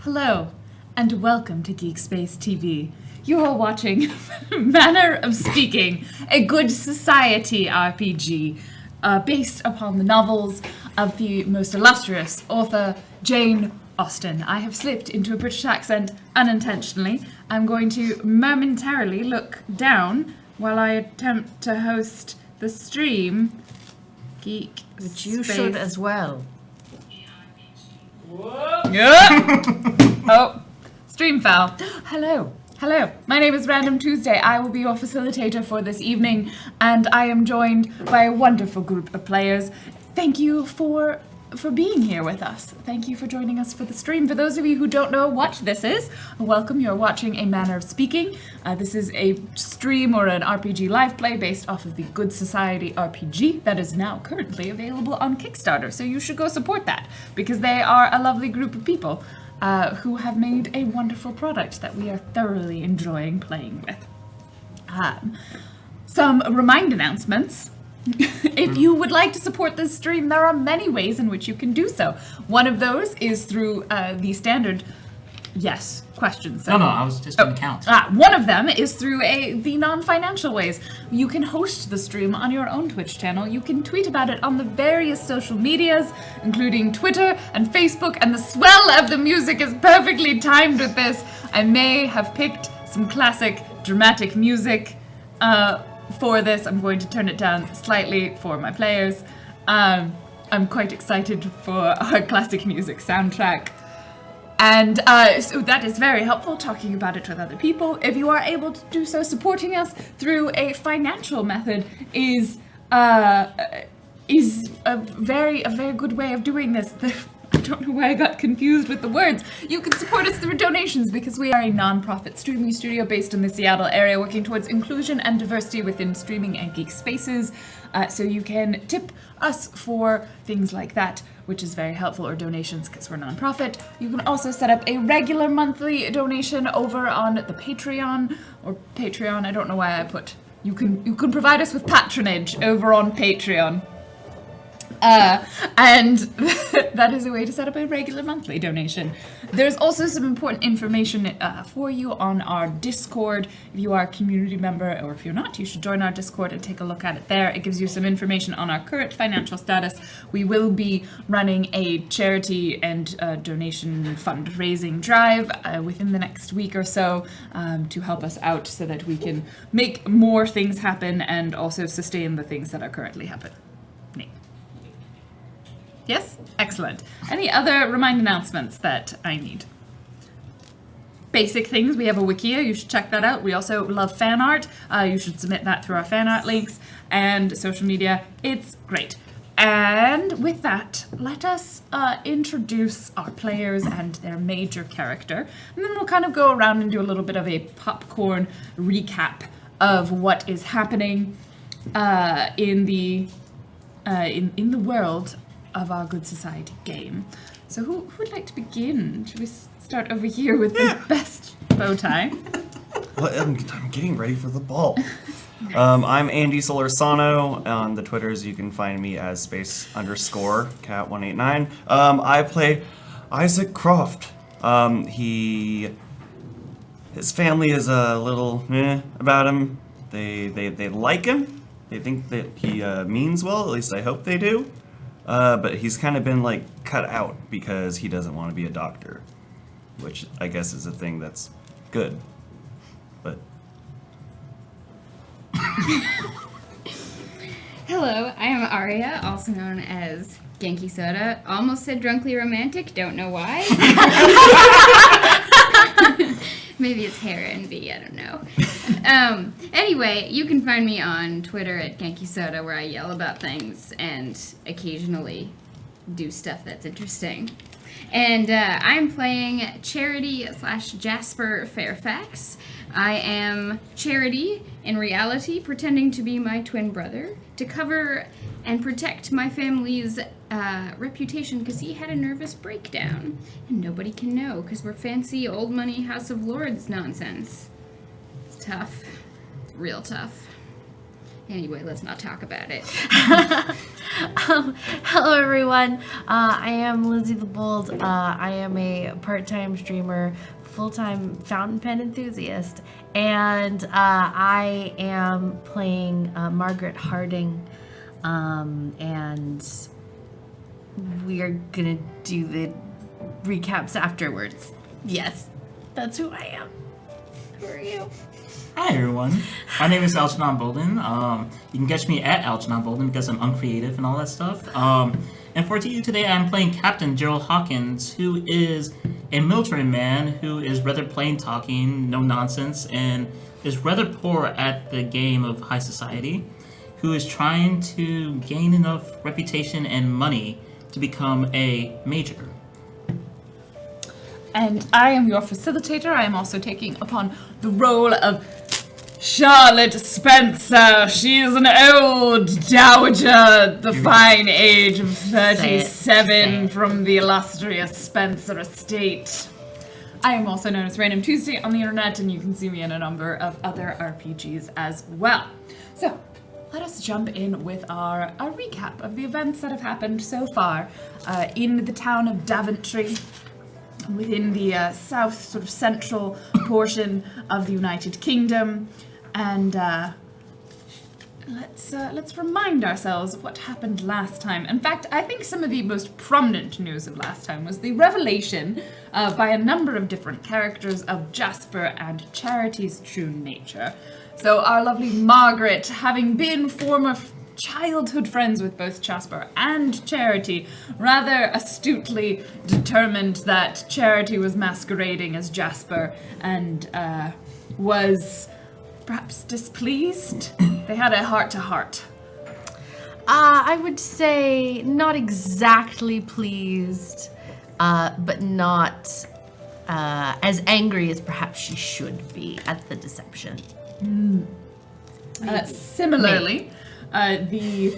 Hello, and welcome to GeekSpaceTV. You are watching Manor of Speaking, a good society RPG based upon the novels of the most illustrious author, Jane Austen. I have slipped into a British accent unintentionally. I'm going to momentarily look down while I attempt to host the stream. Geek Which you should as well. Yeah. Oh, stream foul. Hello. My name is Random Tuesday. I will be your facilitator for this evening, and I am joined by a wonderful group of players. Thank you for being here with us. Thank you for joining us for the stream. For those of you who don't know what this is, welcome. You're watching a Manor of Speaking. This is a stream or an RPG live play based off of the Good Society RPG that is now currently available on Kickstarter. So you should go support that because they are a lovely group of people who have made a wonderful product that we are thoroughly enjoying playing with. Some remind announcements. If you would like to support this stream, there are many ways in which you can do so. One of those is through the standard questions. No, I was just going to count. One of them is through the non-financial ways. You can host the stream on your own Twitch channel. You can tweet about it on the various social medias, including Twitter and Facebook, and the swell of the music is perfectly timed with this. I may have picked some classic dramatic music for this. I'm going to turn it down slightly for my players. I'm quite excited for our classic music soundtrack. And so that is very helpful, talking about it with other people. If you are able to do so, supporting us through a financial method is a very good way of doing this. I don't know why I got confused with the words. You can support us through donations because we are a non-profit streaming studio based in the Seattle area working towards inclusion and diversity within streaming and geek spaces. So you can tip us for things like that, which is very helpful, or donations because we're non-profit. You can also set up a regular monthly donation over on the Patreon, or Patreon, I don't know why I put. You can provide us with patronage over on Patreon. And that is a way to set up a regular monthly donation. There's also some important information for you on our Discord. If you are a community member, or if you're not, you should join our Discord and take a look at it there. It gives you some information on our current financial status. We will be running a charity and donation fundraising drive within the next week or so to help us out so that we can make more things happen and also sustain the things that are currently happening. Yes? Excellent. Any other remind announcements that I need? Basic things. We have a Wikia. You should check that out. We also love fan art. You should submit that through our fan art links and social media. It's great. And with that, let us introduce our players and their major character. And then we'll kind of go around and do a little bit of a popcorn recap of what is happening in the world of our Good Society game. So who would like to begin? Should we start over here with the best bow tie? Well, I'm getting ready for the ball. I'm Andy Solorzano. On the Twitters, you can find me as _cat189. I play Isaac Croft. His family is a little about him. They like him. They think that he means well. At least I hope they do. But he's kind of been cut out because he doesn't want to be a doctor, which I guess is a thing that's good. But hello, I am Aria, also known as Genki Soda. Almost said drunkly romantic, don't know why. Maybe it's hair envy, I don't know. Anyway, you can find me on Twitter at Genki Soda, where I yell about things and occasionally do stuff that's interesting. And I'm playing Charity/Jasper Fairfax. I am Charity, in reality, pretending to be my twin brother, to cover and protect my family's reputation because he had a nervous breakdown. And nobody can know because we're fancy old money House of Lords nonsense. It's tough. It's real tough. Anyway, let's not talk about it. Hello Hello, everyone. I am Lizzie the Bold. I am a part-time streamer, full-time fountain pen enthusiast, and I am playing Margaret Harding, and we're gonna do the recaps afterwards. Yes, that's who I am. Who are you? Hi everyone, my name is Algernon Bolden. You can catch me at Algernon Bolden because I'm uncreative and all that stuff. And for you today, I'm playing Captain Gerald Hawkins, who is a military man who is rather plain talking, no nonsense, and is rather poor at the game of high society, who is trying to gain enough reputation and money to become a major. And I am your facilitator. I am also taking upon the role of Charlotte Spencer. She is an old dowager, the fine age of 37 from the illustrious Spencer estate. I am also known as Random Tuesday on the internet, and you can see me in a number of other RPGs as well. So, let us jump in with our recap of the events that have happened so far in the town of Daventry, within the south, sort of central portion of the United Kingdom, and let's remind ourselves of what happened last time. In fact, I think some of the most prominent news of last time was the revelation by a number of different characters of Jasper and Charity's true nature. So our lovely Margaret, having been former childhood friends with both Jasper and Charity, rather astutely determined that Charity was masquerading as Jasper and was perhaps displeased. They had a heart-to-heart. I would say not exactly pleased, but not as angry as perhaps she should be at the deception. Similarly, the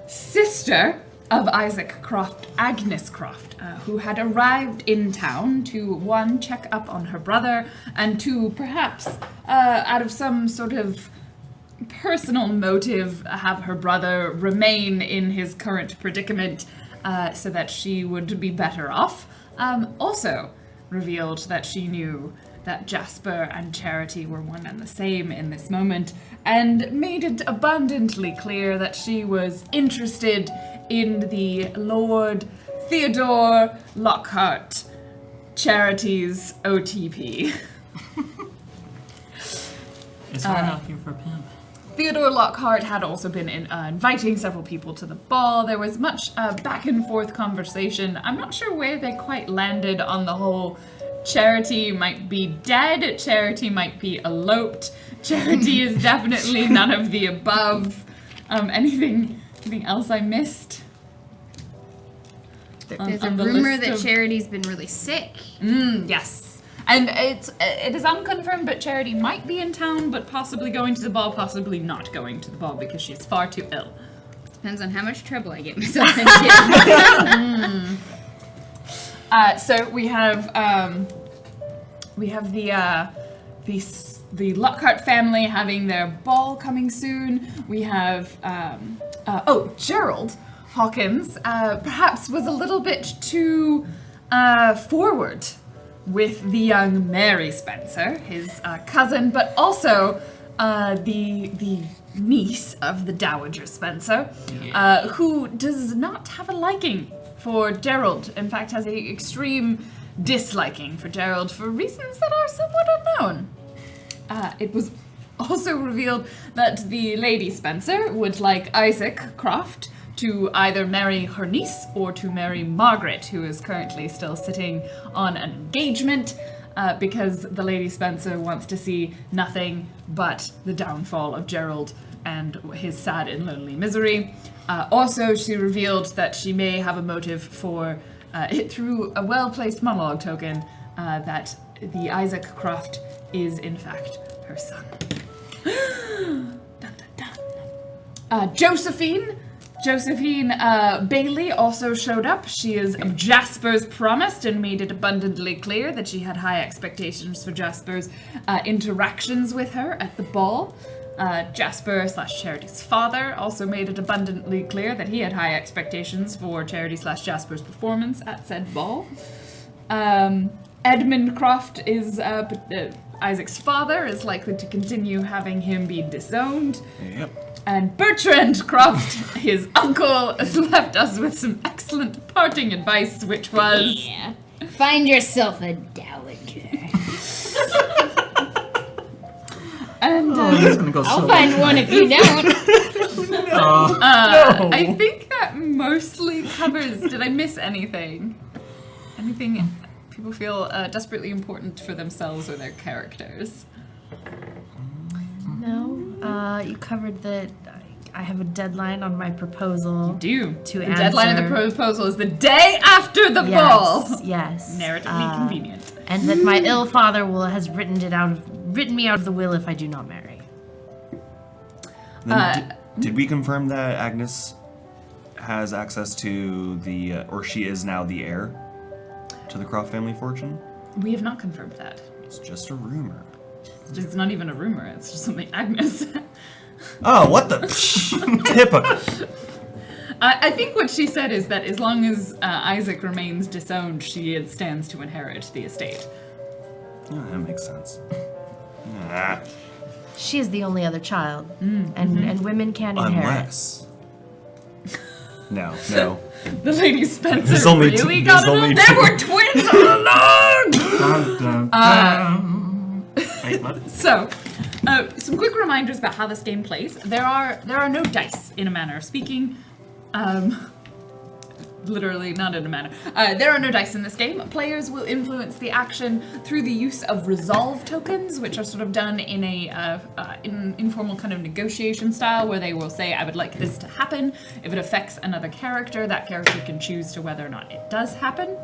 sister of Isaac Croft, Agnes Croft, who had arrived in town to, one, check up on her brother, and two, perhaps, out of some sort of personal motive, have her brother remain in his current predicament so that she would be better off, also revealed that she knew that Jasper and Charity were one and the same in this moment, and made it abundantly clear that she was interested in the Lord Theodore Lockhart, Charity's OTP. It's hard out here for a pimp. Theodore Lockhart had also been inviting several people to the ball. There was much back and forth conversation. I'm not sure where they quite landed on the whole Charity might be dead, Charity might be eloped, Charity is definitely none of the above. Anything else I missed? There's a rumor that Charity's been really sick. Yes. And it is unconfirmed, but Charity might be in town, but possibly going to the ball, possibly not going to the ball because she's far too ill. Depends on how much trouble I get myself into. So we have the Lockhart family having their ball coming soon. We have Gerald Hawkins perhaps was a little bit too forward with the young Mary Spencer, his cousin, but also the niece of the Dowager Spencer, who does not have a liking for Gerald. In fact, has an extreme disliking for Gerald for reasons that are somewhat unknown. It was also revealed that the Lady Spencer would like Isaac Croft to either marry her niece or to marry Margaret, who is currently still sitting on an engagement, because the Lady Spencer wants to see nothing but the downfall of Gerald and his sad and lonely misery. Also, she revealed that she may have a motive for, through a well-placed monologue token, that the Isaac Croft is, in fact, her son. Dun, dun, dun. Josephine Bailey also showed up. She is of Jasper's promised and made it abundantly clear that she had high expectations for Jasper's interactions with her at the ball. Jasper/Charity's father also made it abundantly clear that he had high expectations for Charity/Jasper's performance at said ball. Edmund Croft is Isaac's father, is likely to continue having him be disowned. Yep. And Bertrand Croft, his uncle, left us with some excellent parting advice, which was... Yeah. Find yourself a dowager. And That's gonna go I'll so find one if you don't. I think that mostly covers... Did I miss anything? Anything people feel desperately important for themselves or their characters? No, you covered that. I have a deadline on my proposal. Do. To the answer. deadline of the proposal is the day after the ball. Yes. Narratively convenient. And that my ill father has written me out of the will if I do not marry. Then did we confirm that Agnes has access to the, or she is now the heir to the Croft family fortune? We have not confirmed that. It's just a rumor. It's not even a rumor. It's just something Agnes... Oh, what the? Typical. I think what she said is that as long as Isaac remains disowned, she stands to inherit the estate. Oh, that makes sense. Ah, She is the only other child, and women can inherit. unless. No. The Lady Spencer There's only two- really got there's it. only There two. were twins all along! Dun, dun, dun. Wait, what? So, some quick reminders about how this game plays. There are no dice, in a manner of speaking. Literally, not in a manner. There are no dice in this game. Players will influence the action through the use of resolve tokens, which are sort of done in a in informal kind of negotiation style, where they will say, "I would like this to happen." If it affects another character, that character can choose to whether or not it does happen,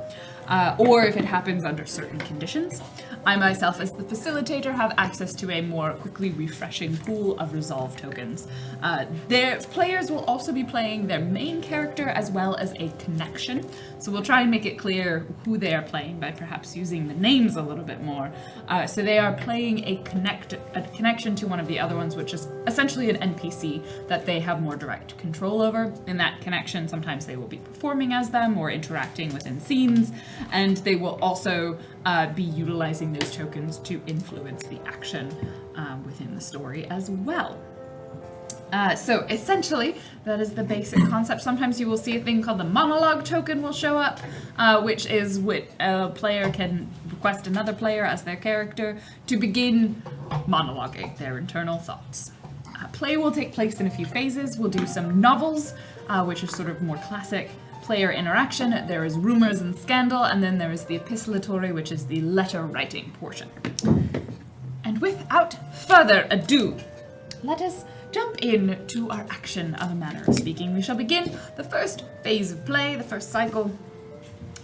or if it happens under certain conditions. I myself, as the facilitator, have access to a more quickly refreshing pool of resolve tokens. Their players will also be playing their main character as well as a connection. So we'll try and make it clear who they are playing by perhaps using the names a little bit more. So they are playing a connection to one of the other ones, which is essentially an NPC that they have more direct control over. In that connection, sometimes they will be performing as them or interacting within scenes, and they will also be utilizing those tokens to influence the action within the story as well. So essentially, that is the basic concept. Sometimes you will see a thing called the monologue token will show up, which is what a player can request another player as their character to begin monologuing their internal thoughts. Play will take place in a few phases. We'll do some novels, which is sort of more classic player interaction. There is rumors and scandal, and then there is the epistolary, which is the letter writing portion. And without further ado, let us jump into our action of a manner of speaking. We shall begin the first phase of play, the first cycle,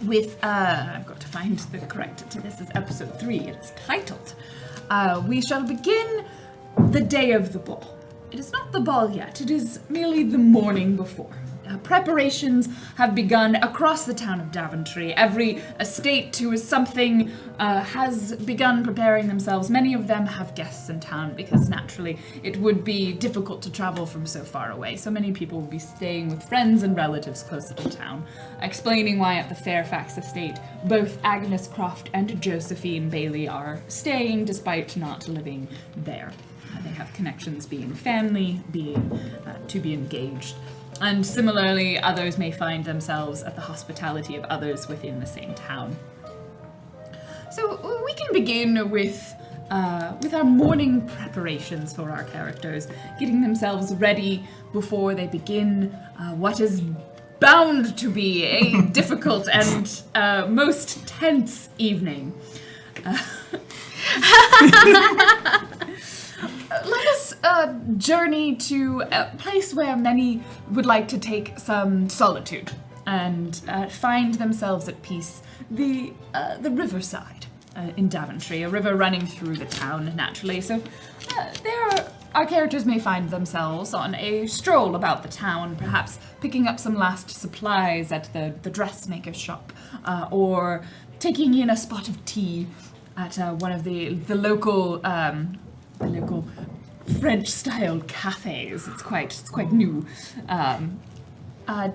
with, I've got to find the correct, this is episode 3, it is titled. We shall begin the day of the ball. It is not the ball yet, it is merely the morning before. Preparations have begun across the town of Daventry. Every estate who is something has begun preparing themselves. Many of them have guests in town because naturally it would be difficult to travel from so far away. So many people will be staying with friends and relatives closer to town. Explaining why at the Fairfax estate, both Agnes Croft and Josephine Bailey are staying despite not living there. They have connections being family, being to be engaged. And similarly, others may find themselves at the hospitality of others within the same town. So we can begin with our morning preparations for our characters, getting themselves ready before they begin what is bound to be a difficult and most tense evening. Let us journey to a place where many would like to take some solitude and find themselves at peace. The riverside in Daventry, a river running through the town naturally. So our characters may find themselves on a stroll about the town, perhaps picking up some last supplies at the dressmaker's shop, or taking in a spot of tea at one of the local French-style cafes. It's quite new.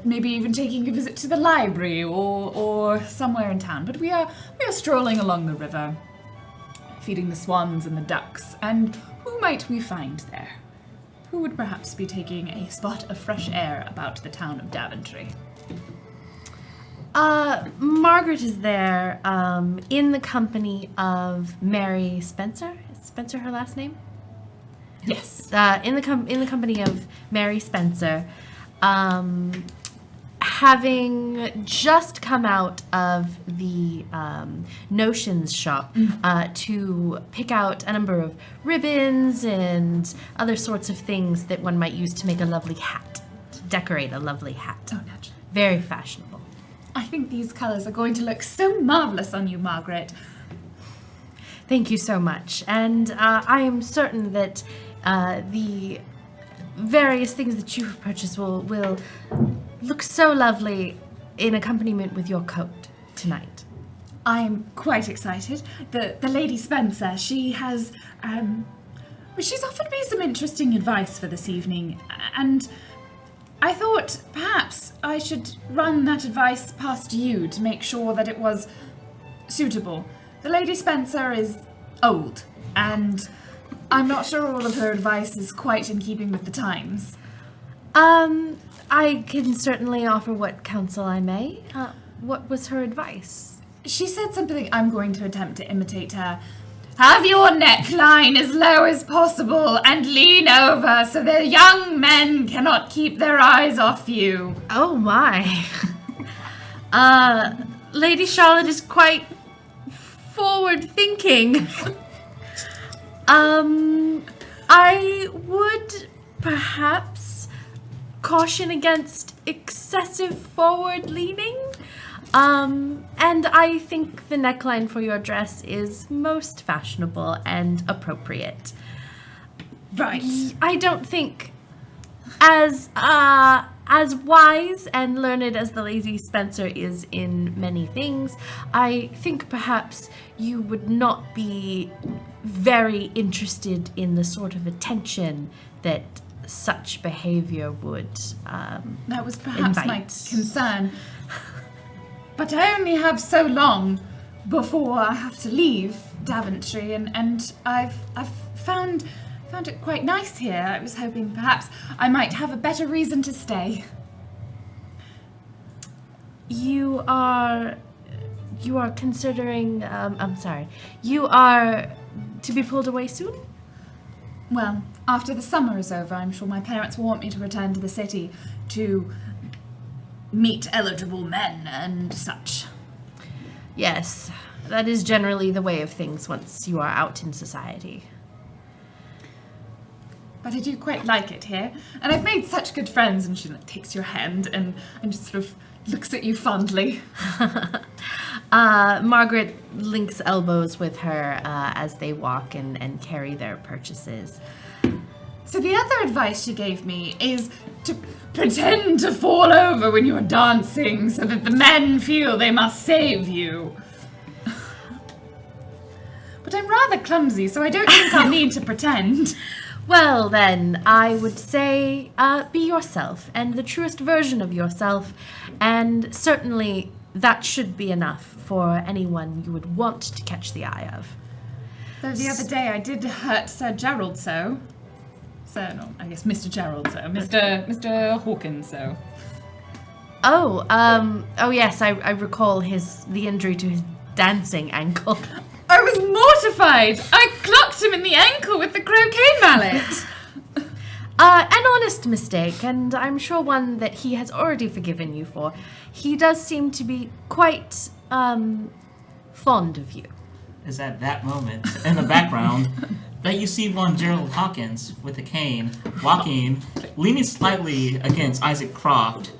Maybe even taking a visit to the library or somewhere in town. But we are strolling along the river, feeding the swans and the ducks. And who might we find there? Who would perhaps be taking a spot of fresh air about the town of Daventry? Margaret is there, in the company of Mary Spencer. Is Spencer her last name? Yes. In the company of Mary Spencer, having just come out of the notions shop to pick out a number of ribbons and other sorts of things that one might use to make a lovely hat, to decorate a lovely hat. Oh, naturally. Very fashionable. I think these colours are going to look so marvellous on you, Margaret. Thank you so much. And I am certain that the various things that you have purchased will look so lovely in accompaniment with your coat tonight. I'm quite excited. The Lady Spencer, she has, she's offered me some interesting advice for this evening, and I thought perhaps I should run that advice past you to make sure that it was suitable. The Lady Spencer is old, and I'm not sure all of her advice is quite in keeping with the times. I can certainly offer what counsel I may. What was her advice? She said something. I'm going to attempt to imitate her. Have your neckline as low as possible and lean over so the young men cannot keep their eyes off you. Oh my. Lady Charlotte is quite forward thinking. I would perhaps caution against excessive forward leaning. And I think the neckline for your dress is most fashionable and appropriate. Right. I don't think as wise and learned as the Lady Spencer is in many things, I think perhaps you would not be very interested in the sort of attention that such behavior would That was perhaps my invite. concern. But I only have so long before I have to leave Daventry, and I've found it quite nice here. I was hoping perhaps I might have a better reason to stay. You are considering, you are to be pulled away soon? Well, after the summer is over, I'm sure my parents will want me to return to the city to meet eligible men and such. Yes, that is generally the way of things once you are out in society. But I do quite like it here, and I've made such good friends. And she takes your hand and just sort of looks at you fondly. Margaret links elbows with her as they walk and carry their purchases. So the other advice she gave me is to pretend to fall over when you're dancing so that the men feel they must save you. But I'm rather clumsy, so I don't think I'll need to pretend. Well then, I would say be yourself, and the truest version of yourself, and certainly that should be enough for anyone you would want to catch the eye of. Though the other day I did hurt Sir Gerald so. No, I guess Mr. Gerald so. Mr. Hawkins so. Oh yes, I recall the injury to his dancing ankle. I was mortified! I clocked him in the ankle with the croquet mallet! An honest mistake, and I'm sure one that he has already forgiven you for. He does seem to be quite, fond of you. Is at that moment, in the background, that you see one Gerald Hawkins with a cane, walking, leaning slightly against Isaac Croft.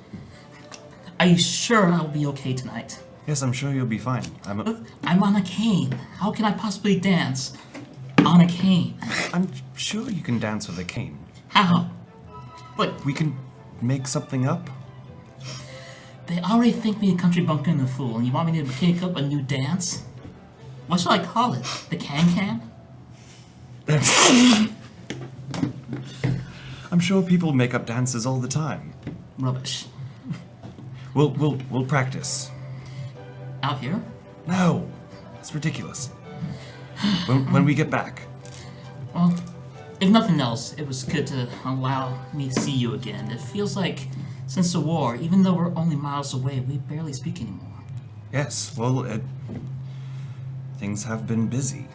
Are you sure I'll be okay tonight? Yes, I'm sure you'll be fine. I'm on a cane. How can I possibly dance on a cane? I'm sure you can dance with a cane. How? But We can make something up. they already think me a country bumpkin and a fool, and you want me to kick up a new dance? What shall I call it? The can-can? sure people make up dances all the time. Rubbish. We'll practice. Out here? No, it's ridiculous. When we get back. Well, if nothing else, it was good to allow me to see you again. It feels like since the war, even though we're only miles away, we barely speak anymore. Yes, well, things have been busy.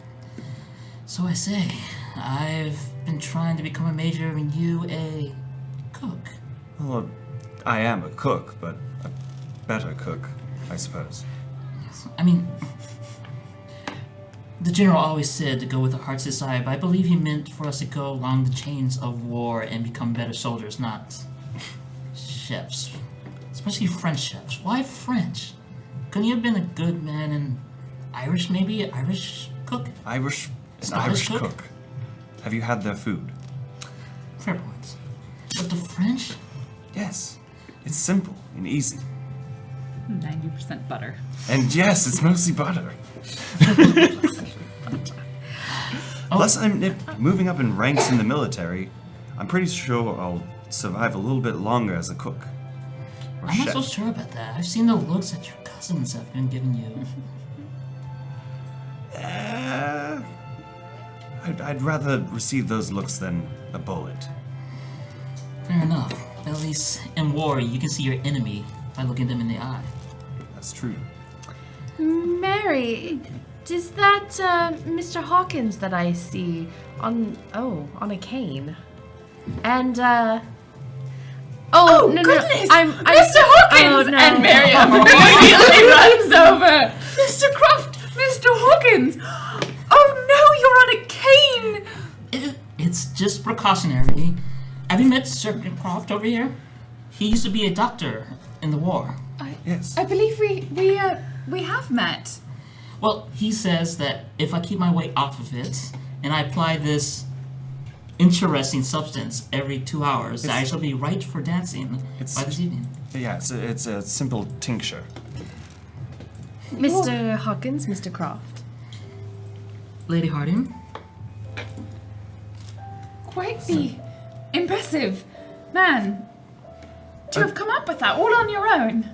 So I say, I've been trying to become a major and you a cook. Well, I am a cook, but a better cook, I suppose. I mean, the general always said to go with the heart's desire, but I believe he meant for us to go along the chains of war and become better soldiers, not chefs. Especially French chefs. Why French? Couldn't you have been a good man and Irish, maybe? An Irish cook? An Scottish Irish cook. Have you had their food? Fair points. But the French? Yes. It's simple and easy. 90% butter. And yes, it's mostly butter. Plus, moving up in ranks in the military, I'm pretty sure I'll survive a little bit longer as a cook. Or I'm not chef. so sure about that. I've seen the looks that your cousins have been giving you. I'd rather receive those looks than a bullet. Fair enough. At least in war, you can see your enemy by looking them in the eye. That's true. Mary, is that Mr. Hawkins that I see on a cane? And Oh, no, goodness! I'm Mr. Hawkins! Oh, no. And Miriam immediately runs over. Mr. Croft! Mr. Hawkins! Oh no, you're on a cane! It's just precautionary. Have you met Sir Croft over here? He used to be a doctor in the war. Yes. I believe we have met. Well, he says that if I keep my weight off of it and I apply this interesting substance every 2 hours, I shall be right for dancing by this evening. Yeah, it's a simple tincture. Mr. Hawkins, Mr. Croft. Lady Harding? Quite the impressive man to have come up with that all on your own.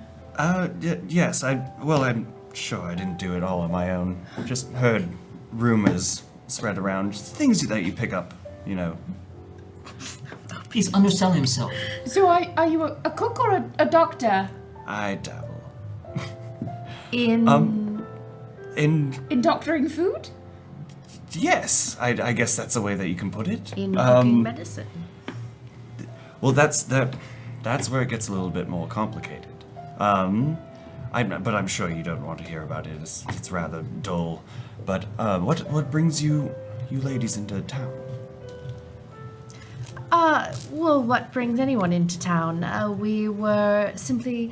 Yes, I'm sure I didn't do it all on my own. Just heard rumors spread around, just things that you pick up, you know. He's underselling himself. So are you a cook or a doctor? I dabble. In In doctoring food? Yes, I guess that's a way that you can put it. in cooking medicine. Well, that's where it gets a little bit more complicated. But I'm sure you don't want to hear about it. It's rather dull. But what brings you ladies into town? Well, what brings anyone into town? We were simply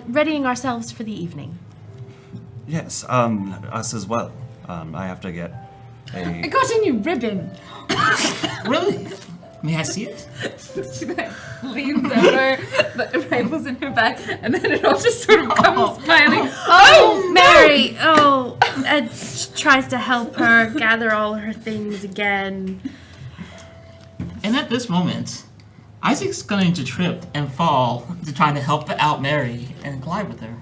readying ourselves for the evening. Yes, us as well. I have to get I a. got a new ribbon. Really? May I see it? She like leans over, the rifle's in her back, and then it all just sort of comes piling. Oh, Mary! Oh, Ed tries to help her gather all her things again. And at this moment, Isaac's going to trip and fall to trying to help out Mary and collide with her.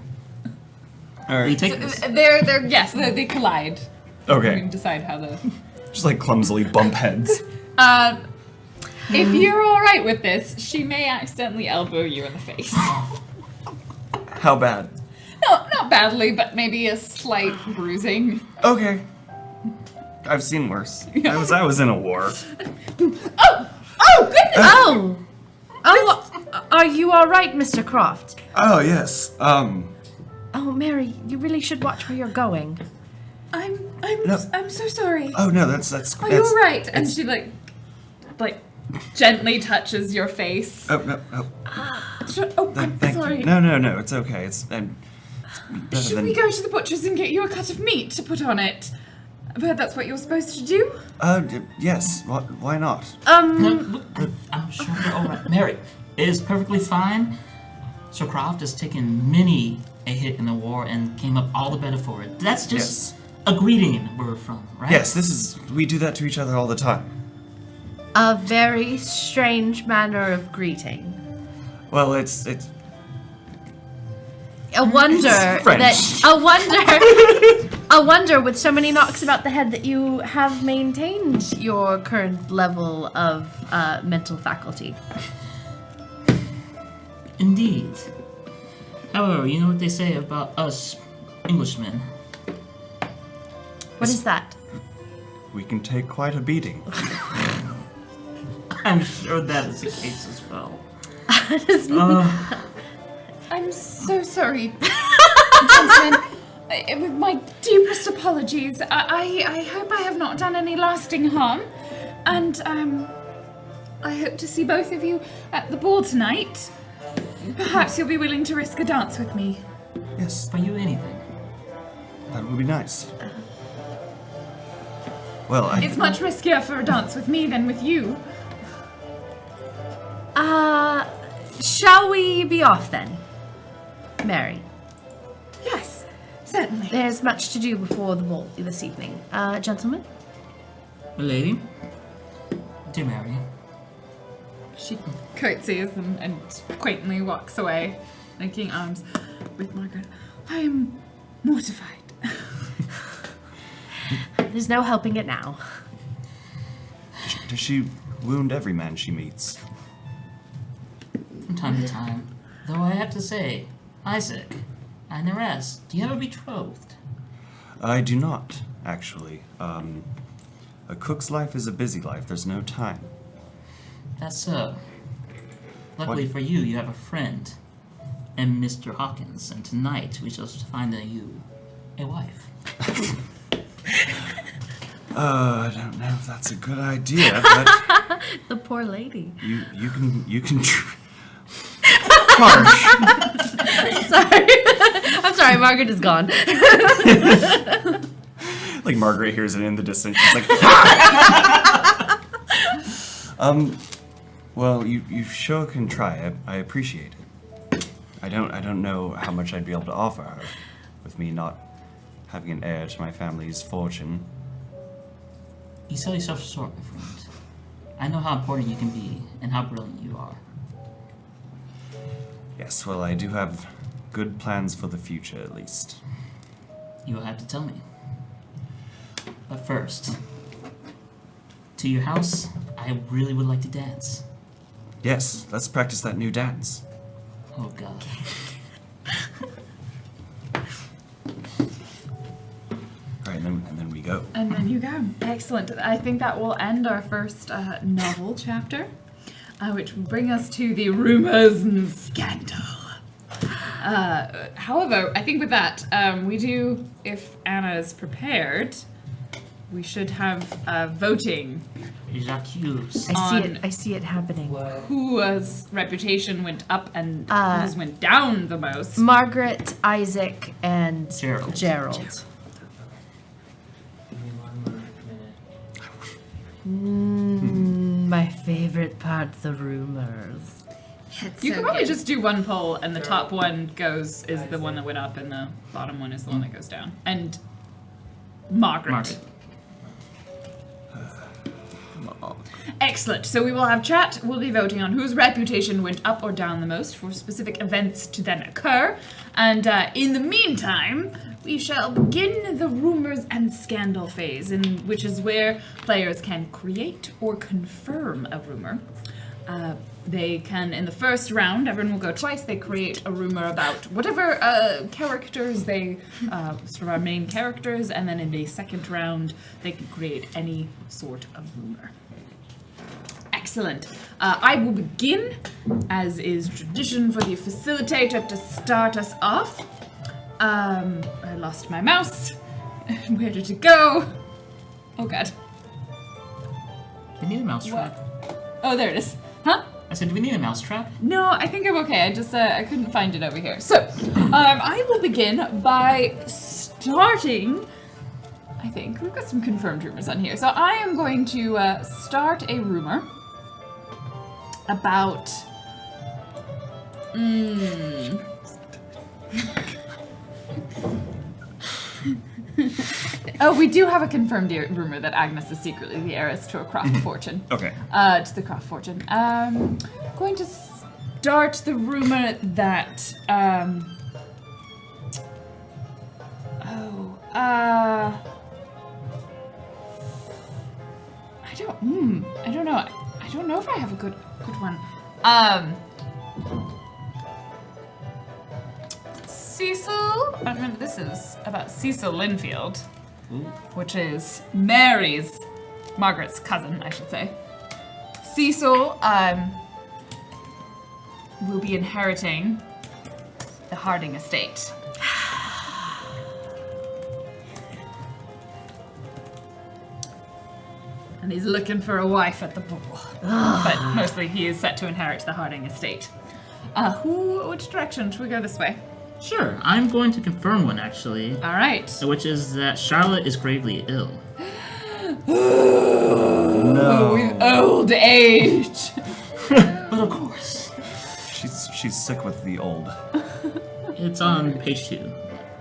All You right. take this. They collide. We Okay. can decide how the. Just like clumsily bump heads. If you're all right with this, she may accidentally elbow you in the face. How bad? No, not badly, but maybe a slight bruising. Okay. I've seen worse. I was in a war. Oh, goodness! Oh, are you all right, Mr. Croft? Oh yes. Oh, Mary, you really should watch where you're going. I'm so sorry. Oh no, that's. Are you all right? And she like gently touches your face. Oh no. Oh, I'm thank sorry. you. No. It's okay. It's better Should than. we go to the butcher's and get you a cut of meat to put on it? I've heard that's what you're supposed to do. Yes. Why not? No, I'm sure you're all right. Mary, it is perfectly fine. Sir Croft has taken many a hit in the war and came up all the better for it. That's just a greeting where we're from, right? Yes. We do that to each other all the time. a very strange manner of greeting. Well, it's A wonder French. a wonder with so many knocks about the head that you have maintained your current level of mental faculty. Indeed. However, you know what they say about us Englishmen. What is that? we can take quite a beating. I'm sure that is the case as well. I'm so sorry, gentlemen. With my deepest apologies. I hope I have not done any lasting harm. And I hope to see both of you at the ball tonight. Perhaps you'll be willing to risk a dance with me. Yes, For you, anything. that would be nice. Well, It's much riskier for a dance with me than with you. Shall we be off then? Mary, Yes, certainly. there's much to do before the ball this evening. Gentlemen? Lady, dear Mary, She curtsies and quaintly walks away, linking arms with Margaret. I am mortified. There's no helping it now. does she wound every man she meets? from time to time. Though I have to say, Isaac, and the rest, do you have a betrothed? I do not, actually. A cook's life is a busy life. There's no time. That's so. Luckily for you, you have a friend, and Mr. Hawkins, and tonight we shall find you a wife. I don't know if that's a good idea, but The poor lady. you can Marsh. Sorry. I'm sorry, Margaret is gone. Like Margaret hears it in the distance. She's like, well, you sure can try. I appreciate it. I don't know how much I'd be able to offer her, with me not having an heir to my family's fortune. You sell yourself short, my friend. I know how important you can be, and how brilliant you are. Yes, well, I do have good plans for the future, at least. You will have to tell me. But first, to your house, I really would like to dance. Yes, let's practice that new dance. Oh God. All right, and then we go. And then you go. Excellent. I think that will end our first novel chapter, which will bring us to the rumors and scandal. However, I think with that, we do, if Anna is prepared, we should have voting Jacques. On- I see it happening. whose reputation went up and whose went down the most. Margaret, Isaac, and Gerald. Gerald. My favorite part, the rumors. It's You so can probably good. just do one poll, and the top one is the one that went up, and the bottom one is the one that goes down. And Margaret. Excellent. So we will have chat. We'll be voting on whose reputation went up or down the most for specific events to then occur. And in the meantime, we shall begin the rumors and scandal phase, which is where players can create or confirm a rumor. They can, in the first round, everyone will go twice, they create a rumor about whatever characters they, sort of our main characters, and then in the second round, they can create any sort of rumor. Excellent. I will begin, as is tradition for the facilitator to start us off. I lost my mouse. Where did it go? Oh god. We need a mousetrap. Oh, there it is. Huh? I said, do we need a mousetrap? No, I think I'm okay. I just I couldn't find it over here. So, I will begin by starting. I think we've got some confirmed rumors on here. So I am going to start a rumor about. we do have a confirmed rumor that Agnes is secretly the heiress to a craft fortune. Okay. To the craft fortune. Going to start the rumor that, I don't know. I don't know if I have a good one. Cecil, I remember this is about Cecil Linfield, which is Margaret's cousin, I should say. Cecil, will be inheriting the Harding estate. And he's looking for a wife at the ball. But mostly he is set to inherit the Harding estate. Which direction? Should we go this way? Sure, I'm going to confirm one actually. All right. Which is that Charlotte is gravely ill. Oh, with old age. But of course. She's sick with the old. It's on page 2.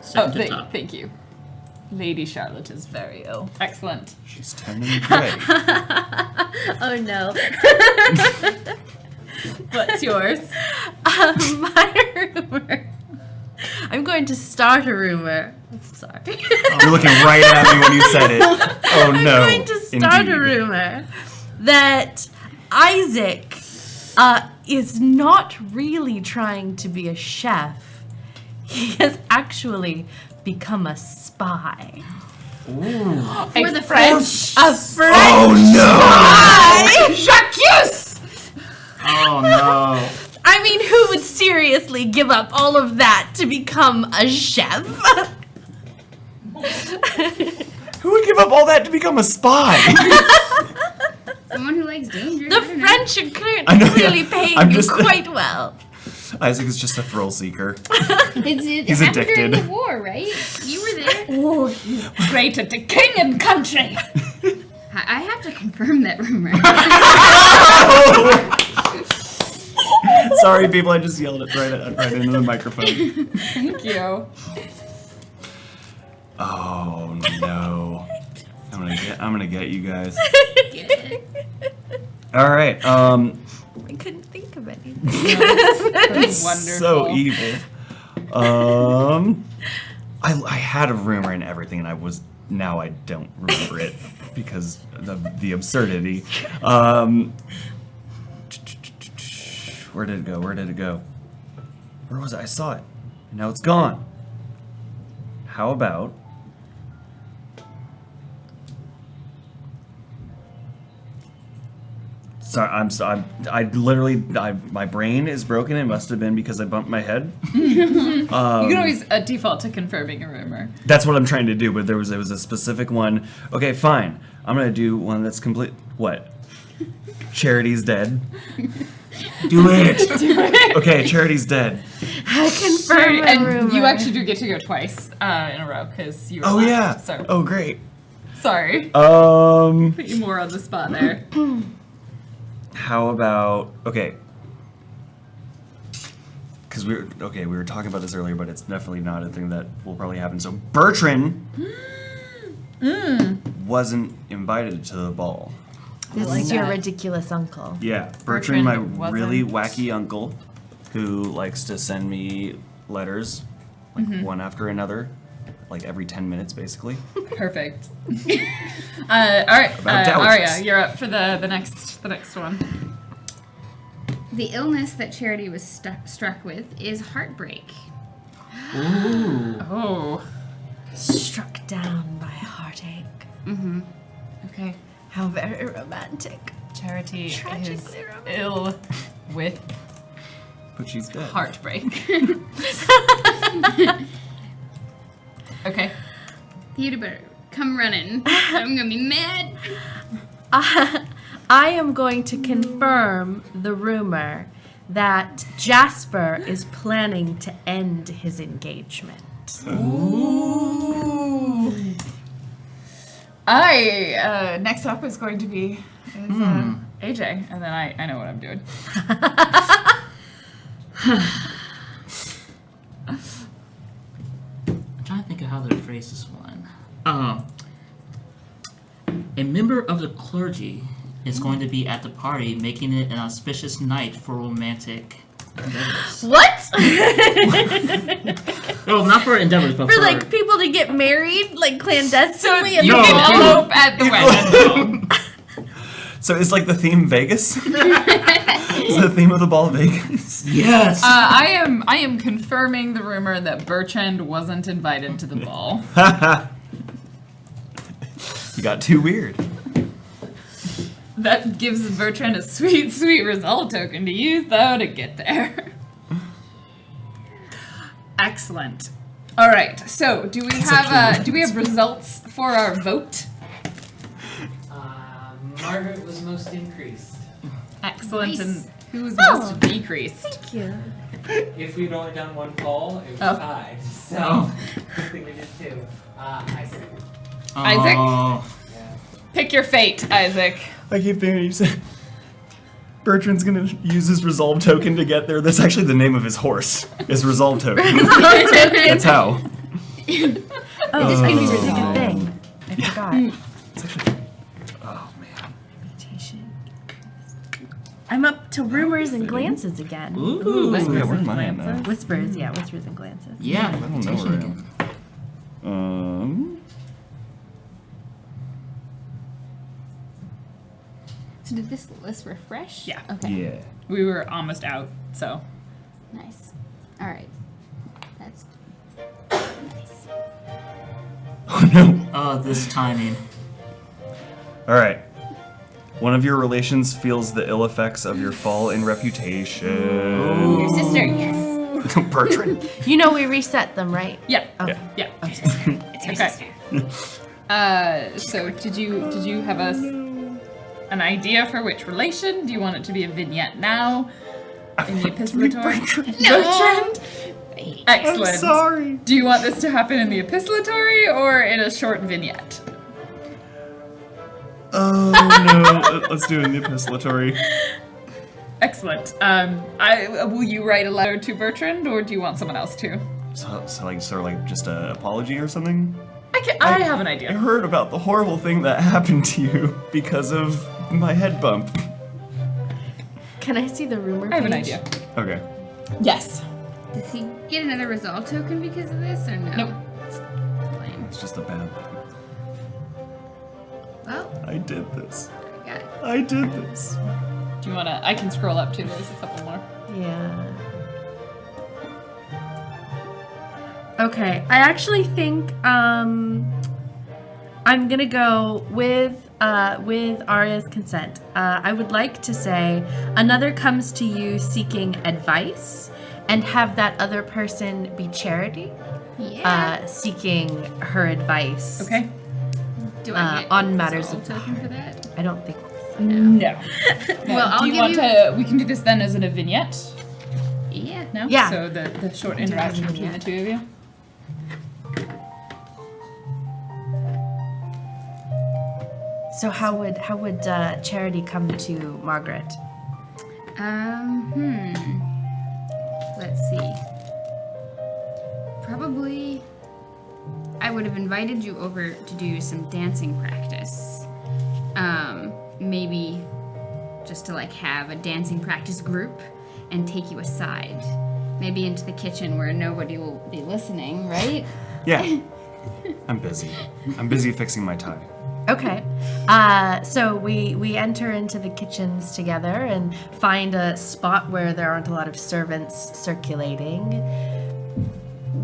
Second to top. Thank you. Lady Charlotte is very ill. Excellent. She's turning gray. Oh no. What's yours? My rumor. I'm going to start a rumor. Sorry. You're looking right at me when you said it. Oh no. I'm going to start a rumor that Isaac is not really trying to be a chef. He has actually become a spy. For the French. A French. Oh no! Jacques! Oh no. I mean, who would seriously give up all of that to become a chef? Who would give up all that to become a spy? Someone who likes danger. The French are I know, clearly yeah. paying I'm you just- quite well. Isaac is just a thrill seeker. It He's happened during addicted. the war, right? You were there. Oh, you traitor to king and country! I have to confirm that rumor. Sorry, people. I just yelled it right into the microphone. Thank you. Oh no! I'm gonna get you guys. All right. I couldn't think of anything. That's wonderful. So evil. I had a rumor and everything, and now I don't remember it because of the absurdity. Where did it go? Where was it? I saw it. And now it's gone. How about sorry, my brain is broken. It must have been because I bumped my head. You can always default to confirming a rumor. That's what I'm trying to do, but there was a specific one. Okay, fine. I'm gonna do one that's complete. What? Charity's dead. Do it. Okay, Charity's dead. I confirm a And rumor. you actually do get to go twice in a row because you were Oh last, yeah. So Oh great. sorry. Put you more on the spot there. How about because we were talking about this earlier, but it's definitely not a thing that will probably happen. So Bertrand wasn't invited to the ball. This like is your that. ridiculous uncle. Yeah, Bertrand Bertrand, my wasn't- really wacky uncle, who likes to send me letters, like one after another, like every 10 minutes, basically. Perfect. All right, About dowagers. Aria, you're up for the next one. The illness that Charity was struck with is heartbreak. Oh, Struck down by heartache. Mm-hmm. okay. How very romantic. Charity is Tragically romantic. ill with But she's dead. heartbreak. Okay. You'd better come running. I'm gonna be mad. I am going to confirm the rumor that Jasper is planning to end his engagement. Ooh. Next up is going to be AJ, and then I know what I'm doing. I'm trying to think of how to phrase this one. A member of the clergy is going to be at the party, making it an auspicious night for romantic endeavors. What? Well, not for endeavors, but For like people to get married, like clandestinely at You the can ball? elope at the wedding. So is like the theme Vegas? Is the theme of the ball Vegas? Yes! I am confirming the rumor that Bertrand wasn't invited to the ball. You got too weird. That gives Bertrand a sweet, sweet resolve token to use, though, to get there. Excellent. All right. So, do we have results for our vote? Margaret was most increased. Excellent. Nice. And who was most decreased? Thank you. If we'd only done one poll, it was Oh. tied. So, Oh. I think we did two. Isaac. Isaac? Oh. Yeah. Pick your fate, Isaac. I keep thinking you said Bertrand's gonna use his resolve token to get there. That's actually the name of his horse. His resolve token. That's how. Oh, this could be a really good thing. I forgot. It's actually. Oh man. I'm up to rumors and glances again. Ooh. Whispers yeah, where and am I at now? glances. Whispers, yeah, whispers and glances. Yeah. I don't know where I am. So did this list refresh? Yeah. Okay. Yeah. We were almost out, so. Nice. All right. That's nice. Oh no. Oh, this timing. All right. One of your relations feels the ill effects of your fall in reputation. Your sister, yes. Bertrand. You know we reset them, right? Yeah. Okay. Yeah. It's your sister. So did you have an idea for which relation? Do you want it to be a vignette now? In the epistolary? Bertrand? Excellent. I'm sorry. Do you want this to happen in the epistolary or in a short vignette? Oh no. Let's do it in the epistolary. Excellent. Will you write a letter to Bertrand, or do you want someone else to? So like sort of like just an apology or something? I have an I idea. heard about the horrible thing that happened to you because of my head bump. Can I see the rumor I have an page? idea. Okay. Yes. Does he get another resolve token because of this, or no? Nope. Lame. It's just a bad thing. Well, I did this. I got it. I did this. Do you wanna? I can scroll up too. There's a couple more. Yeah. Okay, I actually think I'm gonna go with Arya's consent. I would like to say another comes to you seeking advice, and have that other person be Charity, Yeah. seeking her advice. Okay. Do I get on a matters resolve of token for that? I don't think. No. Well, I'll do you give want you- to? We can do this then as in a vignette. Yeah. No. Yeah. So the short Do it as a interaction between the vignette. two of you. So how would Charity come to Margaret? Let's see. Probably I would have invited you over to do some dancing practice. Maybe just to like have a dancing practice group and take you aside. Maybe into the kitchen where nobody will be listening, right? Yeah. I'm busy. I'm busy fixing my tie. Okay. So we enter into the kitchens together and find a spot where there aren't a lot of servants circulating.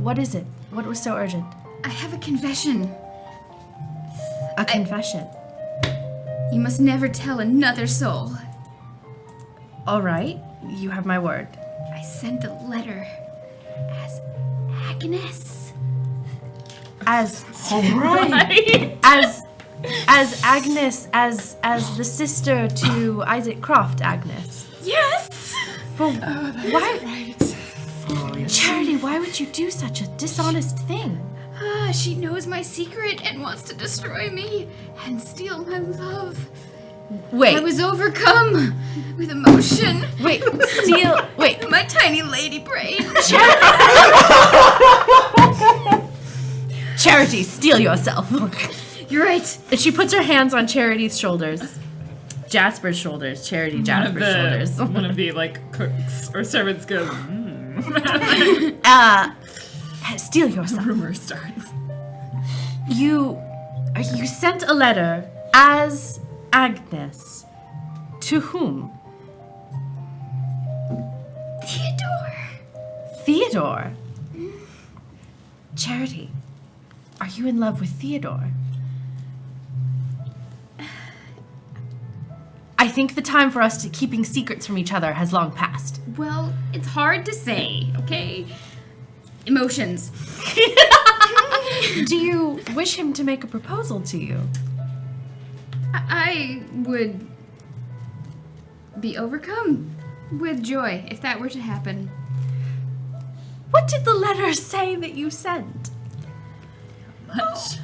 What is it? What was so urgent? I have a confession. A confession. You must never tell another soul. All right. You have my word. I sent a letter as Agnes. As Right. as Agnes, as the sister to Isaac Croft, Agnes. Yes! For why? Charity, why would you do such a dishonest thing? She knows my secret and wants to destroy me and steal my love. Wait. I was overcome with emotion. Wait. Steal. Wait. My tiny lady brain. Charity, steal yourself. You're right. And she puts her hands on Charity's shoulders. Jasper's shoulders. Charity Jasper's shoulders. One of the like cooks or servants goes. Steel yourself. Rumor starts. You sent a letter as Agnes. To whom? Theodore? Charity, are you in love with Theodore? I think the time for us to keeping secrets from each other has long passed. Well, it's hard to say, okay? Emotions. Do you wish him to make a proposal to you? I would be overcome with joy if that were to happen. What did the letter say that you sent? Much.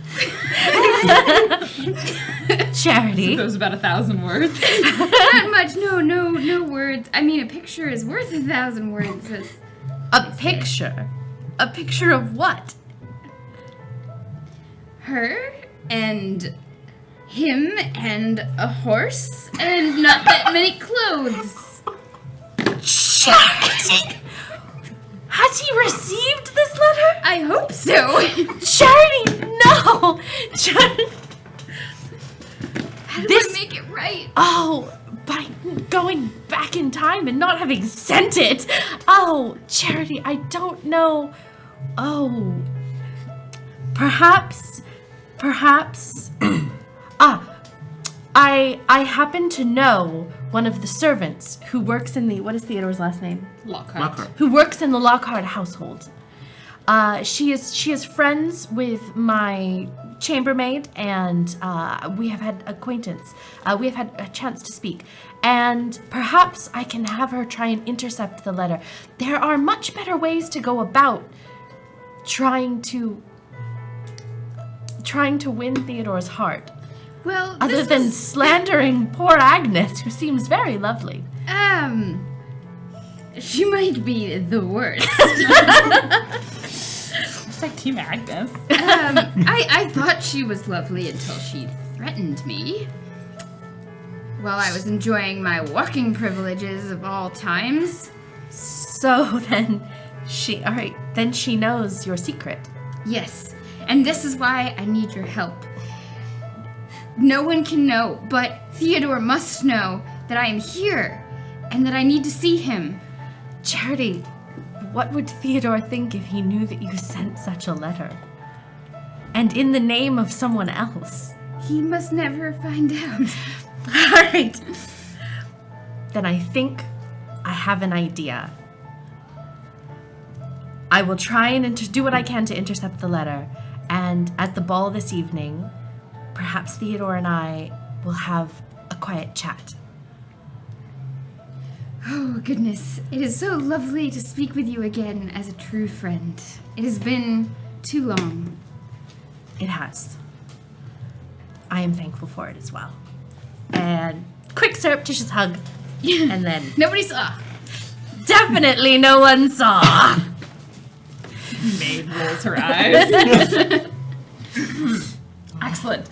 Charity. It was about 1,000 words. Not much. No words. I mean, a picture is worth 1,000 words. A picture? A picture of what? Her and him and a horse and not that many clothes. Charity! Has he received this letter? I hope so. Charity, no! Charity. How do This- I make it right? Oh, by going back in time and not having sent it. Oh, Charity, I don't know. Oh, perhaps. I happen to know one of the servants who works in the, what is Theodore's last name? Lockhart. Who works in the Lockhart household. She is friends with my chambermaid, and we have had acquaintance. We have had a chance to speak, and perhaps I can have her try and intercept the letter. There are much better ways to go about trying to win Theodore's heart, Well, other this than was- slandering poor Agnes, who seems very lovely. She might be the worst. Like Team Agnes. I thought she was lovely until she threatened me. While I was enjoying my walking privileges of all times. So then she knows your secret. Yes, and this is why I need your help. No one can know, but Theodore must know that I am here and that I need to see him. Charity, what would Theodore think if he knew that you sent such a letter? And in the name of someone else? He must never find out. All right. Then I think I have an idea. I will try and do what I can to intercept the letter. And at the ball this evening, perhaps Theodore and I will have a quiet chat. Oh, goodness. It is so lovely to speak with you again as a true friend. It has been too long. It has. I am thankful for it as well. And quick surreptitious hug. And then Nobody saw. definitely no one saw. Maid rolls her eyes. Excellent.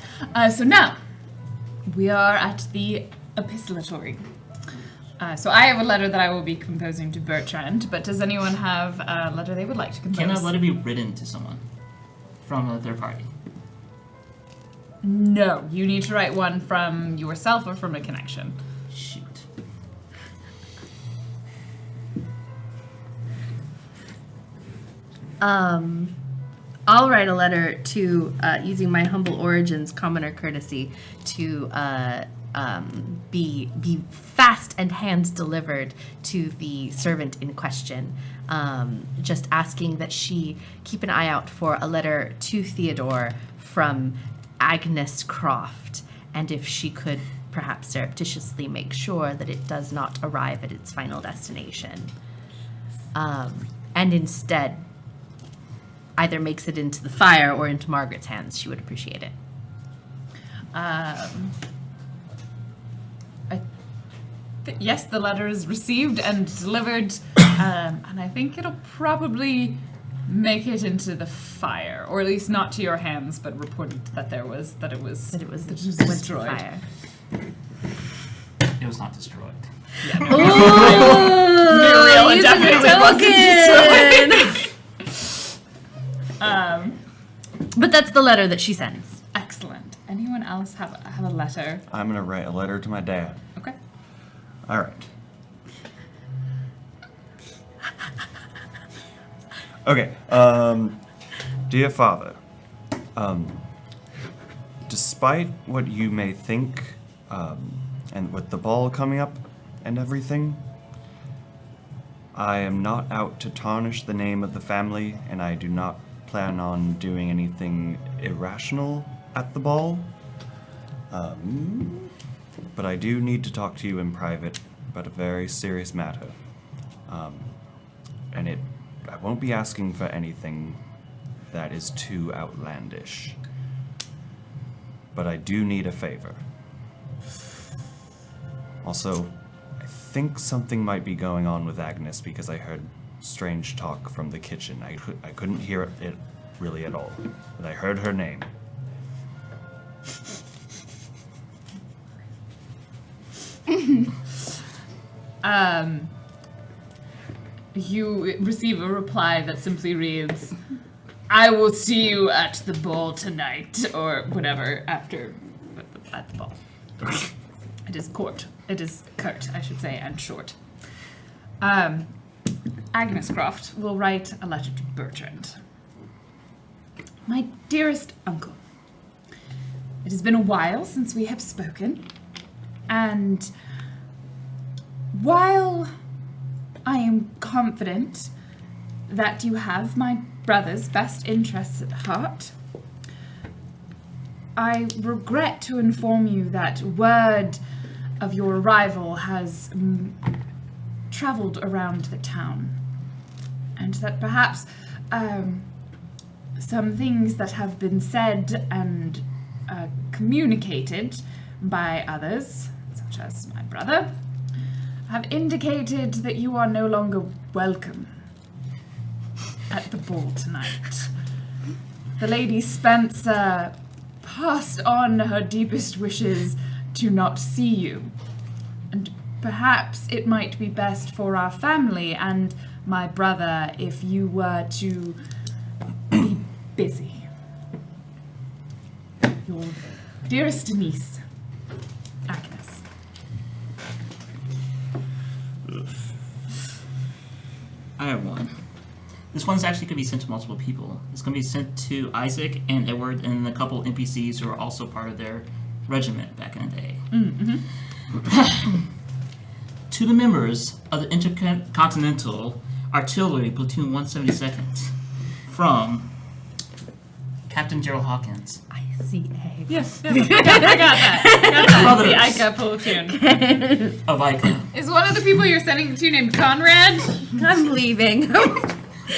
So now, we are at the epistolary. So I have a letter that I will be composing to Bertrand, but does anyone have a letter they would like to compose? Can a letter be written to someone from a third party? No, you need to write one from yourself or from a connection. Shoot. I'll write a letter to, using my humble origins, commoner courtesy, to be fast and hand delivered to the servant in question, just asking that she keep an eye out for a letter to Theodore from Agnes Croft, and if she could perhaps surreptitiously make sure that it does not arrive at its final destination, and instead either makes it into the fire or into Margaret's hands. She would appreciate it. Yes, the letter is received and delivered, and I think it'll probably make it into the fire, or at least not to your hands, but reported that it was went to destroyed. fire. It was not destroyed. Muriel Use definitely the wasn't token. But that's the letter that she sends. Excellent. Anyone else have a letter? I'm gonna write a letter to my dad. Okay. All right. Okay. Dear Father, despite what you may think, and with the ball coming up and everything, I am not out to tarnish the name of the family, and I do not plan on doing anything irrational at the ball. But I do need to talk to you in private about a very serious matter. And I won't be asking for anything that is too outlandish. But I do need a favor. Also, I think something might be going on with Agnes because I heard strange talk from the kitchen. I couldn't hear it really at all, but I heard her name. You receive a reply that simply reads, "I will see you at the ball tonight," or whatever, at the ball. It is curt, I should say, and short. Agnes Croft will write a letter to Bertrand. My dearest uncle, it has been a while since we have spoken, and while I am confident that you have my brother's best interests at heart, I regret to inform you that word of your arrival has traveled around the town, and that perhaps some things that have been said and communicated by others, such as my brother, have indicated that you are no longer welcome at the ball tonight. The Lady Spencer passed on her deepest wishes to not see you, and perhaps it might be best for our family and my brother if you were to be busy. Your dearest niece, Agnes. I have one. This one's actually going to be sent to multiple people. It's going to be sent to Isaac and Edward and a couple NPCs who are also part of their regiment back in the day. To the members of the Intercontinental Artillery Platoon 172nd from Captain Gerald Hawkins. ICA. Yes, I got that. Brothers. The Ica platoon. Of Ica. Is one of the people you're sending it to named Conrad? I'm leaving.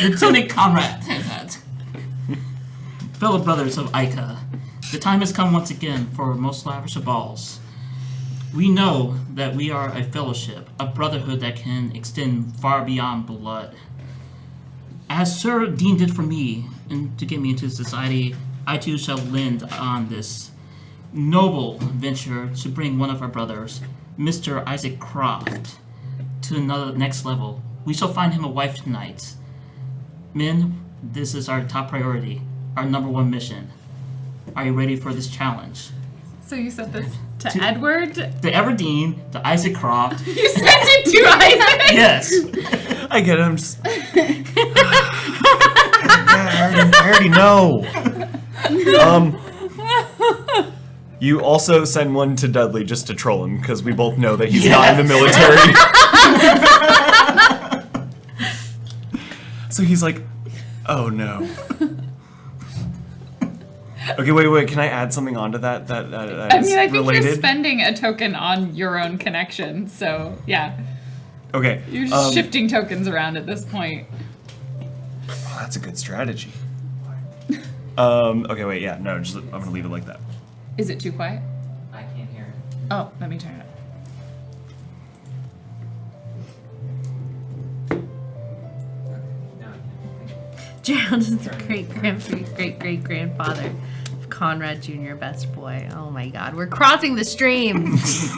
Lieutenant Conrad. Fellow brothers of Ica, the time has come once again for most lavish of balls. We know that we are a fellowship, a brotherhood that can extend far beyond blood. As Sir Dean did for me, and to get me into society, I too shall lend on this noble venture to bring one of our brothers, Mr. Isaac Croft, to another next level. We shall find him a wife tonight. Men, this is our top priority, our number one mission. Are you ready for this challenge? So you said this to Edward? To Everdeen, to Isaac Croft. You sent it to Isaac? Yes. I get it. I'm just. I already know. You also send one to Dudley just to troll him because we both know that he's not in the military. So he's like, oh no. Okay, wait. Can I add something onto that? That I is mean, I think related? you're spending a token on your own connection, so yeah. Okay. You're just shifting tokens around at this point. Oh, that's a good strategy. Okay, wait. Yeah, no. I'm gonna leave it like that. Is it too quiet? I can't hear it. Oh, let me turn it up. No, I can't. Gerald is the great-grandfather of Conrad Jr., best boy. Oh my god, we're crossing the streams!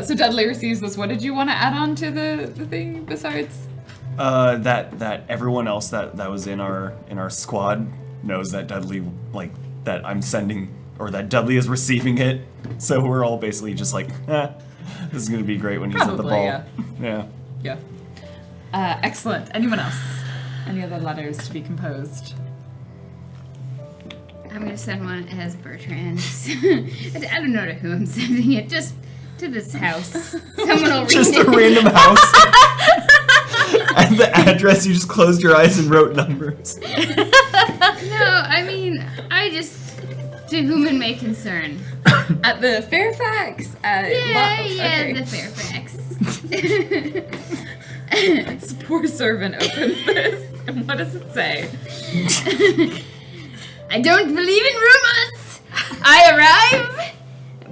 So Dudley receives this. What did you want to add on to the thing besides? That everyone else that was in our squad knows that Dudley, like, that I'm sending, or that Dudley is receiving it. So we're all basically just like, this is gonna be great when he's at the Probably, ball. yeah. Yeah. Excellent. Anyone else? Any other letters to be composed? I'm gonna send one as Bertrand. I don't know to who I'm sending it. Just to this house. Someone will read Just it. a random house. And the address, you just closed your eyes and wrote numbers. No, I mean, I just to whom it may concern. At the Fairfax? Yeah, Okay. the Fairfax. This poor servant opens this, and what does it say? I don't believe in rumors. I arrive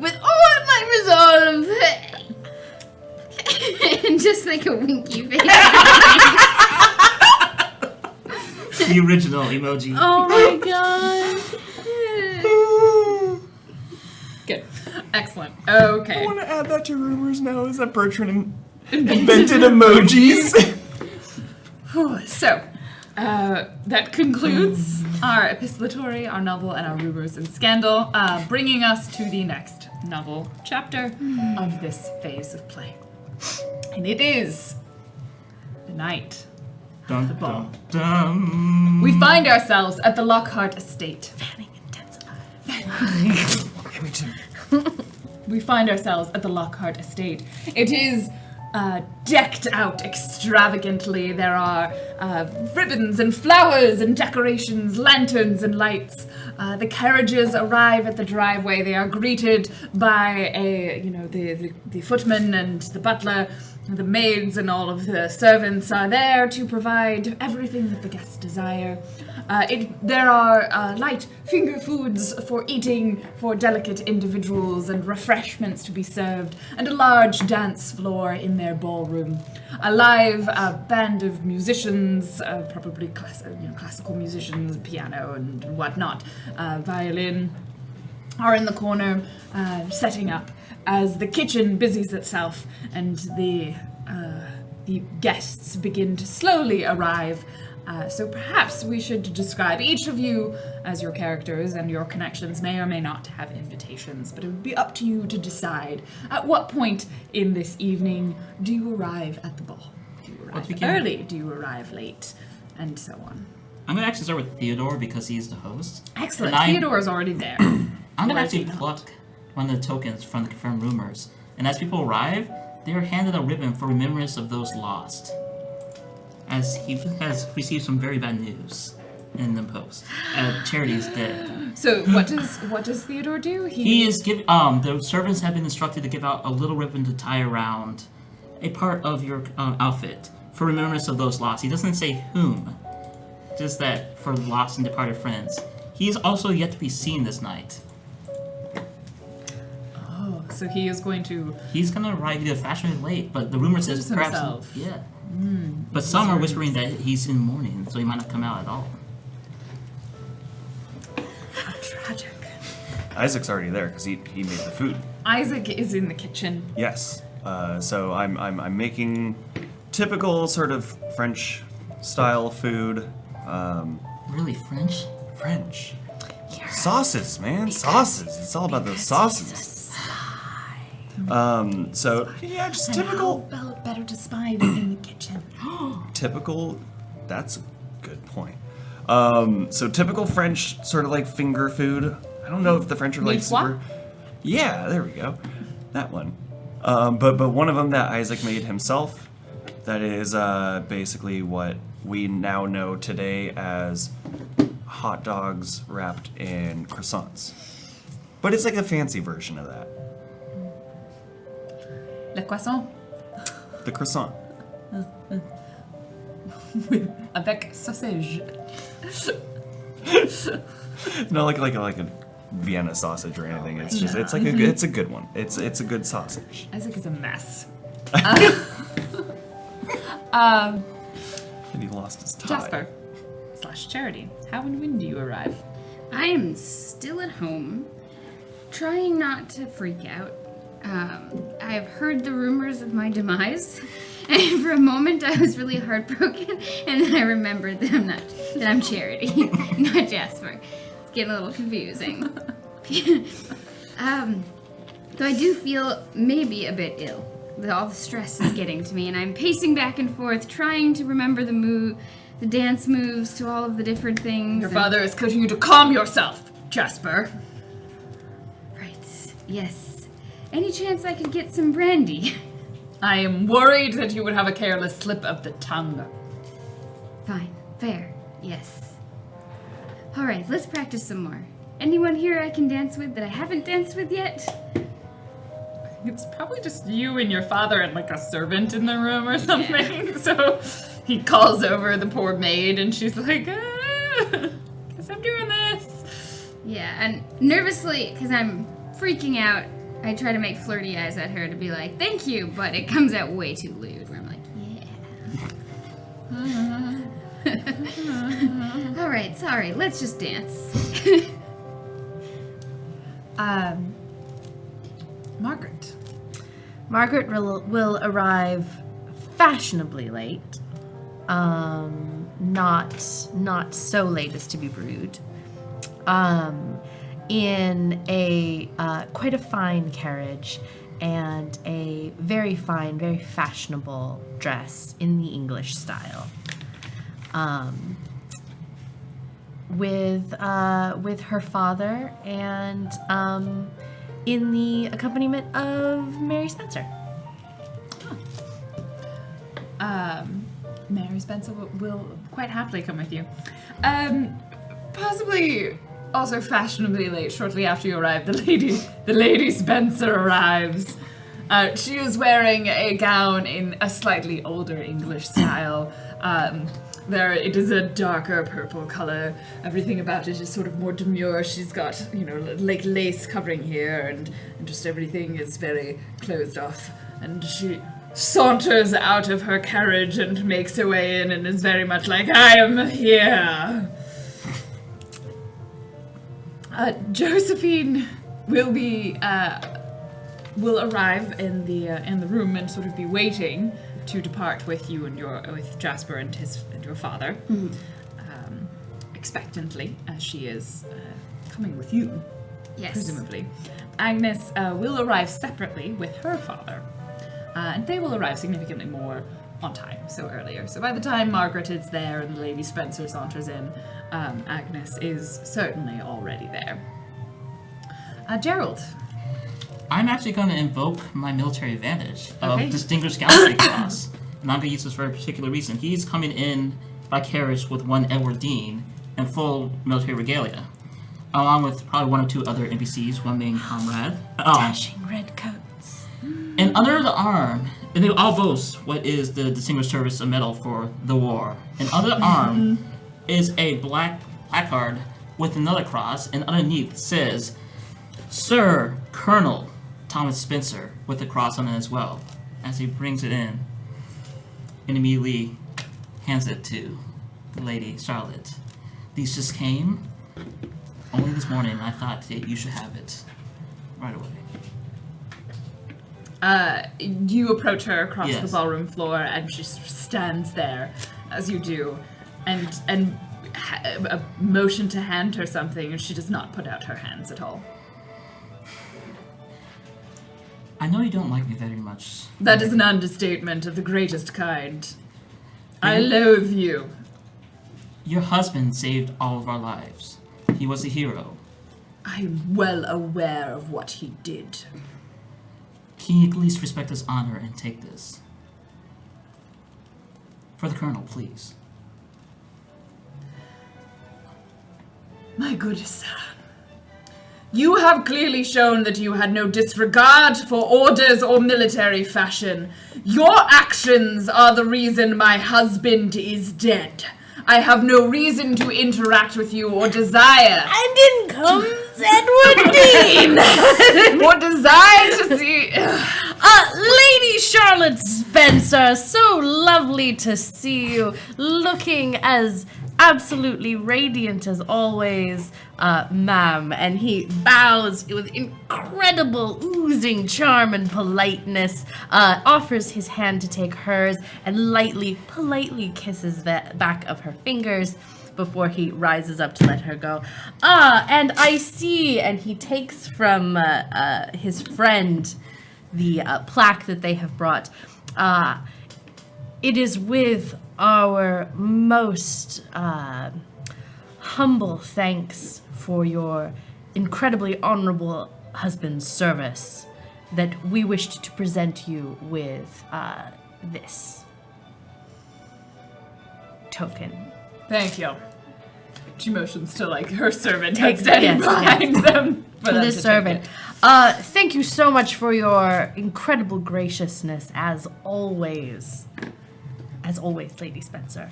with all of my resolve. And just like a winky face. The original emoji. Oh my god. Good. Excellent. I Okay. want to add that to rumors now, is that Bertrand invented emojis. So, that concludes our epistolatory, our novel, and our rumors and scandal, bringing us to the next novel chapter of this phase of play. And it is the night. Dun, the ball. dun, dun. We find ourselves at the Lockhart estate. Fanning intensifies. Me too. We find ourselves at the Lockhart estate. It is decked out extravagantly. There are ribbons and flowers and decorations, lanterns and lights. The carriages arrive at the driveway. They are greeted by the footman and the butler. The maids and all of the servants are there to provide everything that the guests desire. There are light finger foods for eating for delicate individuals and refreshments to be served, and a large dance floor in their ballroom. A live band of musicians, probably classical musicians, piano and whatnot, violin, are in the corner setting up as the kitchen busies itself and the guests begin to slowly arrive. So perhaps we should describe each of you as your characters, and your connections may or may not have invitations, but it would be up to you to decide at what point in this evening do you arrive at the ball. Do you arrive early? Do you arrive late? And so on. I'm gonna actually start with Theodore because he's the host. Excellent. And Theodore is already there. I'm gonna Where's actually he not? pluck one of the tokens from the confirmed rumors. And as people arrive, they are handed a ribbon for remembrance of those lost. As he has received some very bad news in the post. Charity is dead. So what does Theodore do? He is the servants have been instructed to give out a little ribbon to tie around a part of your outfit for remembrance of those lost. He doesn't say whom, just that for lost and departed friends. He is also yet to be seen this night. Oh, so he is going to. He's gonna arrive either fashionably late, but the rumor says Lose perhaps himself. yeah. But some are whispering that he's in mourning, so he might not come out at all. How tragic. Isaac's already there because he made the food. Isaac is in the kitchen. Yes. So I'm making typical sort of French style food. Really French? French. Sauces, man. Sauces. It's all about those sauces. So yeah, just And typical. how better to spy than in the kitchen? Typical. That's a good point. So typical French sort of like finger food. I don't know if the French are like Mille foie? super. Yeah, there we go. That one. But one of them that Isaac made himself. That is basically what we now know today as hot dogs wrapped in croissants. But it's like a fancy version of that. Le croissant The croissant. avec sausage. Not like a Vienna sausage or anything. It's just it's like it's a good one. It's a good sausage. Isaac is a mess. And he lost his tie. Jasper / Charity, how and when do you arrive? I am still at home, trying not to freak out. I have heard the rumors of my demise, and for a moment I was really heartbroken, and then I remembered that I'm Charity, not Jasper. It's getting a little confusing. Though I do feel maybe a bit ill. All the stress is getting to me, and I'm pacing back and forth, trying to remember the dance moves to all of the different things. Your father is coaching you to calm yourself, Jasper. Right, yes. Any chance I could get some brandy? I am worried that you would have a careless slip of the tongue. Fine, fair, yes. Alright, let's practice some more. Anyone here I can dance with that I haven't danced with yet? It's probably just you and your father and like a servant in the room or something. Yeah. So he calls over the poor maid and she's like, guess I'm doing this. Yeah, and nervously, because I'm freaking out, I try to make flirty eyes at her to be like, thank you, but it comes out way too lewd where I'm like, yeah. Alright, sorry, let's just dance. Margaret will arrive fashionably late. Not so late as to be rude. In a quite a fine carriage and a very fine, very fashionable dress in the English style. With her father and in the accompaniment of Mary Spencer. Mary Spencer will quite happily come with you. Possibly also fashionably late, shortly after you arrive, the lady Spencer arrives. She is wearing a gown in a slightly older English style. It is a darker purple color. Everything about it is sort of more demure. She's got, like lace covering here, and just everything is very closed off. And she saunters out of her carriage and makes her way in and is very much like, I am here. Josephine will arrive in the room and sort of be waiting to depart with you and with Jasper and your father, expectantly, as she is coming with you, yes, presumably. Agnes will arrive separately with her father, and they will arrive significantly more on time, so earlier. So by the time Margaret is there and Lady Spencer saunters in, Agnes is certainly already there. Gerald. I'm actually going to invoke my military advantage of Distinguished Gallantry Cross. And I'm going to use this for a particular reason. He's coming in by carriage with one Edward Dean in full military regalia, along with probably one or two other NPCs, one main comrade. Dashing red coats. And under the arm, and they all boast what is the Distinguished Service Medal for the war. And under the arm is a black placard with another cross, and underneath says, Sir Colonel Thomas Spencer, with a cross on it as well, as he brings it in and immediately hands it to the Lady Charlotte. These just came only this morning, and I thought that you should have it right away. You approach her across Yes. the ballroom floor, and she stands there as you do, and a motion to hand her something, and she does not put out her hands at all. I know you don't like me very much. That is an understatement of the greatest kind. I loathe you. Your husband saved all of our lives. He was a hero. I am well aware of what he did. Can you at least respect his honor and take this? For the Colonel, please. My good son, you have clearly shown that you had no disregard for orders or military fashion. Your actions are the reason my husband is dead. I have no reason to interact with you or desire. And in comes Edward Dean! Or desire to see. Lady Charlotte Spencer, so lovely to see you, looking as absolutely radiant as always, ma'am. And he bows with incredible oozing charm and politeness, offers his hand to take hers, and politely kisses the back of her fingers before he rises up to let her go. And I see, and he takes from his friend the plaque that they have brought. It is with our most humble thanks for your incredibly honorable husband's service that we wished to present you with this token. Thank you. She motions to like her servant that's standing yes, behind them. To this servant. Thank you so much for your incredible graciousness, as always. As always, Lady Spencer.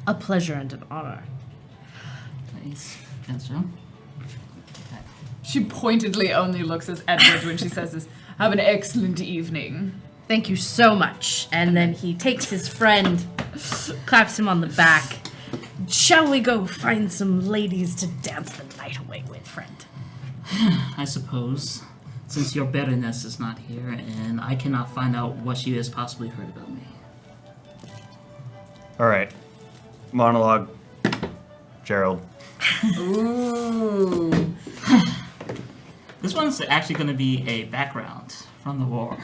A pleasure and an honor. Nice. Spencer. She pointedly only looks at Edward when she says this. Have an excellent evening. Thank you so much. And then he takes his friend, claps him on the back. Shall we go find some ladies to dance the night away with, friend? I suppose, since your Baroness is not here, and I cannot find out what she has possibly heard about me. All right. Monologue. Gerald. Ooh. This one's actually going to be a background from the war.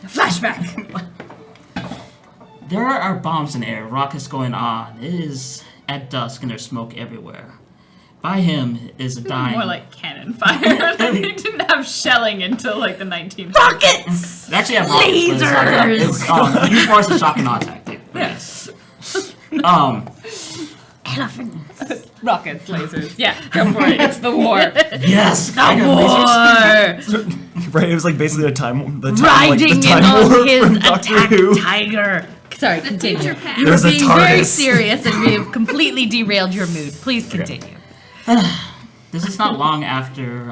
Flashback. There are bombs in the air, rockets going on. It is at dusk and there's smoke everywhere. By him is a dying... More like cannon fire. They didn't have shelling until like the 1900s. Rockets! They actually have rockets. Lasers! Use force and shock and awe tactic. Yes. Elephants. Rockets, lasers. Yeah, go for it. It's the war. Yes! War! Right, it was like basically the time Riding like the time in on warp his from Doctor attack Who. tiger. Sorry, continue. future past. You There's were a being very TARDIS. serious and we have completely derailed your mood. Please continue. This is not long after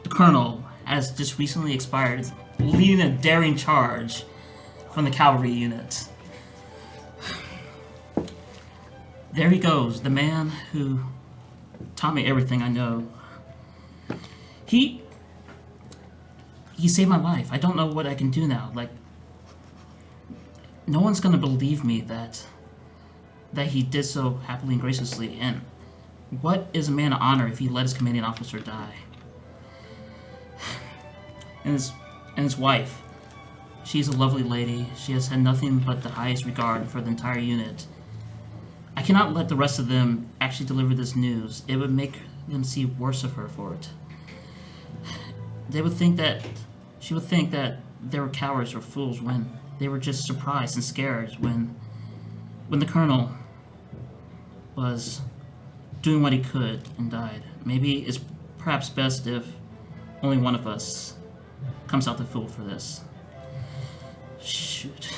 the Colonel has just recently expired, leading a daring charge from the cavalry unit. There he goes, the man who taught me everything I know. He saved my life. I don't know what I can do now. Like, no one's gonna believe me that he did so happily and graciously. And what is a man of honor if he let his commanding officer die? And his wife, she's a lovely lady. She has had nothing but the highest regard for the entire unit. I cannot let the rest of them actually deliver this news. It would make them see worse of her for it. She would think that they were cowards or fools when they were just surprised and scared when the Colonel was doing what he could and died. Maybe it's perhaps best if only one of us comes out the fool for this. Shoot.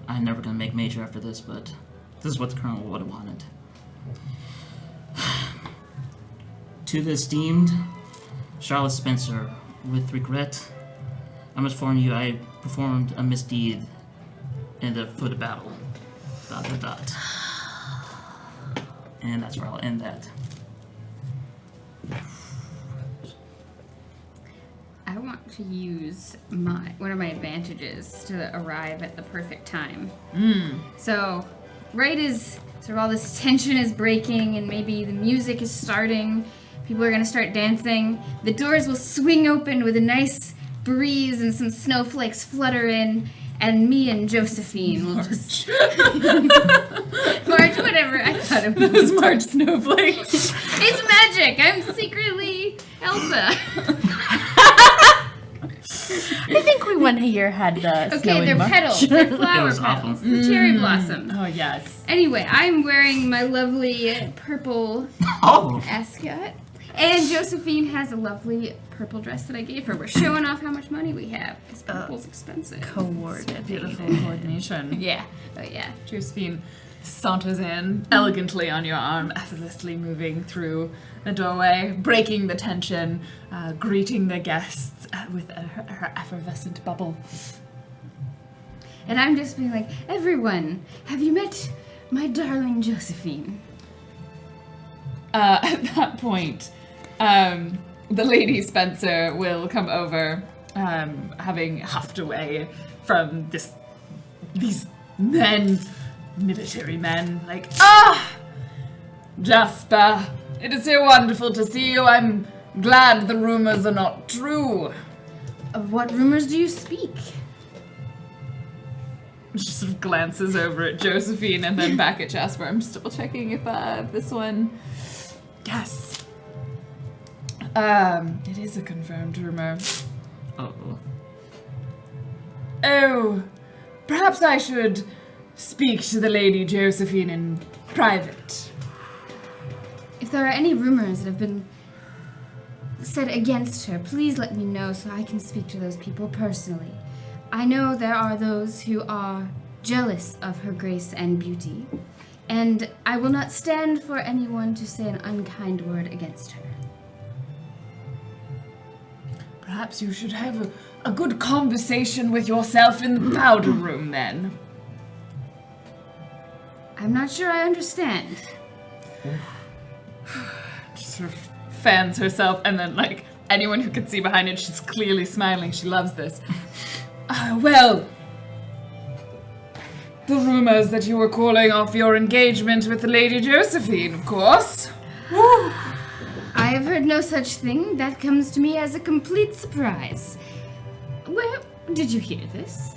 I'm never gonna make major after this, but this is what the Colonel would have wanted. To the esteemed Charlotte Spencer, with regret, I must warn you I performed a misdeed in the foot of battle. ... And that's where I'll end that. I want to use one of my advantages to arrive at the perfect time. So, right as sort of all this tension is breaking and maybe the music is starting, people are going to start dancing, the doors will swing open with a nice breeze and some snowflakes flutter in, and me and Josephine will just... March, whatever, I thought it was... Those March snowflakes. It's magic! I'm secretly Elsa. I think we one year had snow Okay, in they're March. petals. They're It flower was petals. awful. The cherry blossoms. Oh, yes. Anyway, I'm wearing my lovely purple Oh! ascot. And Josephine has a lovely purple dress that I gave her. We're showing off how much money we have. Because purple's expensive. Beautiful coordination. Yeah. Oh, yeah. Josephine, saunters in elegantly on your arm, effortlessly moving through the doorway, breaking the tension, greeting the guests with her effervescent bubble. And I'm just being like, everyone, have you met my darling Josephine? At that point, the Lady Spencer will come over, having huffed away from these men, military men, like, Jasper, it is so wonderful to see you. I'm glad the rumors are not true. Of what rumors do you speak? She sort of glances over at Josephine and then back at Jasper. I'm just double checking if this one... Yes. It is a confirmed rumor. Uh-oh. Oh, perhaps I should speak to the Lady Josephine in private. If there are any rumors that have been said against her, please let me know so I can speak to those people personally. I know there are those who are jealous of her grace and beauty, and I will not stand for anyone to say an unkind word against her. Perhaps you should have a good conversation with yourself in the powder room, then. I'm not sure I understand. Just sort of fans herself, and then, like, anyone who can see behind it, she's clearly smiling. She loves this. Well, the rumors that you were calling off your engagement with the Lady Josephine, of course. I have heard no such thing. That comes to me as a complete surprise. Where did you hear this?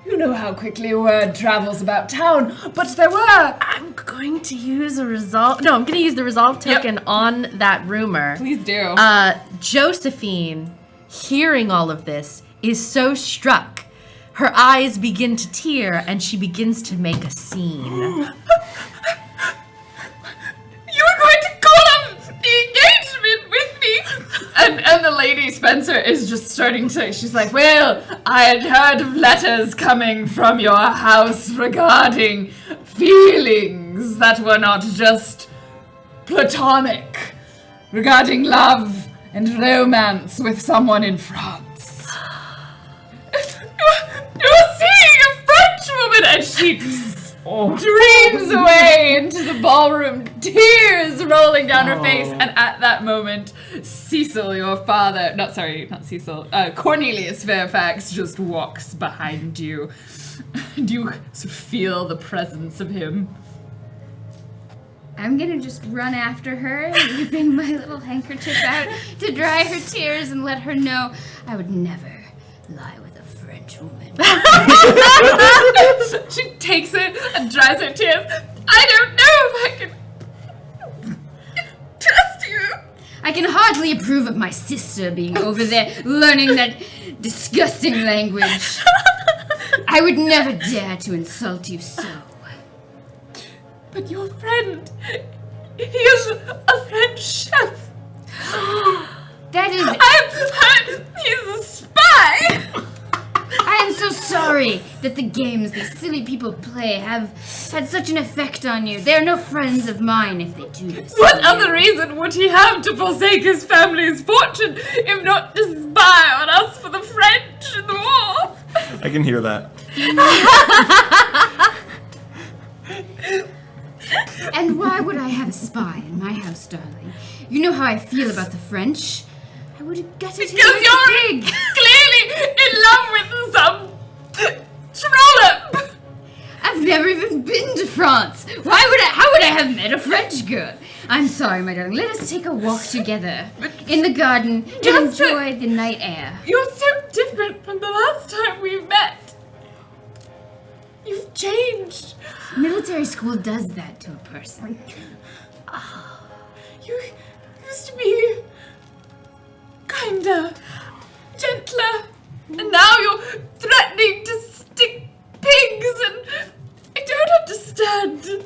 You know how quickly word travels about town, but there were... I'm going to use a resolve. No, I'm going to use the resolve token on that rumor. Please do. Josephine, hearing all of this, is so struck. Her eyes begin to tear, and she begins to make a scene. You were going to call off the engagement with me! And the Lady Spencer is just starting to... She's like, well, I had heard of letters coming from your house regarding feelings that were not just platonic, regarding love and romance with someone in France. You're seeing a French woman, and she dreams away into the ballroom, tears rolling down her face, and at that moment, Cecil, your father, not Cecil, Cornelius Fairfax just walks behind you, and you sort of feel the presence of him. I'm gonna just run after her, whipping my little handkerchief out to dry her tears and let her know I would never lie with a French woman. She takes it and dries her tears. I don't know if I can trust you. I can hardly approve of my sister being over there learning that disgusting language. I would never dare to insult you so. But your friend, he is a French chef. That is... I've heard he's a spy. I am so sorry that the games these silly people play have had such an effect on you. They are no friends of mine if they do this. What other reason would he have to forsake his family's fortune if not to spy on us for the French in the war? I can hear that. And why would I have a spy in my house, darling? You know how I feel about the French. I would have gutted him Because like a you're pig. clearly in love with some trollop. I've never even been to France. How would I have met a French girl? I'm sorry, my darling. Let us take a walk together in the garden and Just enjoy the night air. You're so different from the last time we met. You've changed. Military school does that to a person. You used to be kinder, gentler, and now you're threatening to stick pigs, and I don't understand.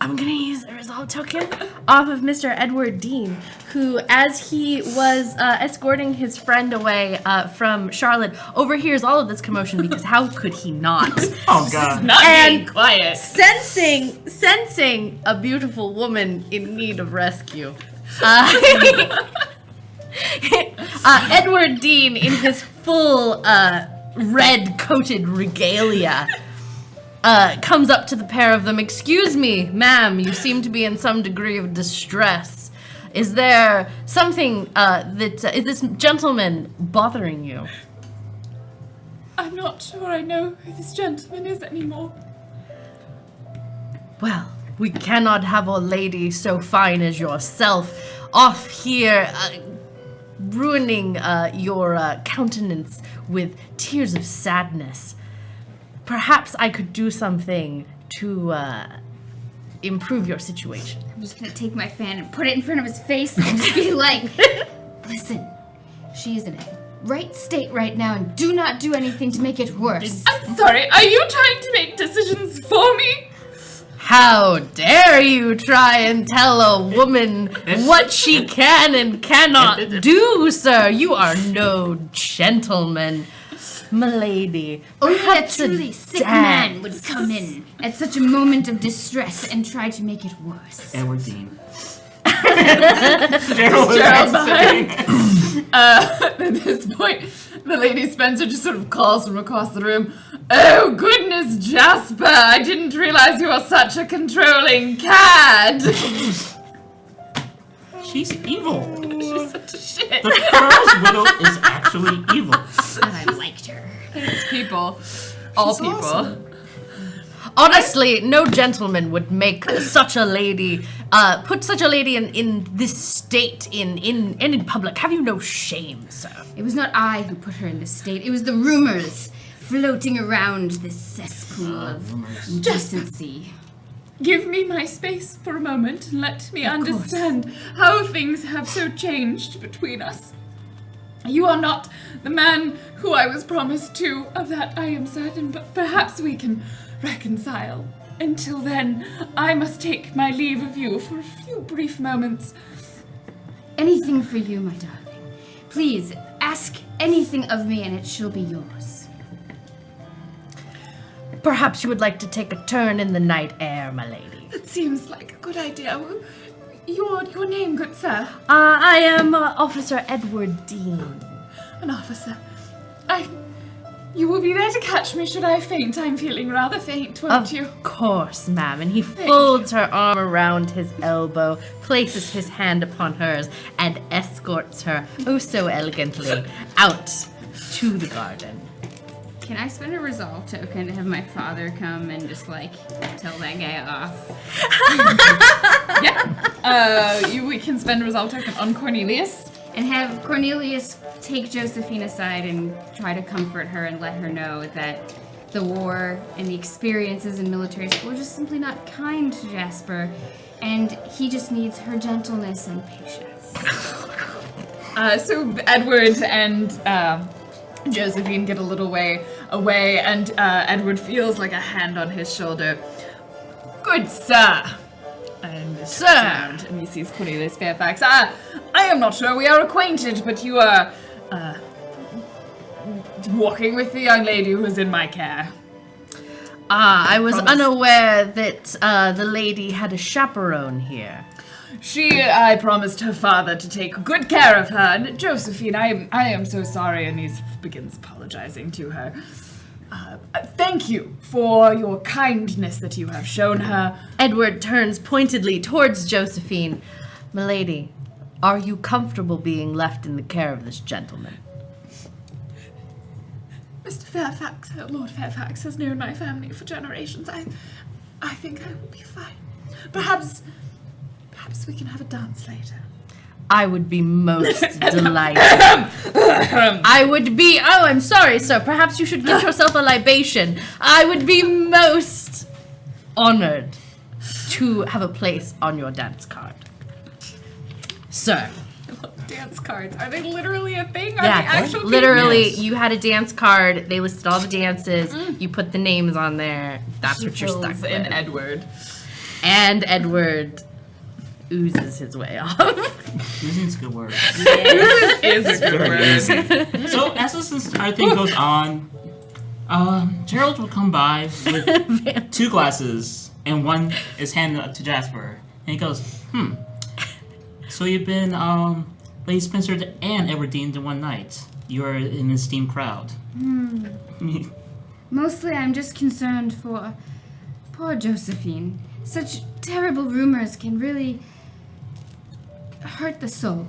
I'm gonna use a resolve token off of Mr. Edward Dean, who, as he was escorting his friend away from Charlotte, overhears all of this commotion because how could he not? Oh god. Not And- being quiet. Sensing a beautiful woman in need of rescue. Edward Dean, in his full red-coated regalia, comes up to the pair of them. Excuse me, ma'am, you seem to be in some degree of distress. Is there something is this gentleman bothering you? I'm not sure I know who this gentleman is anymore. Well, we cannot have a lady so fine as yourself off here ruining your countenance with tears of sadness. Perhaps I could do something to improve your situation. I'm just gonna take my fan and put it in front of his face and just be like, listen, she's in a right state right now and do not do anything to make it worse. I'm sorry, are you trying to make decisions for me? How dare you try and tell a woman what she can and cannot do, sir? You are no gentleman, milady. Only a Perhaps truly sick dance. man would come in at such a moment of distress and try to make it worse. Edward Dean. Gerald was Gerald saying. At this point, the Lady Spencer just sort of calls from across the room. Oh, goodness, Jasper, I didn't realize you were such a controlling cad. She's evil. She's such a shit. The Pearl's Widow is actually evil. But I liked her. It's people. All people. awesome. Honestly, no gentleman would make such a lady, put such a lady in this state in public. Have you no shame, sir? It was not I who put her in this state. It was the rumors floating around this cesspool of indecency. Give me my space for a moment and let me understand how things have so changed between us. You are not the man who I was promised to, of that I am certain, but perhaps we can reconcile. Until then, I must take my leave of you for a few brief moments. Anything for you, my darling. Please, ask anything of me and it shall be yours. Perhaps you would like to take a turn in the night air, my lady. That seems like a good idea. Your name, good sir? I am Officer Edward Dean. An officer. You will be there to catch me should I faint. I'm feeling rather faint, won't you? Of course, ma'am. And he folds her arm around his elbow, places his hand upon hers, and escorts her, oh so elegantly, out to the garden. Can I spend a resolve token to have my father come and just like tell that guy off? Yeah. We can spend a resolve token on Cornelius. And have Cornelius take Josephine aside and try to comfort her and let her know that the war and the experiences in military school are just simply not kind to Jasper, and he just needs her gentleness and patience. So Edward and Josephine get a little way away, and Edward feels like a hand on his shoulder. Good sir. And Sir. around, and he sees Cornelius Fairfax. I am not sure we are acquainted, but you are walking with the young lady who is in my care. I was unaware that the lady had a chaperone here. I promised her father to take good care of her, and Josephine, I am so sorry, and he begins apologizing to her. Thank you for your kindness that you have shown her. Edward turns pointedly towards Josephine. Milady, are you comfortable being left in the care of this gentleman? Mr. Fairfax, Lord Fairfax, has known my family for generations. I think I will be fine. Perhaps we can have a dance later. I would be most delighted. I would be... Oh, I'm sorry, sir. Perhaps you should get yourself a libation. I would be most honored to have a place on your dance card. Sir. Dance cards. Are they literally a thing? Are Yeah, they actual literally, Yes. you had a dance card. They listed all the dances. You put the names on there. That's what you're stuck in with. Edward. And Edward oozes his way off. Oozing's a good word. Is a good word. Easy. So as this entire thing goes on, Gerald will come by with 2 glasses, and one is handed to Jasper. And he goes, So you've been Lady Spencer and Edward Dean in one night. You're an esteemed crowd. Mostly I'm just concerned for poor Josephine. Such terrible rumors can really hurt the soul.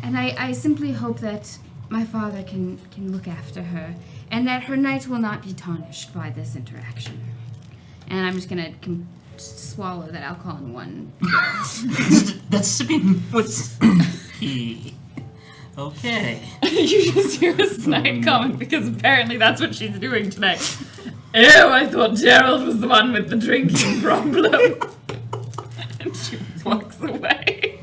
And I simply hope that my father can look after her, and that her night will not be tarnished by this interaction. And I'm just gonna swallow that alcohol in one. That's sipping what's Okay. You just hear a snide comment because apparently that's what she's doing tonight. Ew, I thought Gerald was the one with the drinking problem. And she walks away.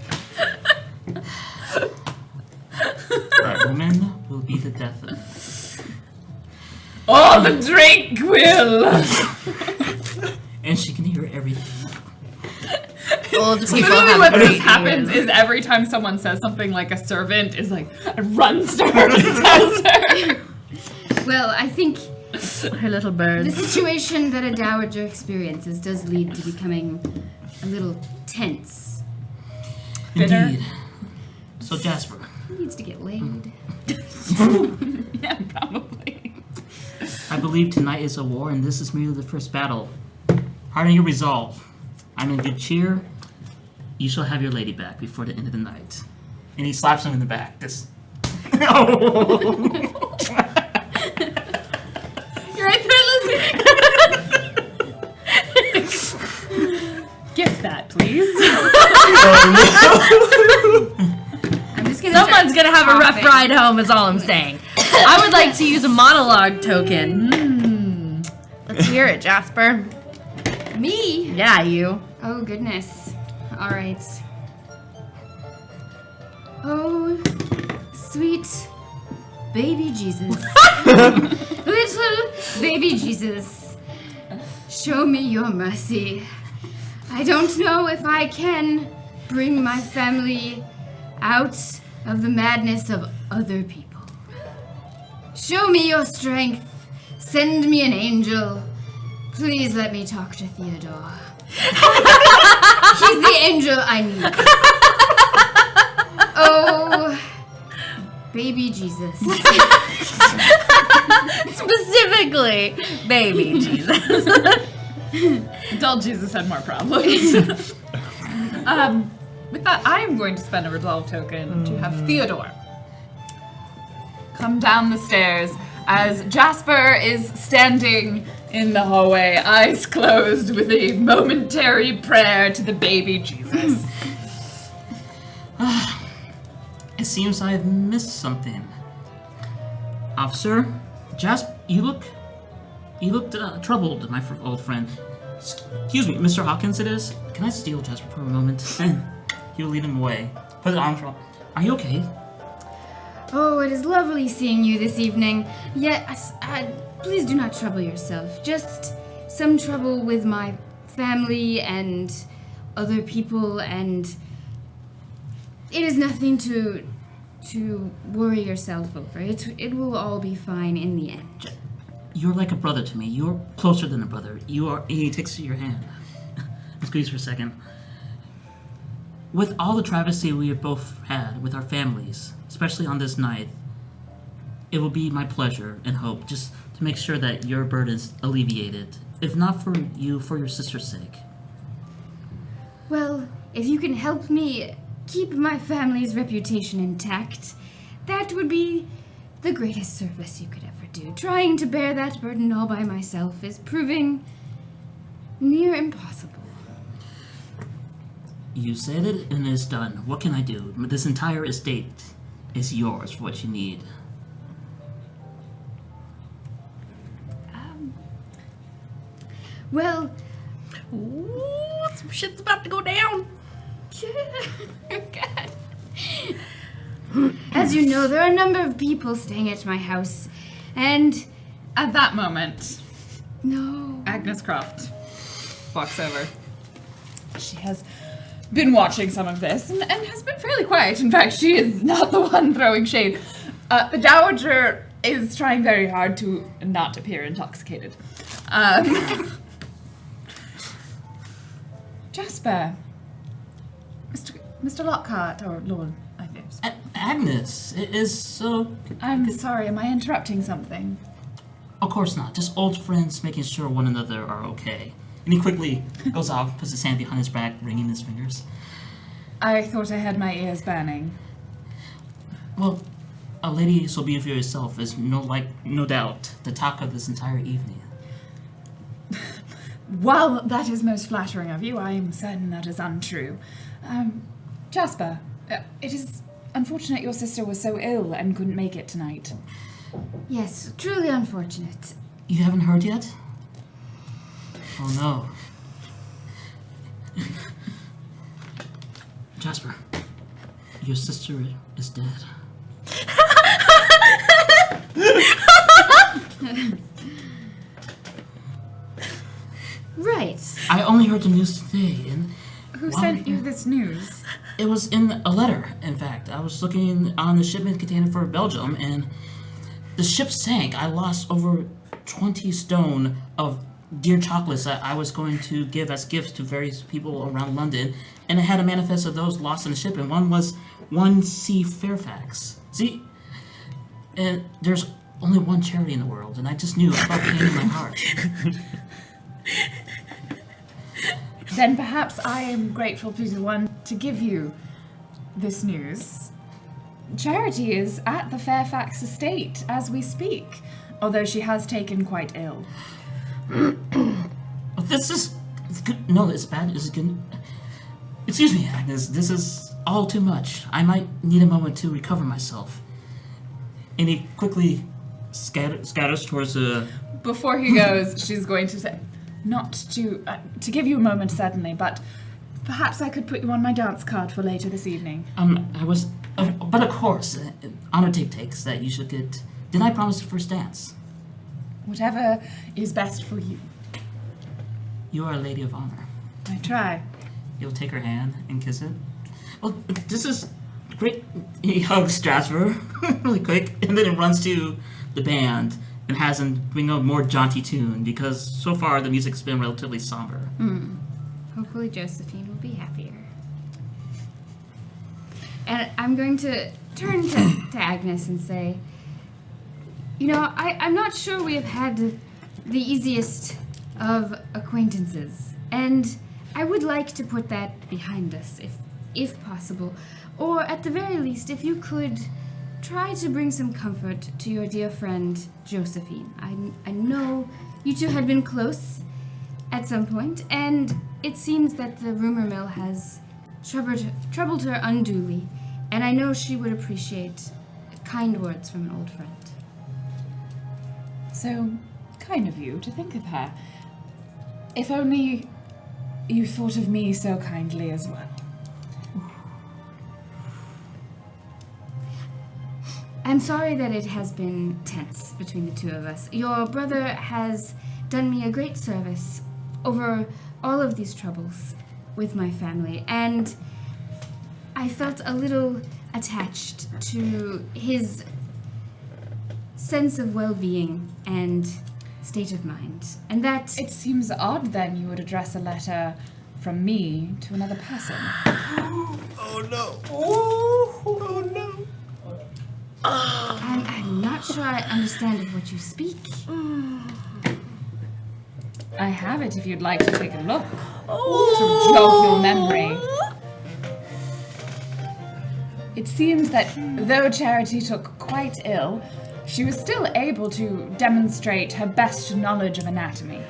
That woman will be the death of me. Oh, the drink will! And she can hear everything. Old people Literally have what great this happens ears. is every time someone says something like a servant is like, runs to her and tells her. Well, I think Her little bird. the situation that a dowager experiences does lead to becoming a little tense. Bitter. Indeed. So Jasper, He needs to get laid. Yeah, probably. I believe tonight is a war and this is merely the first battle. Harden your resolve. I'm in good cheer. You shall have your lady back before the end of the night. And he slaps him in the back. This. You're right there, Lizzie. Gift that, please. I'm just gonna Someone's start gonna have a rough coughing. ride home, is all I'm saying. I would like to use a monologue token. Let's hear it, Jasper. Me? Yeah, you. Oh, goodness. All right. Oh, sweet baby Jesus. Little baby Jesus. Show me your mercy. I don't know if I can bring my family out of the madness of other people. Show me your strength. Send me an angel. Please let me talk to Theodore. He's the angel I need. Oh, baby Jesus. Specifically, baby Jesus. Adult Jesus had more problems. With that, I am going to spend a resolve token to have Theodore come down the stairs as Jasper is standing in the hallway, eyes closed, with a momentary prayer to the baby Jesus. It seems I've missed something. Officer, Jasper, you look troubled, my old friend. Excuse me, Mr. Hawkins it is. Can I steal Jasper for a moment? And he'll lead him away. Put his arms around. Are you okay? Oh, it is lovely seeing you this evening. Yes, please do not trouble yourself. Just some trouble with my family and other people, and it is nothing to worry yourself over. It will all be fine in the end. You're like a brother to me. You're closer than a brother. He takes your hand. Squeeze for a second. With all the travesty we have both had with our families, especially on this night, it will be my pleasure and hope just to make sure that your burden is alleviated, if not for you, for your sister's sake. Well, if you can help me keep my family's reputation intact, that would be the greatest service you could ever do. Trying to bear that burden all by myself is proving near impossible. You said it and it's done. What can I do? This entire estate is yours for what you need. Well, Ooh, some shit's about to go down. God. As you know, there are a number of people staying at my house, and At that moment, no. Agnes Croft walks over. She has been watching some of this and has been fairly quiet. In fact, she is not the one throwing shade. The Dowager is trying very hard to not appear intoxicated. Jasper. Mr. Lockhart, or Lord, I think. Agnes, it is so... I'm sorry, am I interrupting something? Of course not. Just old friends making sure one another are okay. And he quickly goes off, puts his hand behind his back, wringing his fingers. I thought I had my ears burning. Well, a lady so beautiful yourself is no doubt the talk of this entire evening. While that is most flattering of you, I am certain that is untrue. Jasper, it is unfortunate your sister was so ill and couldn't make it tonight. Yes, truly unfortunate. You haven't heard yet? Oh no. Jasper, your sister is dead. Right. I only heard the news today, and Who sent you this news? it was in a letter, in fact. I was looking on the shipment container for Belgium, and the ship sank. I lost over 20 stone of dear chocolates that I was going to give as gifts to various people around London, and it had a manifest of those lost in the ship, and one was 1C Fairfax. See? And there's only one charity in the world, and I just knew, I felt pain in my heart. Then perhaps I am grateful to be the one to give you this news. Charity is at the Fairfax estate as we speak, although she has taken quite ill. This is it's good. No, it's bad. It's good. Excuse me, Agnes. This is all too much. I might need a moment to recover myself. And he quickly scatters towards the... Before he goes, she's going to say, not to give you a moment, certainly, but perhaps I could put you on my dance card for later this evening. But of course, honor takes that you should get... Didn't I promise the first dance? Whatever is best for you. You are a lady of honor. I try. You'll take her hand and kiss it. Well, this is great. He hugs Strasbourg really quick, and then it runs to the band and has them bring a more jaunty tune, because so far the music's been relatively somber. Hopefully Josephine will be happier. And I'm going to turn to Agnes and say, you know, I'm not sure we have had the easiest of acquaintances, and I would like to put that behind us, if possible. Or at the very least, if you could try to bring some comfort to your dear friend, Josephine. I know you two had been close at some point, and it seems that the rumor mill has troubled her unduly, and I know she would appreciate kind words from an old friend. So kind of you to think of her. If only you thought of me so kindly as well. I'm sorry that it has been tense between the two of us. Your brother has done me a great service over all of these troubles with my family, and I felt a little attached to his sense of well-being and state of mind. And that... It seems odd then you would address a letter from me to another person. Oh no. Oh no. I'm not sure I understand of what you speak. I have it if you'd like to take a look. To jog your memory. It seems that though Charity took quite ill, she was still able to demonstrate her best knowledge of anatomy.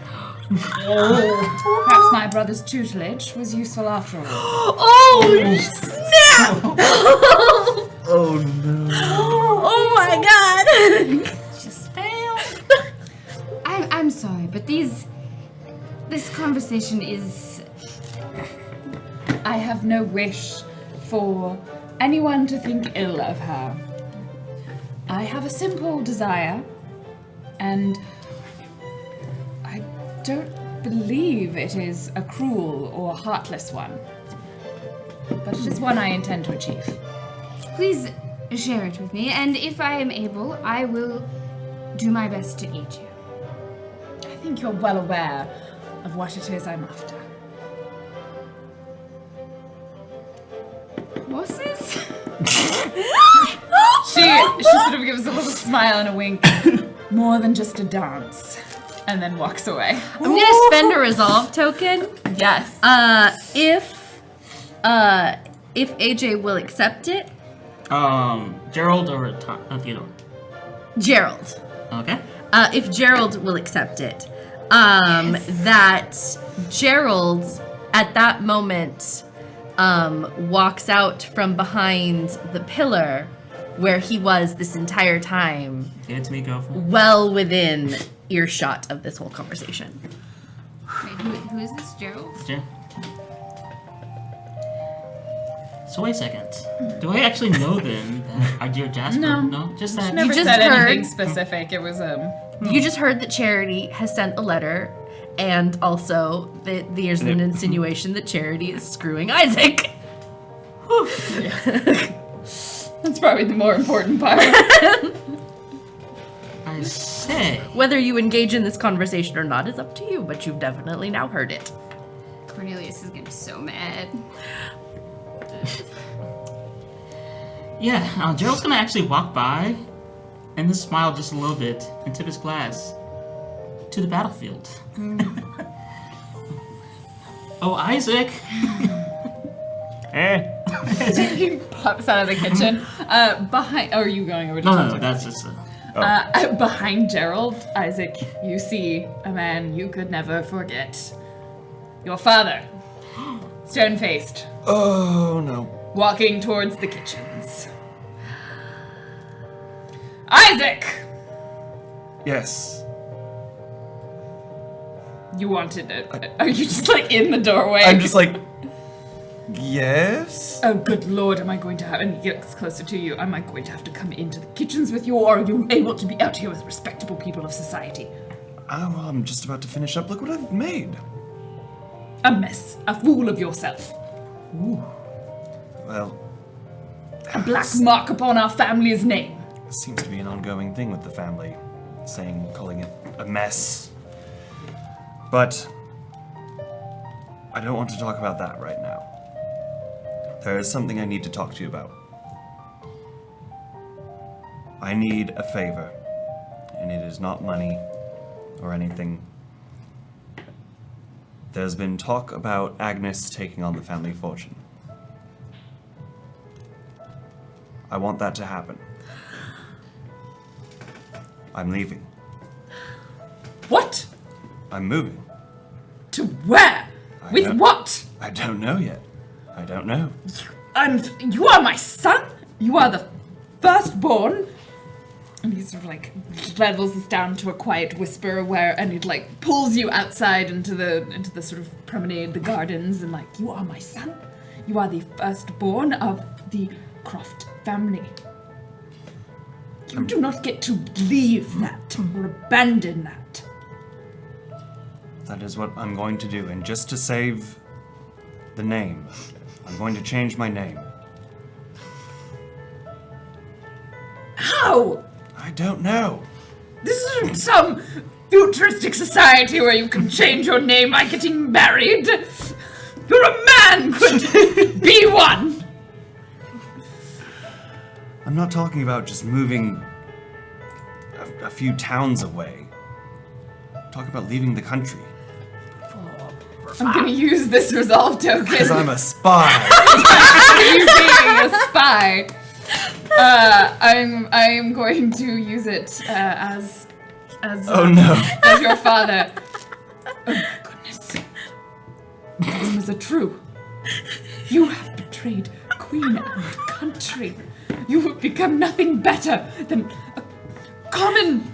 Perhaps my brother's tutelage was useful after all. Oh, snap! Oh no. Oh my god! Just failed. I'm sorry, but this conversation is... I have no wish for anyone to think ill of her. I have a simple desire, and I don't believe it is a cruel or heartless one, but it is one I intend to achieve. Please share it with me, and if I am able, I will do my best to aid you. I think you're well aware of what it is I'm after. Horses? She sort of gives a little smile and a wink. More than just a dance. And then walks away. I'm gonna spend a resolve token. Yes. If AJ will accept it. Gerald or Theodore? Gerald. Okay. If Gerald will accept it. That Gerald at that moment walks out from behind the pillar where he was this entire time. Give it to me, girlfriend. Well within earshot of this whole conversation. Wait, who is this, Gerald? Sure. So wait a second. Do I actually know then that our dear Jasper? No. Just that. Never just said heard- anything specific. It was You just heard that Charity has sent a letter, and also that there's an insinuation that Charity is screwing Isaac. That's probably the more important part. I say. Whether you engage in this conversation or not is up to you, but you've definitely now heard it. Cornelius is getting so mad. Yeah, Gerald's gonna actually walk by and just smile just a little bit and tip his glass to the battlefield. Oh, Isaac! He pops out of the kitchen. Behind. Oh, are you going over to No, that's just. behind Gerald, Isaac, you see a man you could never forget. Your father. Stone-faced. Oh no. Walking towards the kitchens. Isaac! Yes. You wanted it. Are you just like in the doorway? I'm just like, yes? Oh, good lord, am I going to have, and he gets closer to you, am I going to have to come into the kitchens with you, or are you able to be out here with respectable people of society? Oh, well, I'm just about to finish up. Look what I've made. A mess. A fool of yourself. Well, A black mark upon our family's name. it seems to be an ongoing thing with the family, calling it a mess. But I don't want to talk about that right now. There is something I need to talk to you about. I need a favor, and it is not money or anything. There's been talk about Agnes taking on the family fortune. I want that to happen. I'm leaving. What? I'm moving. To where? I With don't- what? I don't know yet. I don't know. And you are my son? You are the firstborn? And he sort of like levels this down to a quiet whisper and he like pulls you outside into the sort of promenade, the gardens, and like, you are my son. You are the firstborn of the Croft family. You do not get to leave that or abandon that. That is what I'm going to do. And just to save the name, I'm going to change my name. How? I don't know. This isn't some futuristic society where you can change your name by getting married. You're a man, could be one. I'm not talking about just moving a few towns away. I'm talking about leaving the country. I'm gonna use this resolve token. Because I'm a spy. You being a spy. I'm going to use it as Oh no. as your father. Oh my goodness. Rumors are true. You have betrayed Queen and country. You have become nothing better than a common...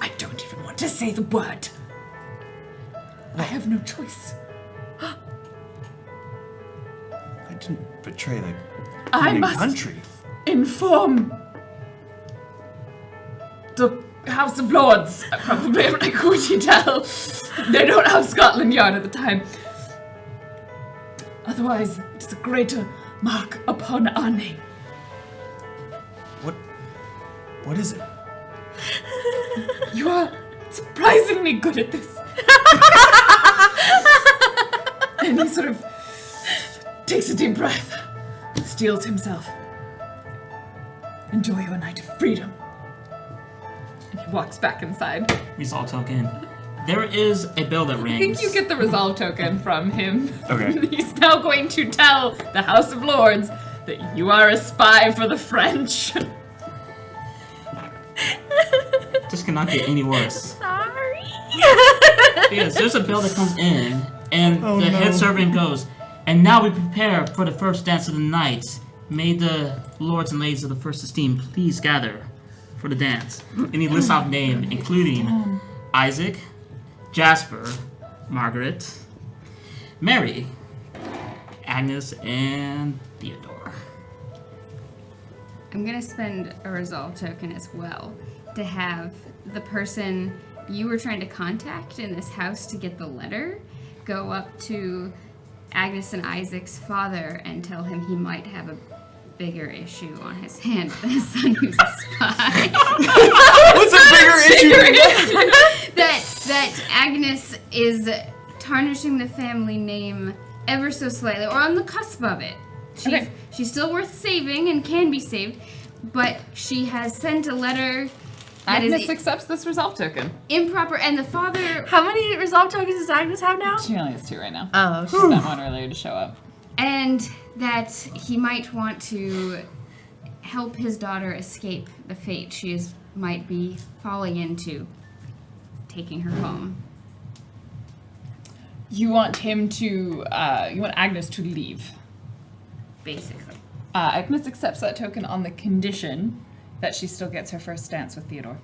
I don't even want to say the word. I have no choice. I didn't betray the I winning must country. inform the House of Lords. I probably am like, could you tell? They don't have Scotland Yard at the time. Otherwise, it is a greater mark upon our name. What is it? You are surprisingly good at this. And he sort of takes a deep breath, steels himself. Enjoy your night of freedom. And he walks back inside. Resolve token. There is a bell that rings. I think you get the resolve token from him. Okay. He's now going to tell the House of Lords that you are a spy for the French. This cannot get any worse. Sorry. Yes, there's a bell that comes in, and the head servant goes, and now we prepare for the first dance of the night. May the lords and ladies of the first esteem please gather for the dance. And he lists off names, including Isaac, Jasper, Margaret, Mary, Agnes, and Theodore. I'm gonna spend a resolve token as well to have the person you were trying to contact in this house to get the letter go up to Agnes and Isaac's father and tell him he might have a bigger issue on his hands than his son who's a spy. What's a bigger issue? that Agnes is tarnishing the family name ever so slightly, or on the cusp of it. She's still worth saving and can be saved, but she has sent a letter that Agnes is accepts this resolve token. improper, and the father, How many resolve tokens does Agnes have now? She only has 2 right now. Oh, She sent one earlier to show up. and that he might want to help his daughter escape the fate might be falling into, taking her home. You want him to, you want Agnes to leave. Basically. Agnes accepts that token on the condition that she still gets her first dance with Theodore.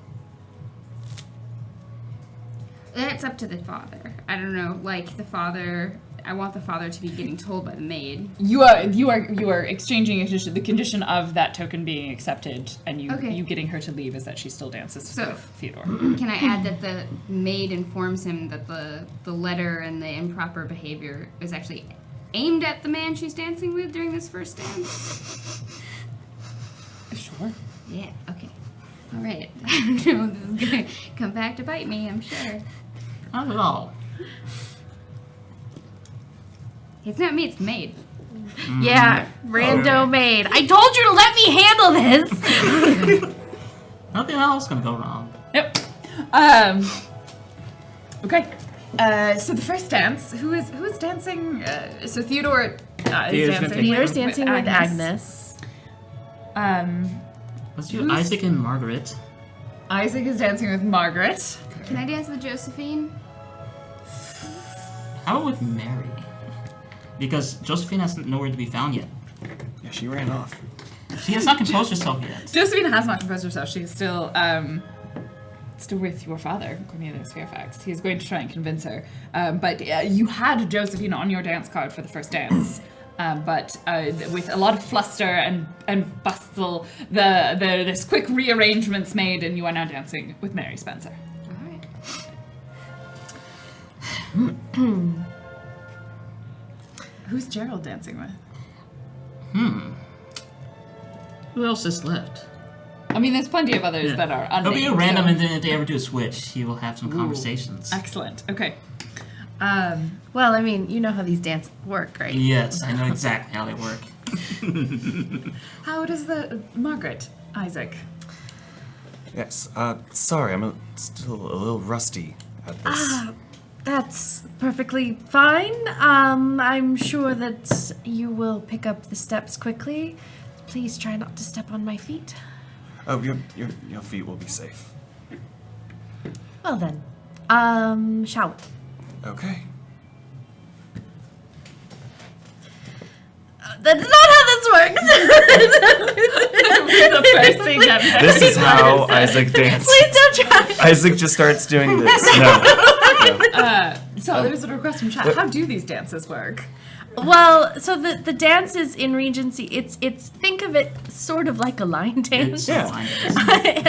That's up to the father. I don't know, like the father. I want the father to be getting told by the maid. You are exchanging the condition of that token being accepted, and you getting her to leave is that she still dances with Theodore. Can I add that the maid informs him that the letter and the improper behavior is actually aimed at the man she's dancing with during this first dance? Sure. Yeah, okay. All right. I don't know, this is going to come back to bite me, I'm sure. Not at all. It's not me, it's the maid. yeah, rando maid. I told you to let me handle this. Nothing else gonna go wrong. Yep. Okay. So the first dance, who is dancing? So Theodore is Theodore's gonna dancing. take Theodore's dancing with Agnes. Let's do Isaac and Margaret. Isaac is dancing with Margaret. Can I dance with Josephine? How about with Mary? Because Josephine has nowhere to be found yet. Yeah, she ran off. She has not composed herself yet. Josephine has not composed herself. She's still with your father, Cornelius Fairfax. He's going to try and convince her. But you had Josephine on your dance card for the first dance. But with a lot of fluster and bustle, there's quick rearrangements made, and you are now dancing with Mary Spencer. All right. Who's Gerald dancing with? Who else is left? I mean, there's plenty of others that are unnamed. It'll be a random, so- and then if they ever do a switch, he will have some conversations. Excellent. Okay. Well, I mean, you know how these dances work, right? Yes, I know exactly how they work. How does the Margaret, Isaac? Yes. Sorry, I'm still a little rusty at this. That's perfectly fine. I'm sure that you will pick up the steps quickly. Please try not to step on my feet. Oh, your feet will be safe. Well then, shall we? Okay. That's not how this works. The first thing that This is how Isaac dances. Please don't try. Isaac just starts doing this. No. So So there's a request from chat. How do these dances work? Well, so the dances in Regency, it's think of it sort of like a line dance. Like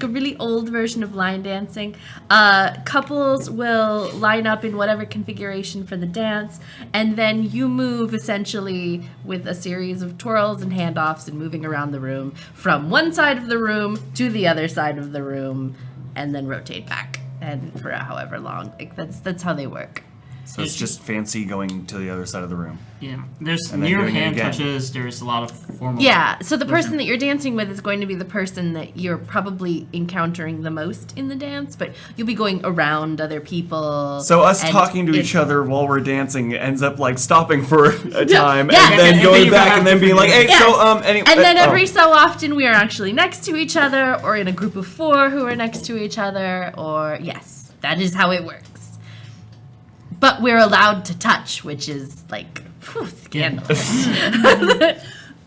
a really old version of line dancing. Couples will line up in whatever configuration for the dance, and then you move essentially with a series of twirls and handoffs and moving around the room from one side of the room to the other side of the room, and then rotate back and for however long. Like that's how they work. So it's just fancy going to the other side of the room. Yeah, there's And then near doing it hand again. touches. There's a lot of formal. Yeah, so the person that you're dancing with is going to be the person that you're probably encountering the most in the dance, but you'll be going around other people. So us and talking to it- each other while we're dancing ends up like stopping for a time Yeah. and then And going then back you and then being like, hey, Yes. so anyway. And then oh. every so often we are actually next to each other, or in a group of 4 who are next to each other, or yes, that is how it works. But we're allowed to touch, which is like scandalous.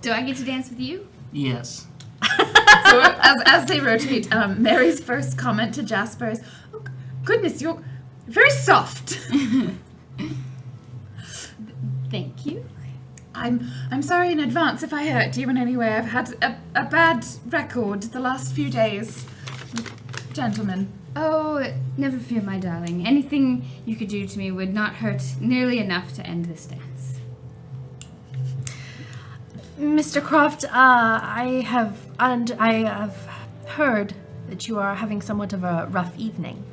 Do I get to dance with you? Yes. So as they rotate, Mary's first comment to Jasper is, "Oh, goodness, you're very soft." Thank you. I'm sorry in advance if I hurt you in any way. I've had a bad record the last few days. Gentlemen. Oh, never fear, my darling. Anything you could do to me would not hurt nearly enough to end this dance. Mr. Croft, I have heard that you are having somewhat of a rough evening.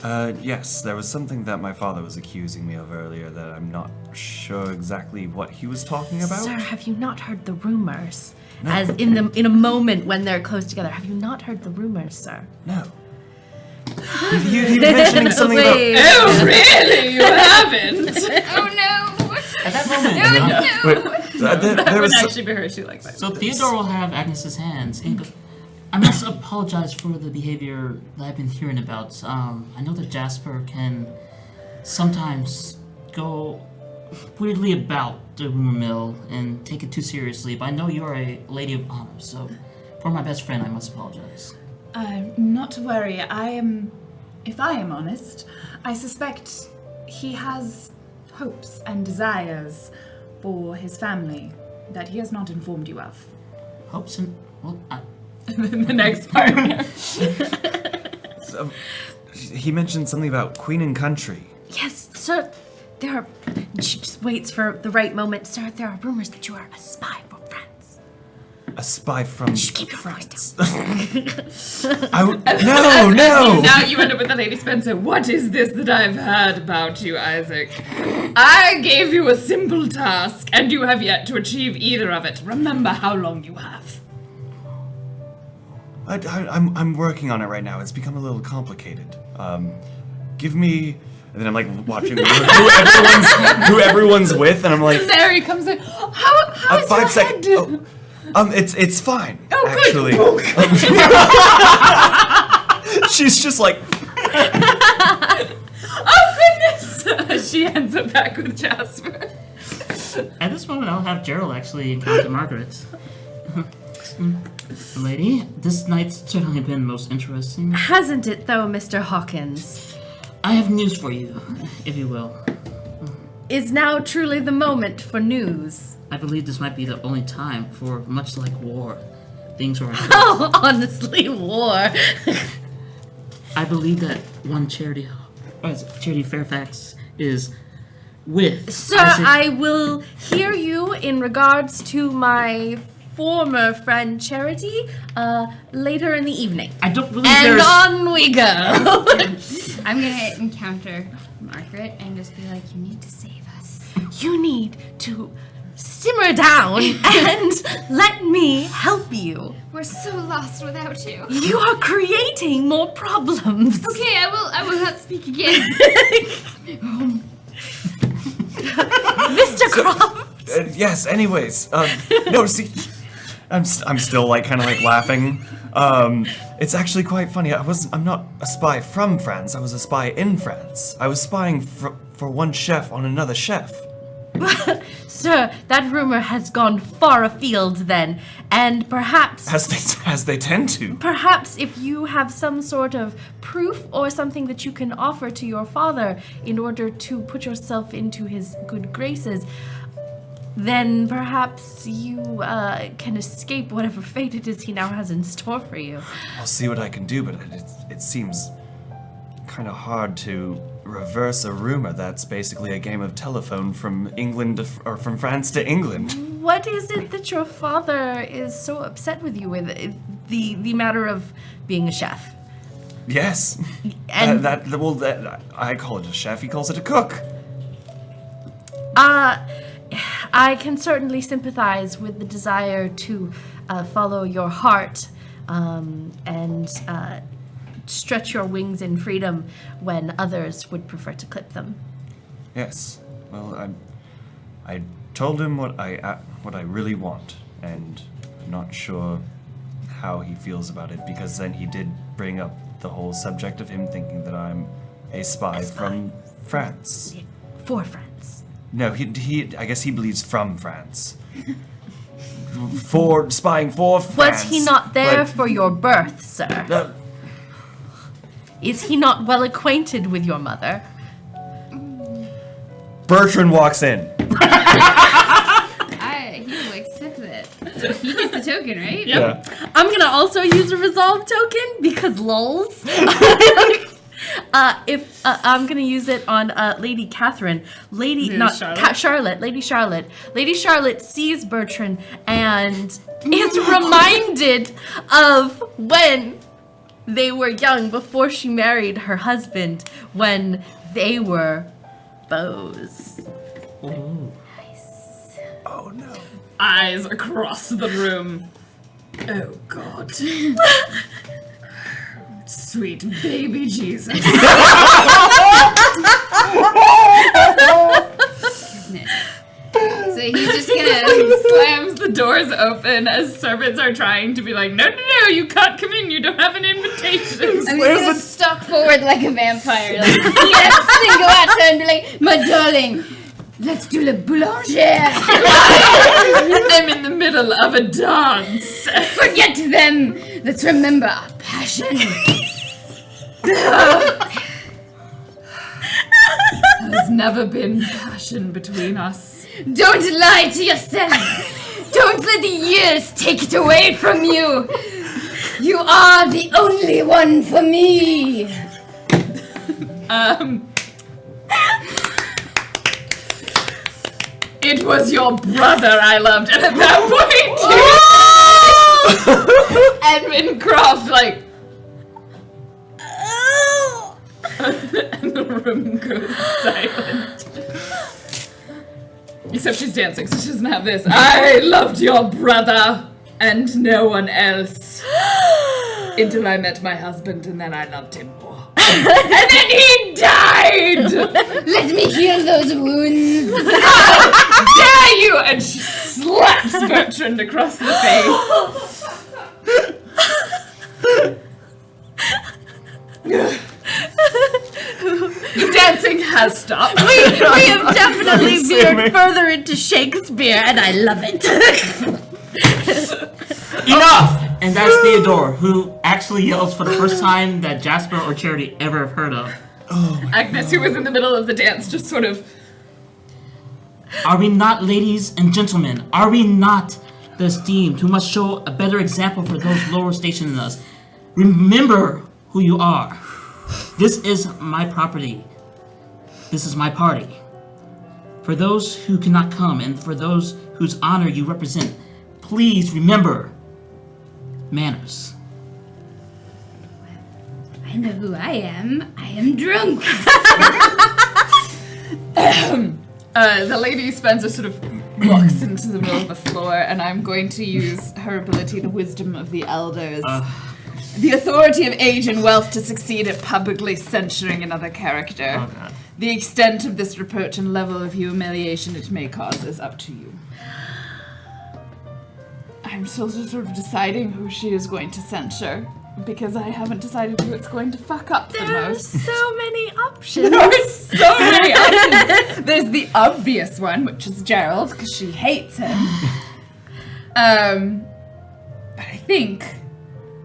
Yes, there was something that my father was accusing me of earlier that I'm not sure exactly what he was talking about. Sir, have you not heard the rumors? No. As in a moment when they're close together, have you not heard the rumors, sir? No. He was mentioning something Wait. about... Oh, really? You haven't? Oh no! At that moment, Wait, there That was would actually be her. She likes that. so Theodore will have Agnes's hands. And he goes, I must apologize for the behavior that I've been hearing about. I know that Jasper can sometimes go weirdly about the rumor mill and take it too seriously, but I know you're a lady of honor, so for my best friend, I must apologize. Not to worry. If I am honest, I suspect he has hopes and desires for his family that he has not informed you of. Hopes and, well, The next part. He mentioned something about Queen and Country. Yes, sir. There are. She just waits for the right moment, sir. There are rumors that you are a spy for France. A spy from... Just keep your voice down. No! Now you end up with the Lady Spencer. What is this that I've heard about you, Isaac? I gave you a simple task, and you have yet to achieve either of it. Remember how long you have. I'm working on it right now. It's become a little complicated. Give me... And then I'm like watching who everyone's with, and I'm like... Mary comes in. How is 5 your seconds. head? It's fine. Oh, good. Actually. She's just like... Oh, goodness! She ends up back with Jasper. at this moment, I'll have Gerald actually encounter Margaret. Lady, this night's certainly been most interesting. Hasn't it, though, Mr. Hawkins? I have news for you, if you will. Is now truly the moment for news? I believe this might be the only time, for much like war, things are Oh, honestly, war. I believe that one Charity Fairfax is with Sir, Isaac. I will hear you in regards to my former friend Charity later in the evening. I don't believe And there's... on we go. I'm gonna encounter Margaret and just be like, you need to save us. You need to simmer down and let me help you. We're so lost without you. You are creating more problems. Okay, I will not speak again. Mr. Croft. Yes, anyways. No, see... I'm still like kind of like laughing. It's actually quite funny. I'm not a spy from France. I was a spy in France. I was spying for one chef on another chef. Sir, that rumor has gone far afield then, and perhaps... As they tend to. Perhaps if you have some sort of proof or something that you can offer to your father in order to put yourself into his good graces, then perhaps you can escape whatever fate it is he now has in store for you. I'll see what I can do, but it seems kind of hard to reverse a rumor that's basically a game of telephone from England or from France to England. What is it that your father is so upset with you with? The matter of being a chef. Yes. And I call it a chef, he calls it a cook. I can certainly sympathize with the desire to follow your heart and stretch your wings in freedom when others would prefer to clip them. Yes. Well, I told him what I really want, and I'm not sure how he feels about it, because then he did bring up the whole subject of him thinking that I'm a spy from France. For France. No, I guess he believes from France. For spying for France. Was he not there for your birth, sir? Is he not well acquainted with your mother? Bertrand walks in. He will accept that. He gets the token, right? Yeah. I'm gonna also use a resolve token because lols. If I'm gonna use it on Lady Catherine, Charlotte. Lady Charlotte sees Bertrand and is reminded of when they were young before she married her husband, when they were beaux. Oh no. Eyes across the room. Oh, God. Sweet baby Jesus. Goodness. So he's just gonna Slams the doors open as servants are trying to be like, no, you can't come in. You don't have an invitation. I'm just gonna stalk forward like a vampire. Like, yes, and go out there and be like, my darling, let's do le boulanger. I'm in the middle of a dance. Forget them. Let's remember our passion. There's never been passion between us. Don't lie to yourself. Don't let the years take it away from you. You are the only one for me. It was your brother I loved, and at that point, Edmund Croft, like, and the room goes silent. Except she's dancing, so she doesn't have this. I loved your brother and no one else. Until I met my husband, and then I loved him more. And then he died! Let me heal those wounds. Dare you! And she slaps Bertrand across the face. The dancing has stopped. We have definitely veered further into Shakespeare, and I love it. Enough! And that's Theodore, who actually yells for the first time that Jasper or Charity ever have heard of. Agnes, who was in the middle of the dance, just sort of... Are we not ladies and gentlemen? Are we not the esteemed who must show a better example for those lower stationed than us? Remember who you are. This is my property. This is my party. For those who cannot come and for those whose honor you represent, please remember manners. I know who I am. I am drunk. The lady Spencer sort of walks into the middle of the floor, and I'm going to use her ability, the wisdom of the elders. The authority of age and wealth to succeed at publicly censuring another character. Oh, God. The extent of this reproach and level of humiliation it may cause is up to you. I'm still sort of deciding who she is going to censure, because I haven't decided who it's going to fuck up the There's most. so many options. There's so many options. There's is the obvious one, which is Gerald, because she hates him. But I think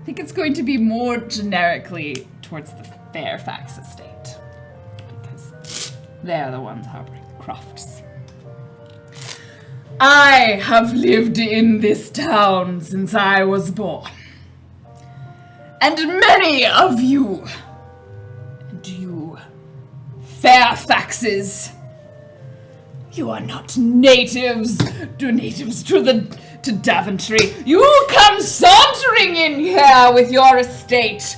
it's going to be more generically towards the Fairfax estate, because they're the ones harboring the Crofts. I have lived in this town since I was born. And many of you, and you Fairfaxes, you are not natives to Daventry. You come sauntering in here with your estate.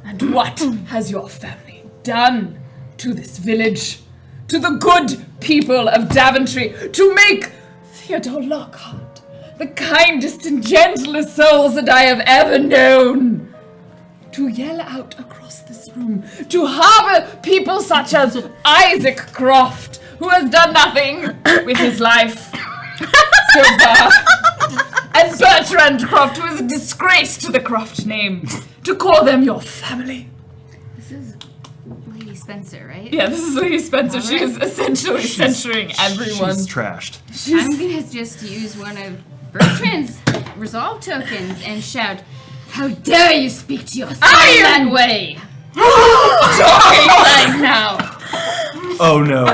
And what has your family done to this village? To the good people of Daventry, to make Theodore Lockhart the kindest and gentlest souls that I have ever known, to yell out across this room, to harbor people such as Isaac Croft, who has done nothing with his life so far, and Bertrand Croft, who is a disgrace to the Croft name, to call them your family. This is Lady Spencer, right? Yeah, this is Lady Spencer. She is essentially censoring everyone. She's trashed. I'm gonna just use one of Bertrand's resolve tokens and shout, "How dare you speak to your son that way!" Talking right now. Oh no.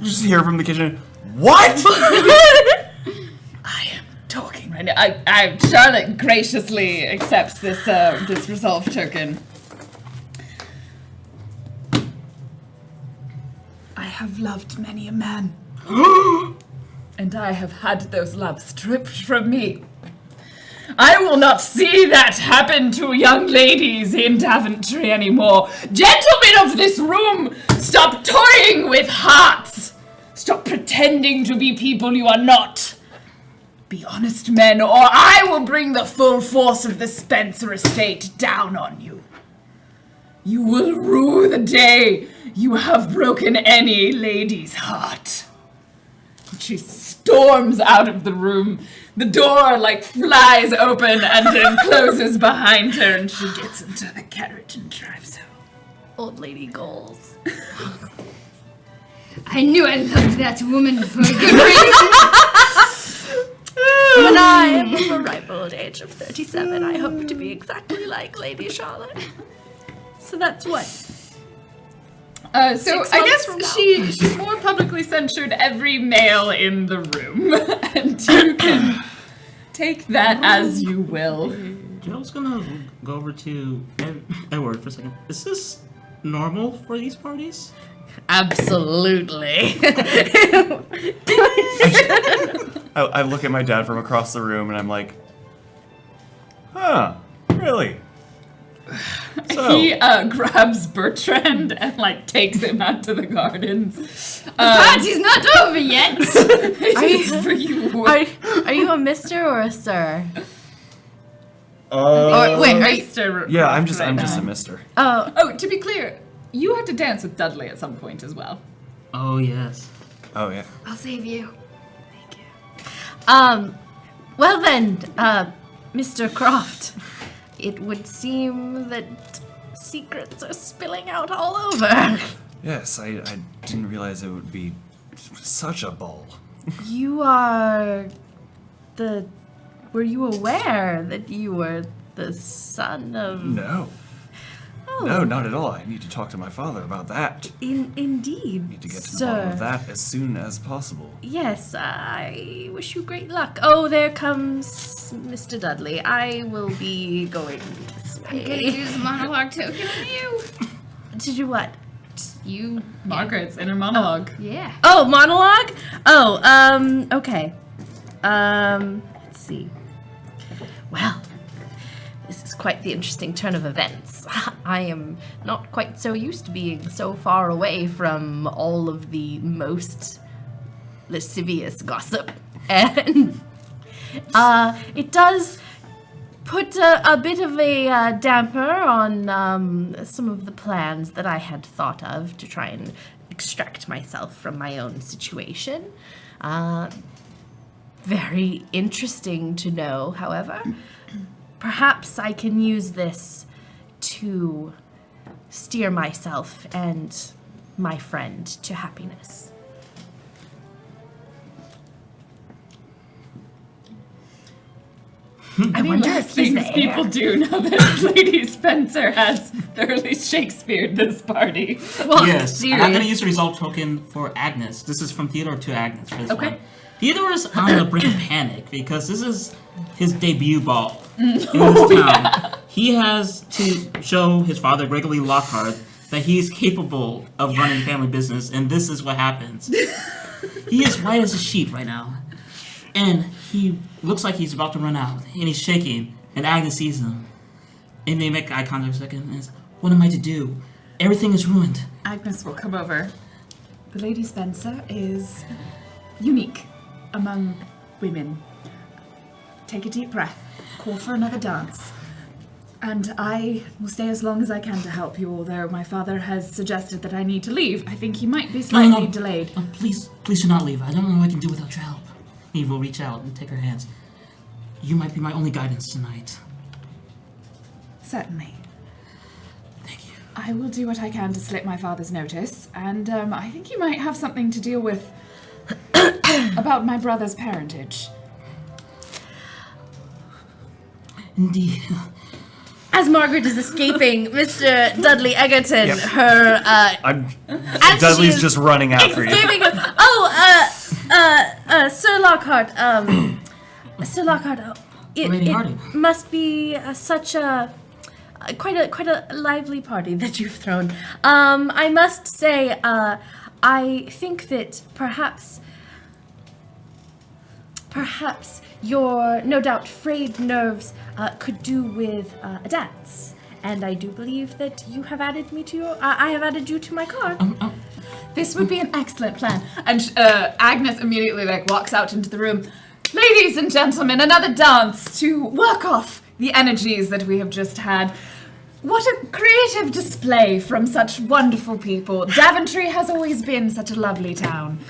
You just hear from the kitchen, what? I am talking right now. Charlotte graciously accepts this resolve token. I have loved many a man. And I have had those loves stripped from me. I will not see that happen to young ladies in Daventry anymore. Gentlemen of this room, stop toying with hearts. Stop pretending to be people you are not. Be honest men, or I will bring the full force of the Spencer estate down on you. You will rue the day you have broken any lady's heart. She storms out of the room. The door, flies open and then closes behind her, and she gets into the carriage and drives home. Old lady goals. I knew I loved that woman for a good reason. When I am of a ripe old age of 37, I hope to be exactly like Lady Charlotte. So that's what? So 6 I months from now. guess she's more publicly censured every male in the room, and you can take that as you will. Joe's gonna go over to Edward for a second. Is this normal for these parties? Absolutely. I look at my dad from across the room and I'm like, huh, really? So, He grabs Bertrand and takes him out to the gardens. Party's not over yet. It's for you. Are you a mister or a sir? or wait, are you? Mr. yeah, I'm just now. a mister. Oh, Oh, to be clear, you have to dance with Dudley at some point as well. Oh, yes. Oh yeah. I'll save you. well then, Mr. Croft, it would seem that secrets are spilling out all over. Yes, I didn't realize it would be such a ball. You are were you aware that you were the son of... No. Oh, No, not at all. I need to talk to my father about that. Indeed, Need to get to the sir. bottom of that as soon as possible. Yes, I wish you great luck. Oh, there comes Mr. Dudley. I will be going this I'm gonna way. use a monologue token on you. To do what? You. Margaret's inner monologue. Yeah. Oh, monologue? Oh, okay. Let's see. Well, this is quite the interesting turn of events. I am not quite so used to being so far away from all of the most lascivious gossip. And it does put a bit of a damper on some of the plans that I had thought of to try and extract myself from my own situation. Very interesting to know, however. Perhaps I can use this to steer myself and my friend to happiness. I mean, wonder less if he's things there. people do now that Lady Spencer has thoroughly Shakespeare'd this party. Well, Yes, and I'm going to serious. use a resolve token for Agnes. This is from Theodore to Agnes for this Okay. one. Theodore is on the brink of panic because this is his debut ball in this town. He has to show his father, Gregory Lockhart, that he is capable of running family business, and this is what happens. He is white as a sheet right now, and he looks like he's about to run out, and he's shaking, and Agnes sees him. And they make eye contact for a second, and says, "What am I to do? Everything is ruined." Agnes will come over. The Lady Spencer is unique among women. Take a deep breath. Call for another dance. And I will stay as long as I can to help you, although my father has suggested that I need to leave. I think he might be slightly delayed. Oh, please do not leave. I don't know what I can do without your help. Eve will reach out and take her hands. You might be my only guidance tonight. Certainly. Thank you. I will do what I can to slip my father's notice, and I think you might have something to deal with about my brother's parentage. Indeed. As Margaret is escaping, Mr. Dudley Egerton, Yep. her I'm. as she Dudley's is just running after you. escaping. Sir Lockhart, Sir Lockhart, Lady it Harding. must be such a quite a lively party that you've thrown. I must say, I think that perhaps your no doubt frayed nerves could do with a dance. And I do believe that you have added me to your. I have added you to my card. This would be an excellent plan. And Agnes immediately walks out into the room. Ladies and gentlemen, another dance to work off the energies that we have just had. What a creative display from such wonderful people. Daventry has always been such a lovely town.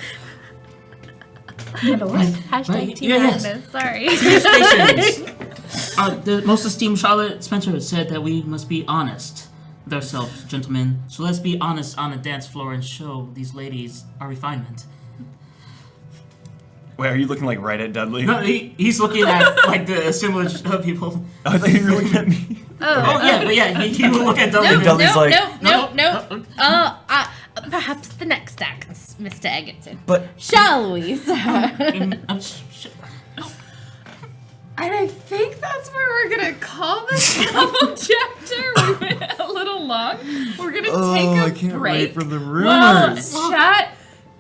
My lord. Hashtag Team yes. Agnes, sorry. Stations. The most esteemed Charlotte Spencer said that we must be honest with ourselves, gentlemen. So let's be honest on the dance floor and show these ladies our refinement. Wait, are you looking like right at Dudley? No, he's looking at the assemblage of people. I thought you were looking at me. Oh yeah, but yeah, he will look at Dudley. Dudley's like, no. Perhaps the next act, Mr. Egerton. but Shall we, sir? And I think that's where we're gonna call this double chapter. We went a little long. We're gonna take a I can't break. wait for the Well, rumors. chat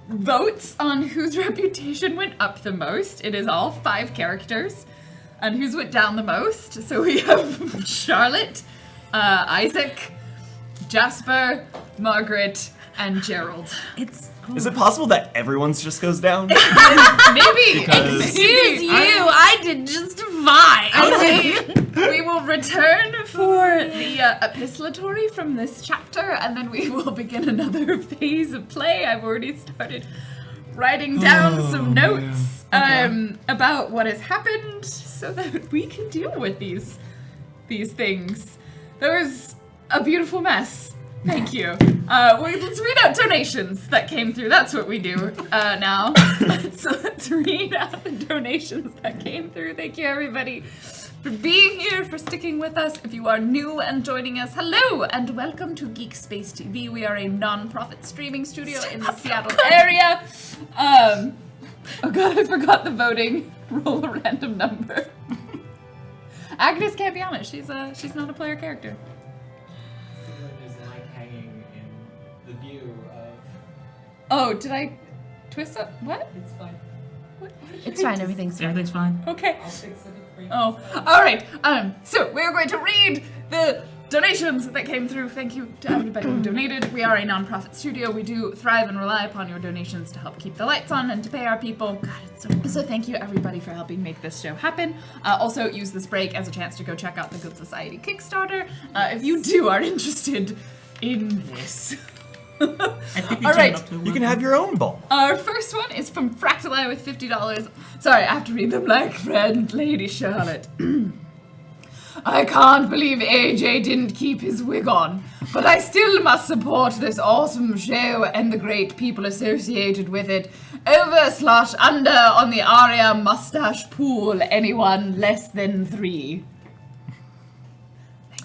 votes on whose reputation went up the most. It is all 5 characters. And who's went down the most? So we have Charlotte, Isaac, Jasper, Margaret, and Gerald. Is it possible that everyone's just goes down? Maybe. Excuse you, I did just fine. We will return for the epistolary from this chapter, and then we will begin another phase of play. I've already started writing down some notes about what has happened so that we can deal with these things. There was a beautiful mess. Thank you. Let's read out donations that came through. That's what we do now. Let's read out the donations that came through. Thank you, everybody, for being here, for sticking with us. If you are new and joining us, hello and welcome to GeekSpaceTV. We are a non-profit streaming studio in the Seattle area. Oh god, I forgot the voting. Roll a random number. Agnes can't be on it. She's not a player character. There's a mic hanging in the view of. Oh, did I twist up? What? It's fine. It's fine, everything's fine. Everything's fine. Okay. I'll fix it for you. Oh, all right. So we're going to read the donations that came through. Thank you to everybody who donated. We are a non-profit studio. We do thrive and rely upon your donations to help keep the lights on and to pay our people. God, it's so thank you everybody for helping make this show happen. Also, use this break as a chance to go check out the Good Society Kickstarter if you too are interested in this. I think we All jumped right. up to You can have your own ball. Our first one is from Fractali with $50. Sorry, I have to read them like friend Lady Charlotte. I can't believe AJ didn't keep his wig on, but I still must support this awesome show and the great people associated with it. Over/under on the Aria mustache pool. Anyone less than 3?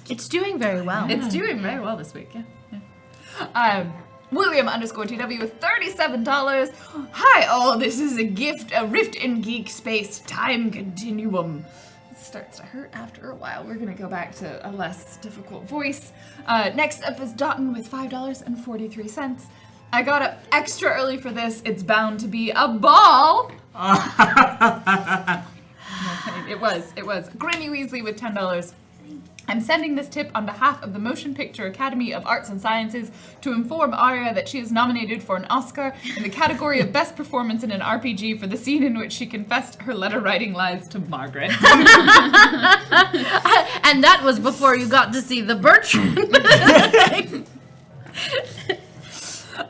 It's doing very well. It's doing very well this week, yeah. William _TW with $37. Hi all, this is a gift, a rift in geek space time continuum. It starts to hurt after a while. We're gonna go back to a less difficult voice. Next up is Dotton with $5.43. I got up extra early for this. It's bound to be a ball. It was. Grimmy Weasley with $10. I'm sending this tip on behalf of the Motion Picture Academy of Arts and Sciences to inform Aria that she is nominated for an Oscar in the category of Best Performance in an RPG for the scene in which she confessed her letter writing lies to Margaret. And that was before you got to see the Bertrand.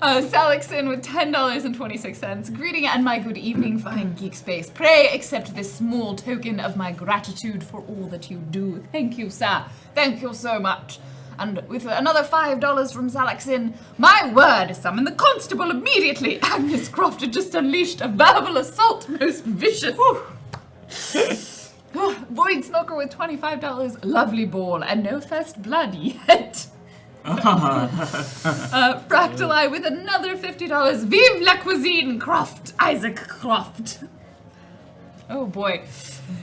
Salixon with $10.26. Greeting and my good evening, fine geek space. Pray accept this small token of my gratitude for all that you do. Thank you, sir. Thank you so much. And with another $5 from Salixon, my word, summon the constable immediately. Agnes Croft had just unleashed a verbal assault, most vicious. Void Smoker with $25. Lovely ball, and no first blood yet. Fractal Eye with another $50. Vive la cuisine, Croft! Isaac Croft. Oh boy.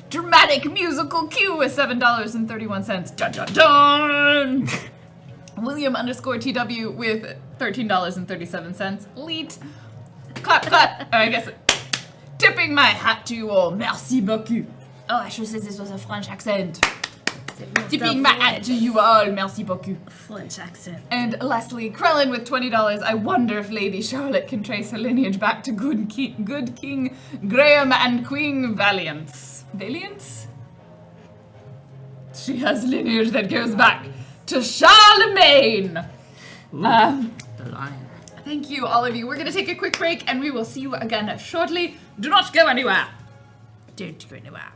Dramatic musical cue with $7.31. Dun dun dun! William _TW with $13.37. Leet. Clap, clap. I guess tipping my hat to you all. Merci beaucoup. Oh, I should say this was a French accent. Tipping my hat to you all. Merci beaucoup. French accent. And Leslie Krellin with $20. I wonder if Lady Charlotte can trace her lineage back to good King Graham and Queen Valiance. Valiance? She has lineage that goes back to Charlemagne. The lion. Thank you, all of you. We're going to take a quick break, and we will see you again shortly. Do not go anywhere. Don't go anywhere.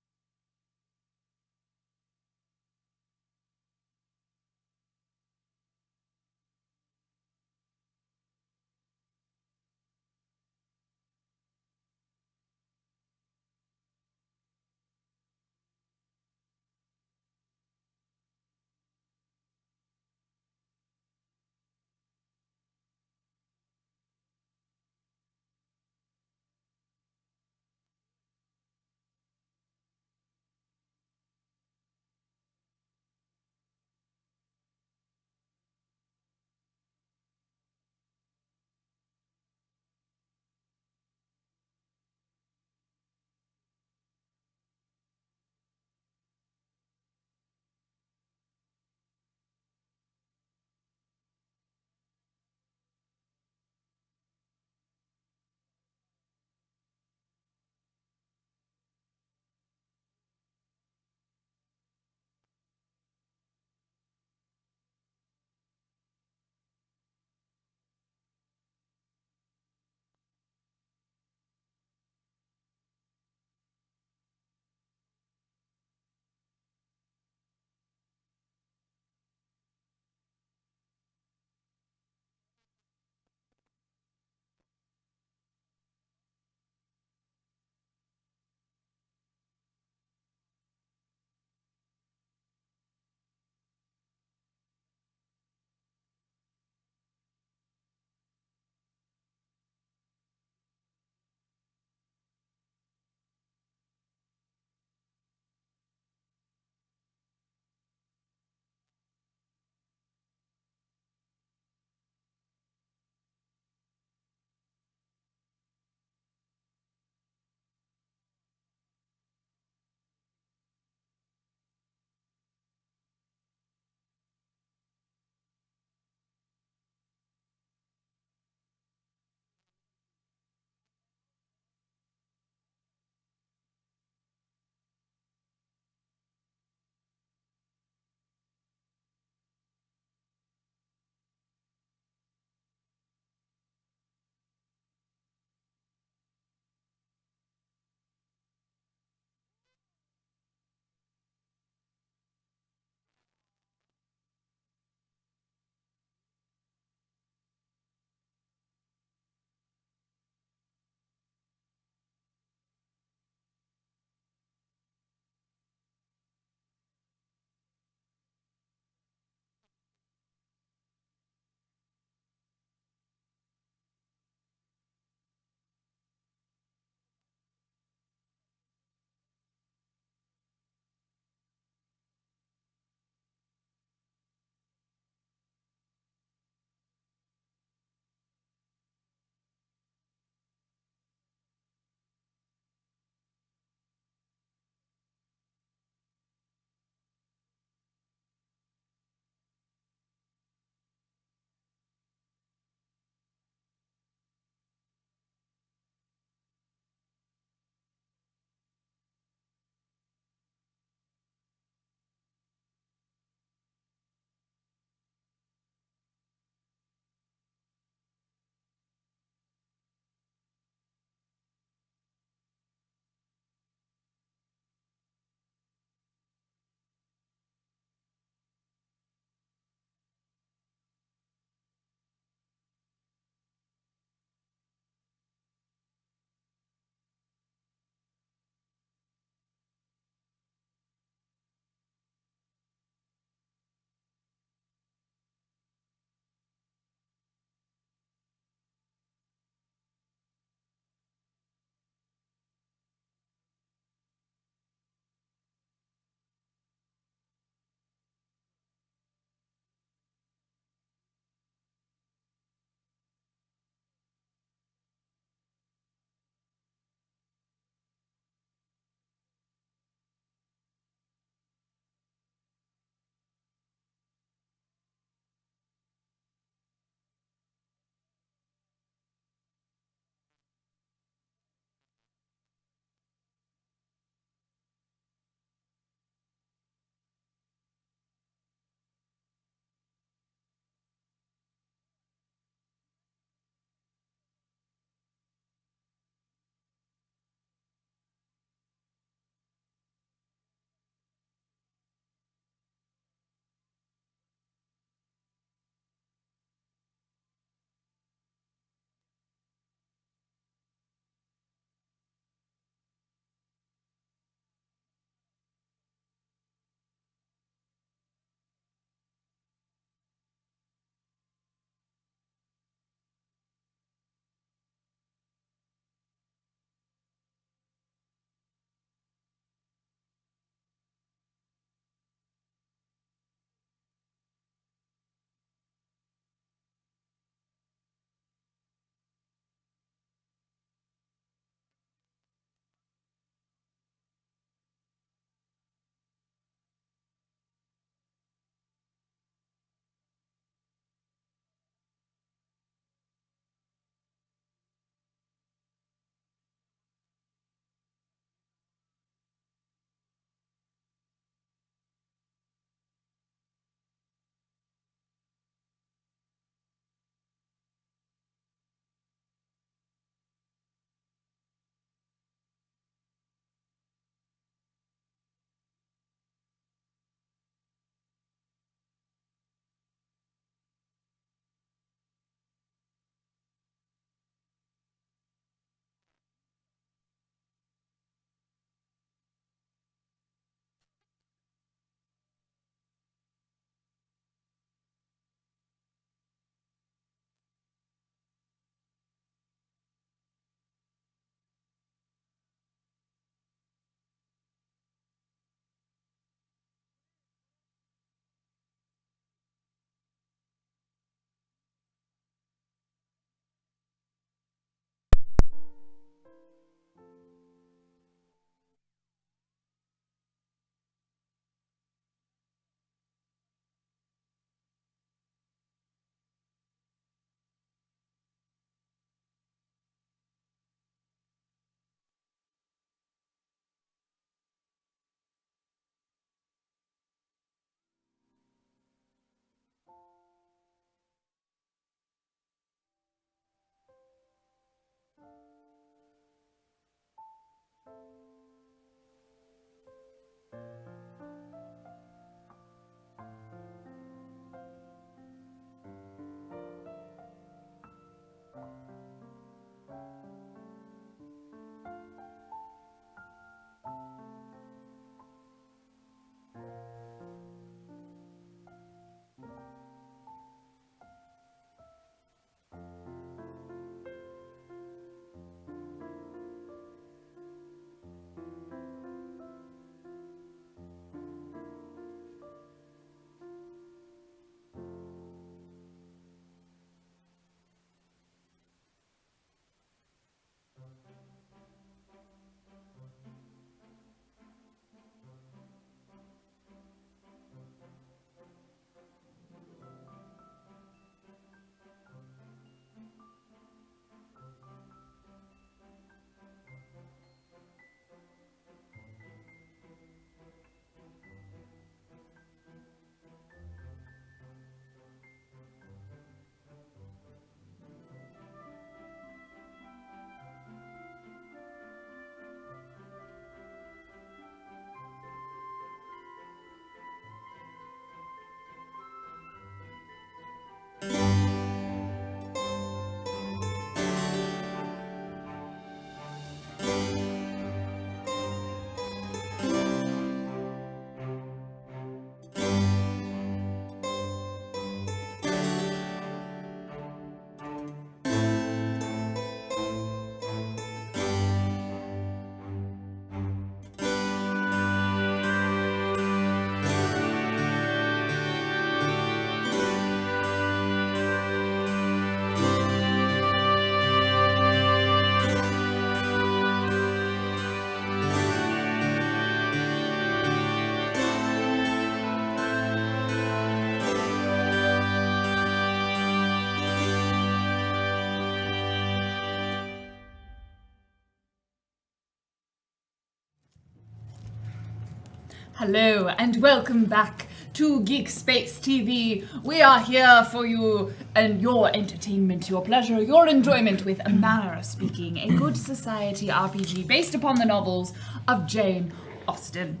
Hello and welcome back to GeekSpaceTV. We are here for you and your entertainment, your pleasure, your enjoyment with a Manor speaking, a good society RPG based upon the novels of Jane Austen.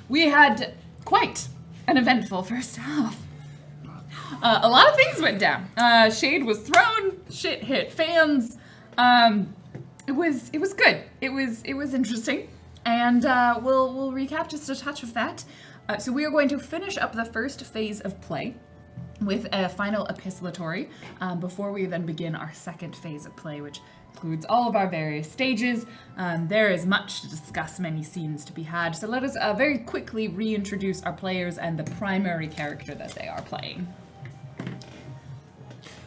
We had quite an eventful first half. A lot of things went down. Shade was thrown, shit hit fans. It was good. It was interesting. And we'll recap just a touch of that. So we are going to finish up the first phase of play with a final epistolary before we then begin our second phase of play, which includes all of our various stages. There is much to discuss, many scenes to be had. So let us very quickly reintroduce our players and the primary character that they are playing.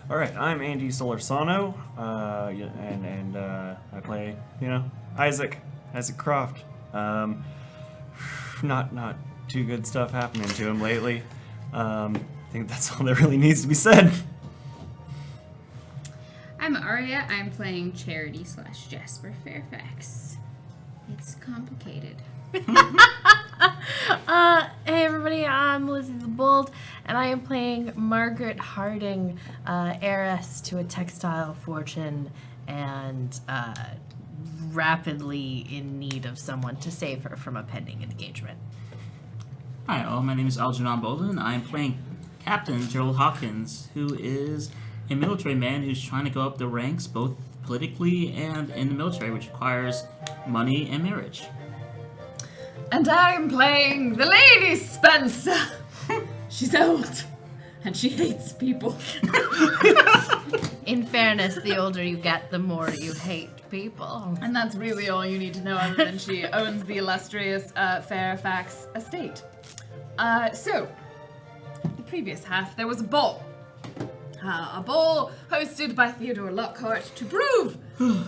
All right, I'm Andy Solorzano, and I play, Isaac Croft. Not too good stuff happening to him lately. I think that's all that really needs to be said. I'm Aria. I'm playing Charity / Jasper Fairfax. It's complicated. Hey everybody, I'm Lizzie the Bold, and I am playing Margaret Harding, heiress to a textile fortune and rapidly in need of someone to save her from a pending engagement. Hi, all. My name is Algernon Bolden. I'm playing Captain Gerald Hawkins, who is a military man who's trying to go up the ranks, both politically and in the military, which requires money and marriage. And I'm playing the Lady Spencer. She's old, and she hates people. In fairness, the older you get, the more you hate people. And that's really all you need to know, other than she owns the illustrious Fairfax estate. So, the previous half, there was a ball. A ball hosted by Theodore Lockhart to prove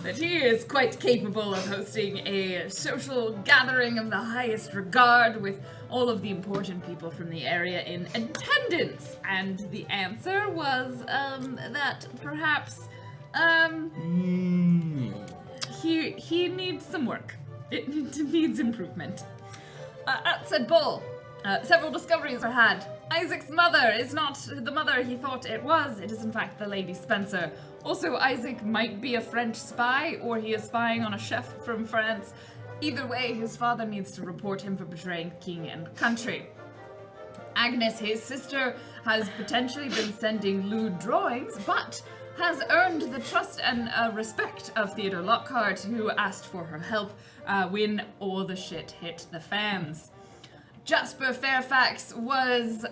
that he is quite capable of hosting a social gathering of the highest regard with all of the important people from the area in attendance. And the answer was that perhaps he needs some work. It needs improvement. At said ball, several discoveries are had. Isaac's mother is not the mother he thought it was. It is in fact the Lady Spencer. Also, Isaac might be a French spy, or he is spying on a chef from France. Either way, his father needs to report him for betraying king and country. Agnes, his sister, has potentially been sending lewd drawings, but has earned the trust and respect of Theodore Lockhart, who asked for her help when all the shit hit the fans. Jasper Fairfax was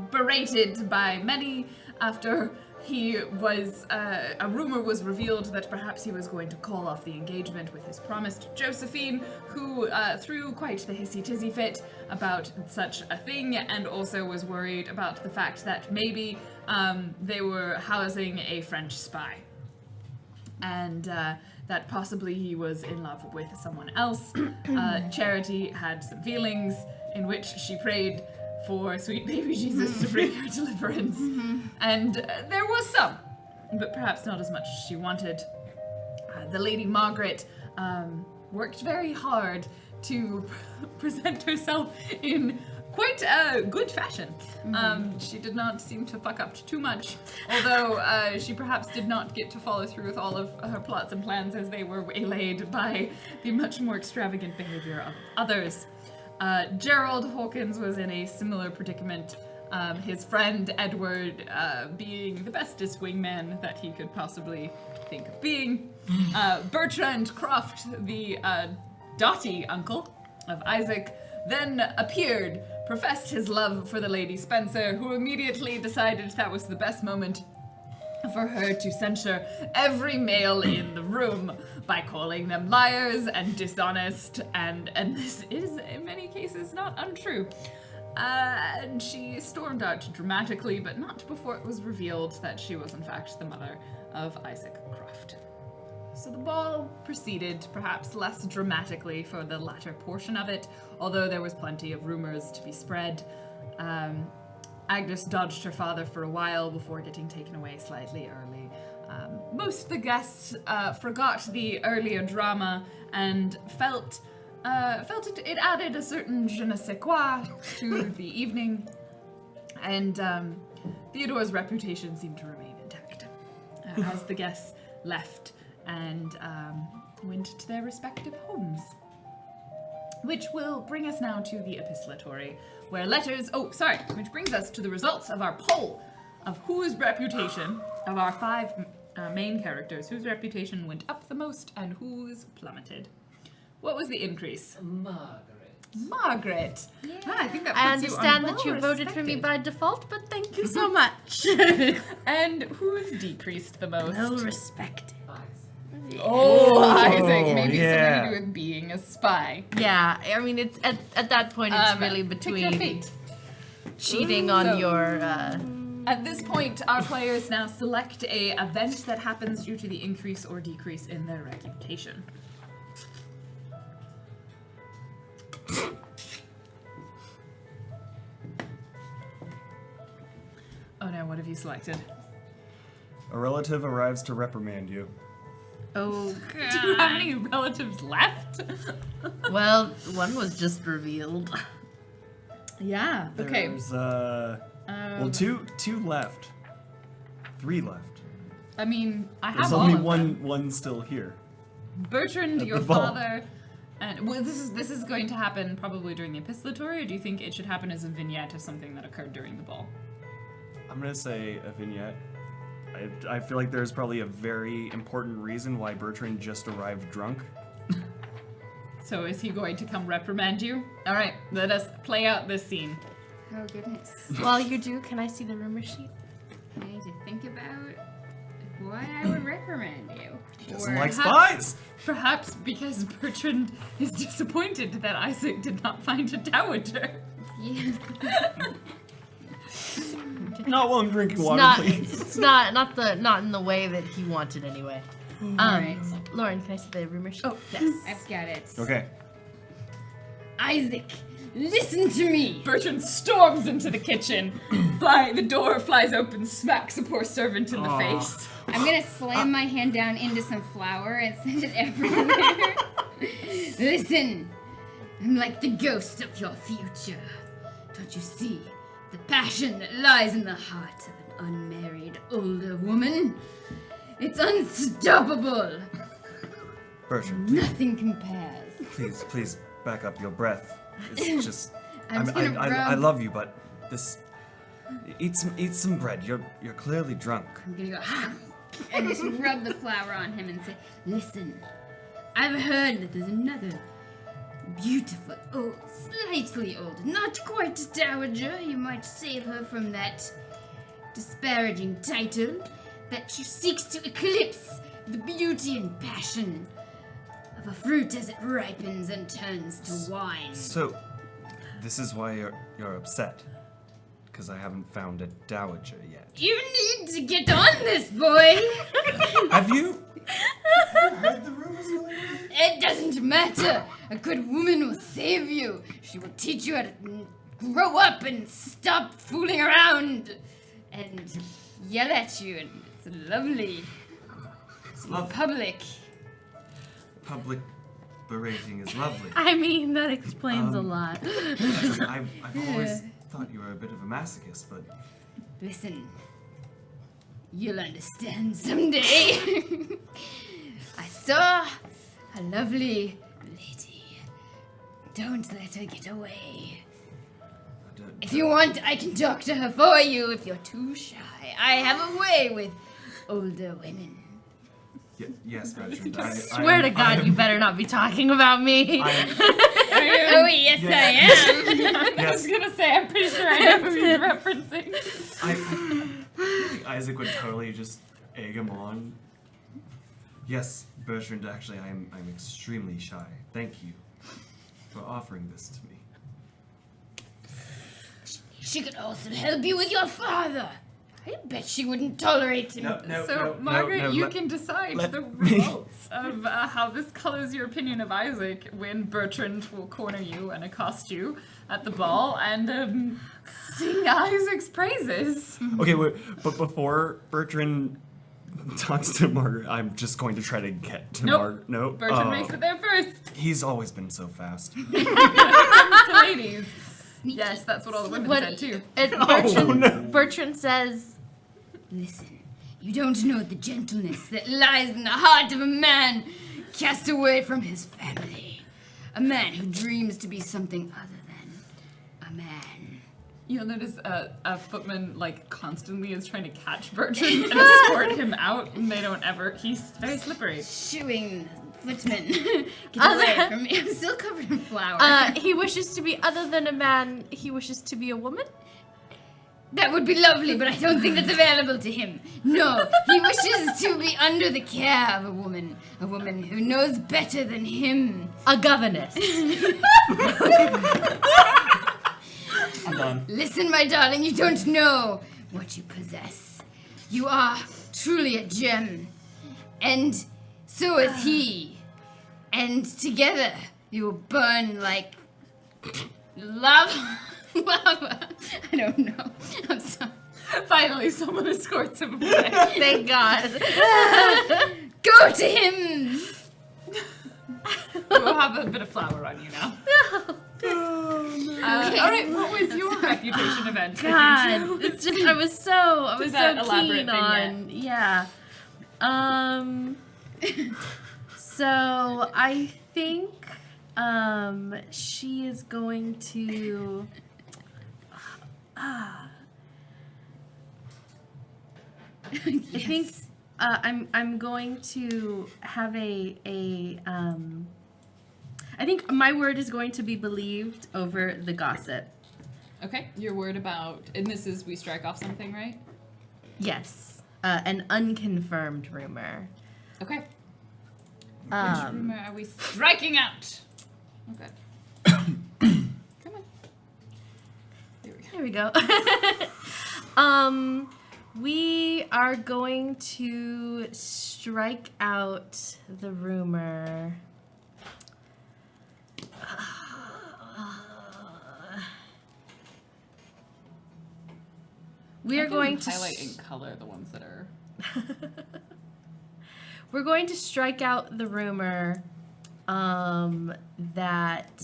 berated by many after he was, a rumor was revealed that perhaps he was going to call off the engagement with his promised Josephine, who threw quite the hissy-tizzy fit about such a thing, and also was worried about the fact that maybe they were housing a French spy. And that possibly he was in love with someone else. Charity had some feelings, in which she prayed for sweet baby Jesus to bring her deliverance. And there was some, but perhaps not as much as she wanted. The Lady Margaret worked very hard to present herself in quite a good fashion. She did not seem to fuck up too much, although she perhaps did not get to follow through with all of her plots and plans as they were waylaid by the much more extravagant behavior of others. Gerald Hawkins was in a similar predicament, his friend Edward being the bestest wingman that he could possibly think of being. Bertrand Croft, the Dottie uncle of Isaac, then appeared, professed his love for the Lady Spencer, who immediately decided that was the best moment for her to censure every male in the room by calling them liars and dishonest, and this is in many cases not untrue. And she stormed out dramatically, but not before it was revealed that she was in fact the mother of Isaac Croft. So the ball proceeded, perhaps less dramatically for the latter portion of it, although there was plenty of rumors to be spread. Agnes dodged her father for a while before getting taken away slightly early. Most of the guests forgot the earlier drama and felt felt it added a certain je ne sais quoi to the evening, and Theodore's reputation seemed to remain intact as the guests left and went to their respective homes. Which will bring us now to the epistolary, where letters... which brings us to the results of our poll of whose reputation, of our 5 main characters, whose reputation went up the most and whose plummeted. What was the increase? Margaret. Yeah. I think that I puts understand you on that you voted for me well-respected. by default, but thank you so much. And who's decreased the most? Well respected. Oh, Isaac, maybe yeah. something to do with being a spy. Yeah, I mean, it's at that point, it's really Pick your between fate. cheating So- on your. At this point, our players now select a event that happens due to the increase or decrease in their reputation. Oh no, what have you selected? A relative arrives to reprimand you. Oh, Do you have any relatives left? well, one was just revealed. Yeah, okay. There's well, two left. 3 left. I mean, I have There's all only of them. one still here. Bertrand, At your the ball. father, and well, this is going to happen probably during the epistolary, or do you think it should happen as a vignette of something that occurred during the ball? I'm gonna say a vignette. I feel like there's probably a very important reason why Bertrand just arrived drunk. So is he going to come reprimand you? All right, let us play out this scene. Oh goodness. While you do, can I see the rumor sheet? I need to think about why I would reprimand you. He doesn't Or like perhaps- spies. Perhaps because Bertrand is disappointed that Isaac did not find a dowager. Yeah. Not while I'm drinking It's water, not. please. It's not in the way that he wanted anyway. Alright. Lauren, can I see the rumor sheet? Oh, yes. I've got it. Okay. Isaac, listen to me. Bertrand storms into the kitchen. The door flies open, smacks a poor servant in the Aw. face. I'm gonna slam my hand down into some flour and send it everywhere. Listen, I'm like the ghost of your future. Don't you see the passion that lies in the heart of an unmarried older woman? It's unstoppable. Bertrand, Nothing compares. please back up your breath. It's just I'm just gonna I rub- love you, but this eat some bread. You're clearly drunk. I'm gonna go and just rub the flour on him and say, listen, I've heard that there's another beautiful, slightly old, not quite a dowager. You might save her from that disparaging title, that she seeks to eclipse the beauty and passion of a fruit as it ripens and turns to wine. So, this is why you're upset, because I haven't found a dowager yet. You need to get on this, boy. Have you? Heard the rumors going on? It doesn't matter. A good woman will save you. She will teach you how to grow up and stop fooling around and yell at you. And it's lovely. It's lovely. Public. Public berating is lovely. I mean, that explains a Um, lot. I've always thought you were a bit of a masochist, but Listen, you'll understand someday. I saw a lovely lady. Don't let her get away. I don't. If you want, I can talk to her for you if you're too shy. I have a way with older women. Yes, Bertrand. Swear to God, you better not be talking about me. Oh, yes, I am. I was Yes, gonna say, I'm pretty sure I know who you're referencing. I think Isaac would totally just egg him on. Yes, Bertrand. Actually, I'm extremely shy. Thank you for offering this to me. She could also help you with your father. I bet she wouldn't tolerate him. So, Margaret, you let- can decide let the me- results of how this colors your opinion of Isaac when Bertrand will corner you and accost you at the ball and sing Isaac's praises. Okay, but before Bertrand talks to Margaret. I'm just going to try to get to Nope. Margaret. Nope. Bertrand makes it there first. He's always been so fast. The ladies. Yes, that's what all the women What- said too. And Bertrand says, Listen, you don't know the gentleness that lies in the heart of a man cast away from his family. A man who dreams to be something other than a man. You'll notice a footman like constantly is trying to catch Bertrand and escort him out, and they don't ever. He's very slippery. Shooing footman. Get away from me. I'm still covered in flour. he wishes to be other than a man, he wishes to be a woman? That would be lovely, but I don't think that's available to him. No, he wishes to be under the care of a woman who knows better than him. A governess. I'm done. Listen, my darling, you don't know what you possess. You are truly a gem, and so is he. And together, you will burn like lava. Lava. I don't know. I'm sorry. Finally, someone escorts him away. Thank God. Go to him. We'll have a bit of flour on you now. All right, what was your reputation event? God, it's just I was so that elaborate keen on yeah. So I think she is going to I think I'm going to have I think my word is going to be believed over the gossip. Okay, your word about, and this is we strike off something, right? Yes, an unconfirmed rumor. Okay. Which rumor are we striking out? Okay. Come on. There we go. There we go. We are going to strike out the rumor. We are going to highlight in color the ones that are. We're going to strike out the rumor that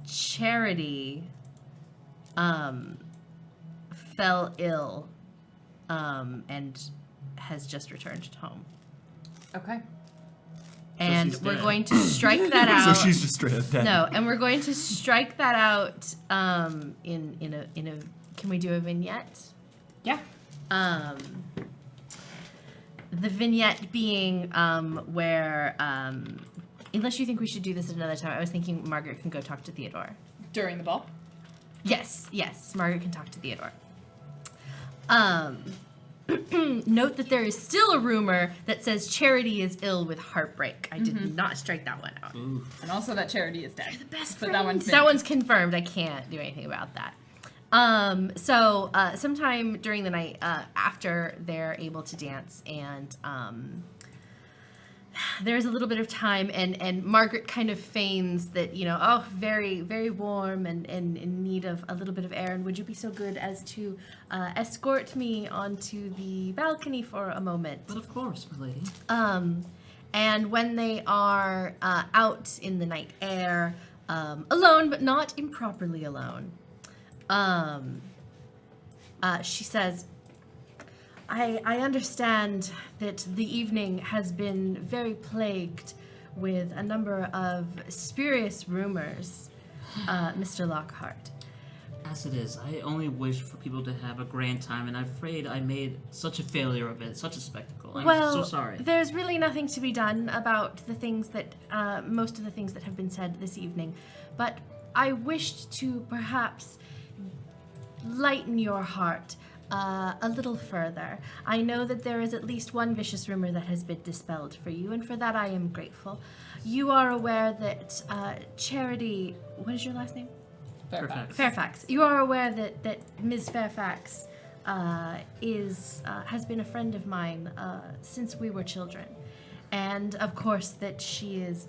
Charity fell ill and has just returned home. Okay. And she's we're dead. going to strike that out. So she's just straight up dead. No, and we're going to strike that out in a can we do a vignette? Yeah. The vignette being where unless you think we should do this at another time, I was thinking Margaret can go talk to Theodore. During the ball. Yes, Margaret can talk to Theodore. Note that there is still a rumor that says Charity is ill with heartbreak. I did not strike that one out. And also that Charity is dead. The best But that one's That one's confirmed. I can't do anything about that. So sometime during the night after they're able to dance and there's a little bit of time and Margaret kind of feigns that, very, very warm and in need of a little bit of air. And would you be so good as to escort me onto the balcony for a moment? But of course, my lady. And when they are out in the night air, alone but not improperly alone, she says, I understand that the evening has been very plagued with a number of spurious rumors, Mr. Lockhart. As it is, I only wish for people to have a grand time, and I'm afraid I made such a failure of it, such a spectacle. I'm so sorry. There's really nothing to be done about the things that, most of the things that have been said this evening, but I wished to perhaps lighten your heart a little further. I know that there is at least one vicious rumor that has been dispelled for you, and for that I am grateful. You are aware that Charity, what is your last name? Fairfax. You are aware that Ms. Fairfax has been a friend of mine since we were children, and of course that she is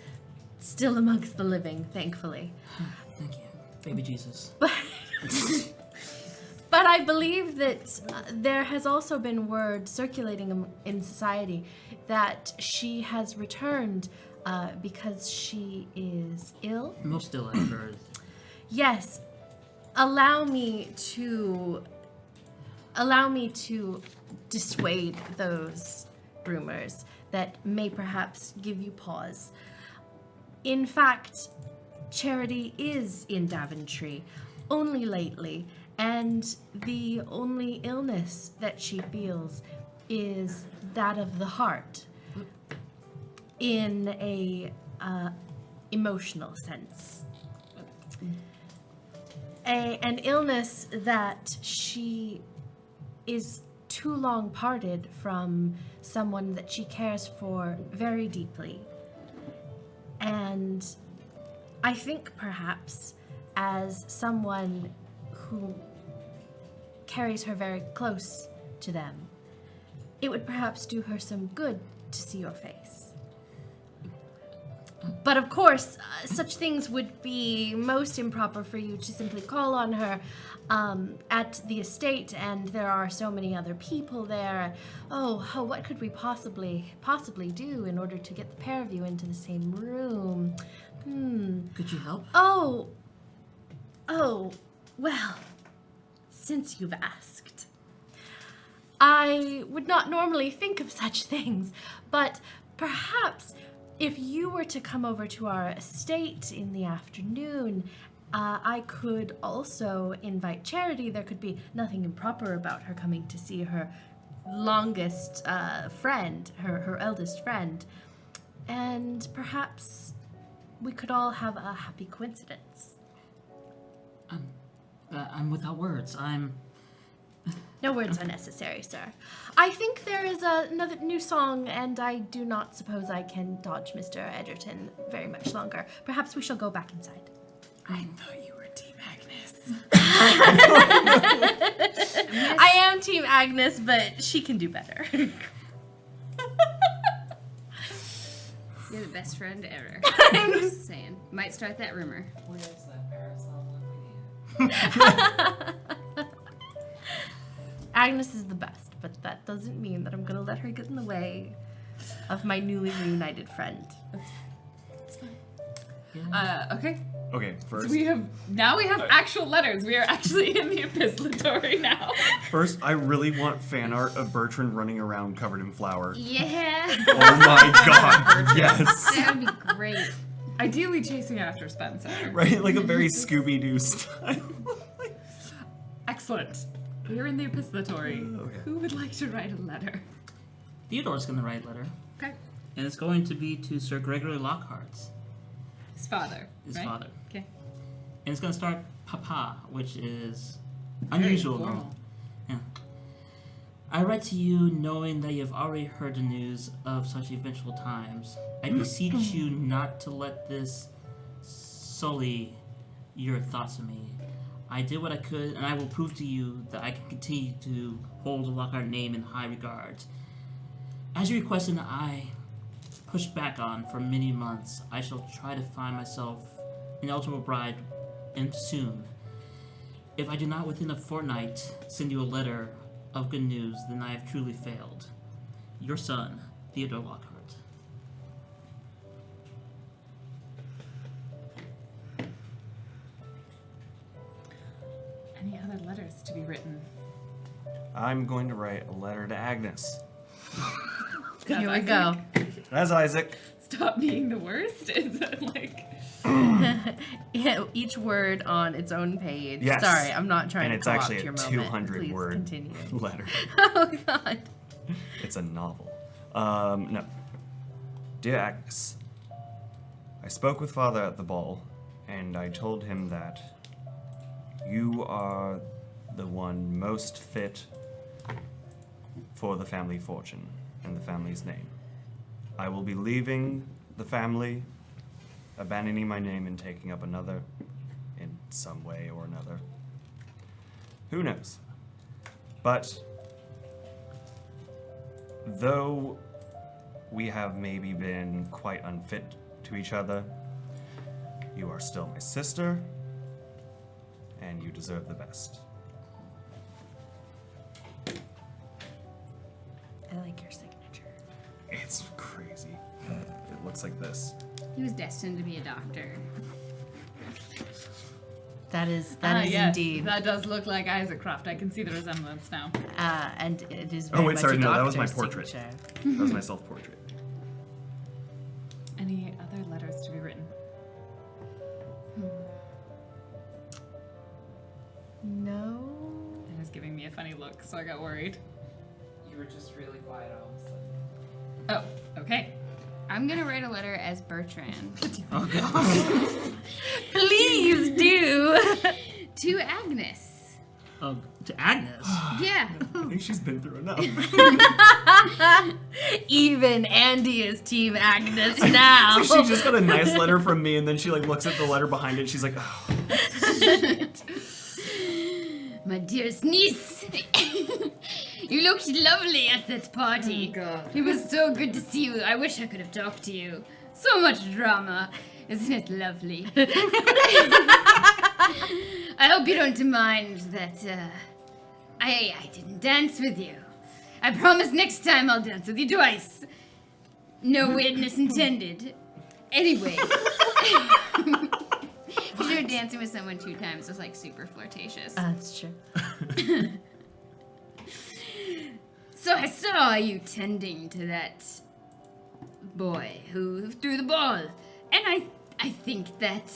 still amongst the living, thankfully. Thank you, baby Jesus. But I believe that there has also been word circulating in society that she has returned because she is ill. Most ill, I've heard. Yes, allow me to dissuade those rumors that may perhaps give you pause. In fact, Charity is in Daventry only lately, and the only illness that she feels is that of the heart in a emotional sense. An illness that she is too long parted from someone that she cares for very deeply. And I think perhaps as someone who carries her very close to them, it would perhaps do her some good to see your face. But of course, such things would be most improper for you to simply call on her at the estate, and there are so many other people there. Oh, what could we possibly do in order to get the pair of you into the same room? Could you help? Oh, well, since you've asked. I would not normally think of such things, but perhaps if you were to come over to our estate in the afternoon, I could also invite Charity. There could be nothing improper about her coming to see her longest friend, her eldest friend. And perhaps we could all have a happy coincidence. I'm without words. No words are necessary, sir. I think there is another new song, and I do not suppose I can dodge Mr. Edgerton very much longer. Perhaps we shall go back inside. I thought you were Team Agnes. I am Team Agnes, but she can do better. You're the best friend ever. I'm just saying. Might start that rumor. Where's that parasol when we need it? Agnes is the best, but that doesn't mean that I'm going to let her get in the way of my newly reunited friend. That's fine. Yeah. Okay. Okay, first. We have actual letters. We are actually in the epistolary now. First, I really want fan art of Bertrand running around covered in flour. Yeah. Oh my god, yes. That would be great. Ideally chasing after Spencer. Right, like a very Scooby-Doo style. Excellent. We're in the epistolary. Okay. Who would like to write a letter? Theodore's gonna write a letter, Okay. and it's going to be to Sir Gregory Lockhart, His father. his right? father. Okay. And it's gonna start Papa, which is Very unusual. formal. Yeah. I write to you knowing that you have already heard the news of such eventful times. I beseech you not to let this sully your thoughts of me. I did what I could, and I will prove to you that I can continue to hold the Lockhart name in high regard. As you requested, I pushed back on for many months. I shall try to find myself an eligible bride, and soon. If I do not within a fortnight send you a letter of good news, then I have truly failed. Your son, Theodore Lockhart. Any other letters to be written? I'm going to write a letter to Agnes. Here we go. That's Isaac. Stop being the worst? Is it like... Yeah, each word on its own page. Yes. Sorry, I'm not trying And to it's co-opt actually a your moment. 200 Please word continue. letter. Oh god. It's a novel. No. Dear Agnes, I spoke with Father at the ball, and I told him that you are the one most fit for the family fortune and the family's name. I will be leaving the family, abandoning my name and taking up another in some way or another. Who knows? But though we have maybe been quite unfit to each other, you are still my sister, and you deserve the best. I like your signature. It's crazy. It looks like this. He was destined to be a doctor. That is yes, indeed. That does look like Isaac Croft. I can see the resemblance now. And it is very Oh, wait, much sorry, a no, that was my doctor's portrait. signature. That was my self-portrait. Any other letters to be written? No. It is giving me a funny look, so I got worried. You were just really quiet all of a sudden. Oh, okay. I'm gonna write a letter as Bertrand Please do. to Agnes. To Agnes. Yeah. I think she's been through enough. Even Andy is Team Agnes now. So she just got a nice letter from me, and then she like looks at the letter behind it. And she's like, oh. My dearest niece. You looked lovely at that party. Oh, God. It was so good to see you. I wish I could have talked to you. So much drama. Isn't it lovely? I hope you don't mind that I didn't dance with you. I promise next time I'll dance with you twice. No weirdness intended. Anyway. Because you're dancing with someone 2 times was like super flirtatious. That's true. So I saw you tending to that boy who threw the ball. And I think that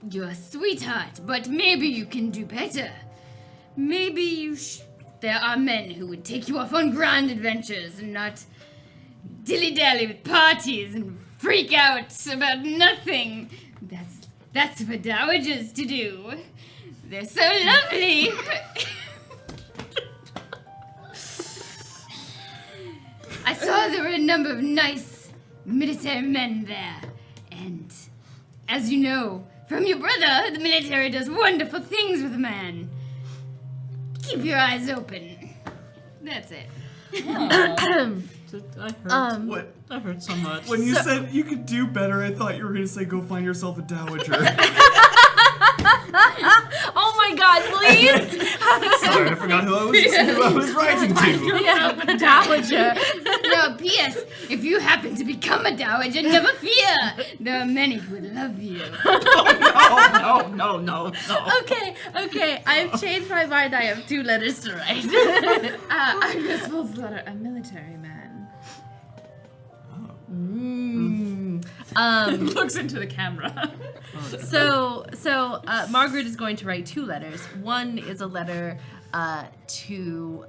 you're a sweetheart, but maybe you can do better. Maybe there are men who would take you off on grand adventures and not dilly-dally with parties and freak out about nothing. That's for dowagers to do. They're so lovely. I saw there were a number of nice military men there. And as you know from your brother, the military does wonderful things with a man. Keep your eyes open. That's it. I heard. What? I heard so much. When you said you could do better, I thought you were going to say go find yourself a dowager. Oh my God! Please. Sorry, I forgot who I was writing to. Yeah, dowager. No, P.S. If you happen to become a dowager, never fear. There are many who would love you. No. Okay. I've changed my mind. I have 2 letters to write. Agnes Wolf's letter, a military man. Looks into the camera. So Margaret is going to write 2 letters. One is a letter to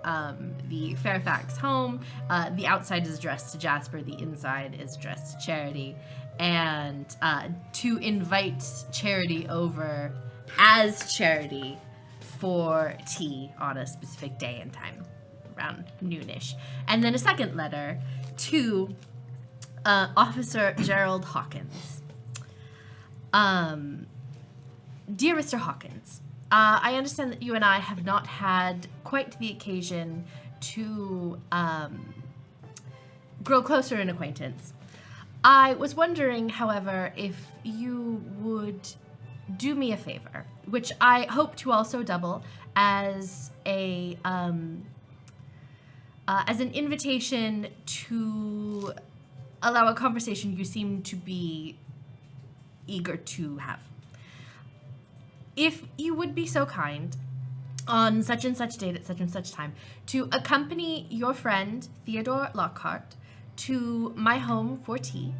the Fairfax home. The outside is addressed to Jasper. The inside is addressed to Charity. And to invite Charity over as Charity for tea on a specific day and time, around noonish. And then a second letter to Officer Gerald Hawkins. Dear Mr. Hawkins, I understand that you and I have not had quite the occasion to grow closer in acquaintance. I was wondering, however, if you would do me a favor, which I hope to also double as an invitation to allow a conversation you seem to be eager to have. If you would be so kind, on such and such date at such and such time, to accompany your friend Theodore Lockhart to my home for tea.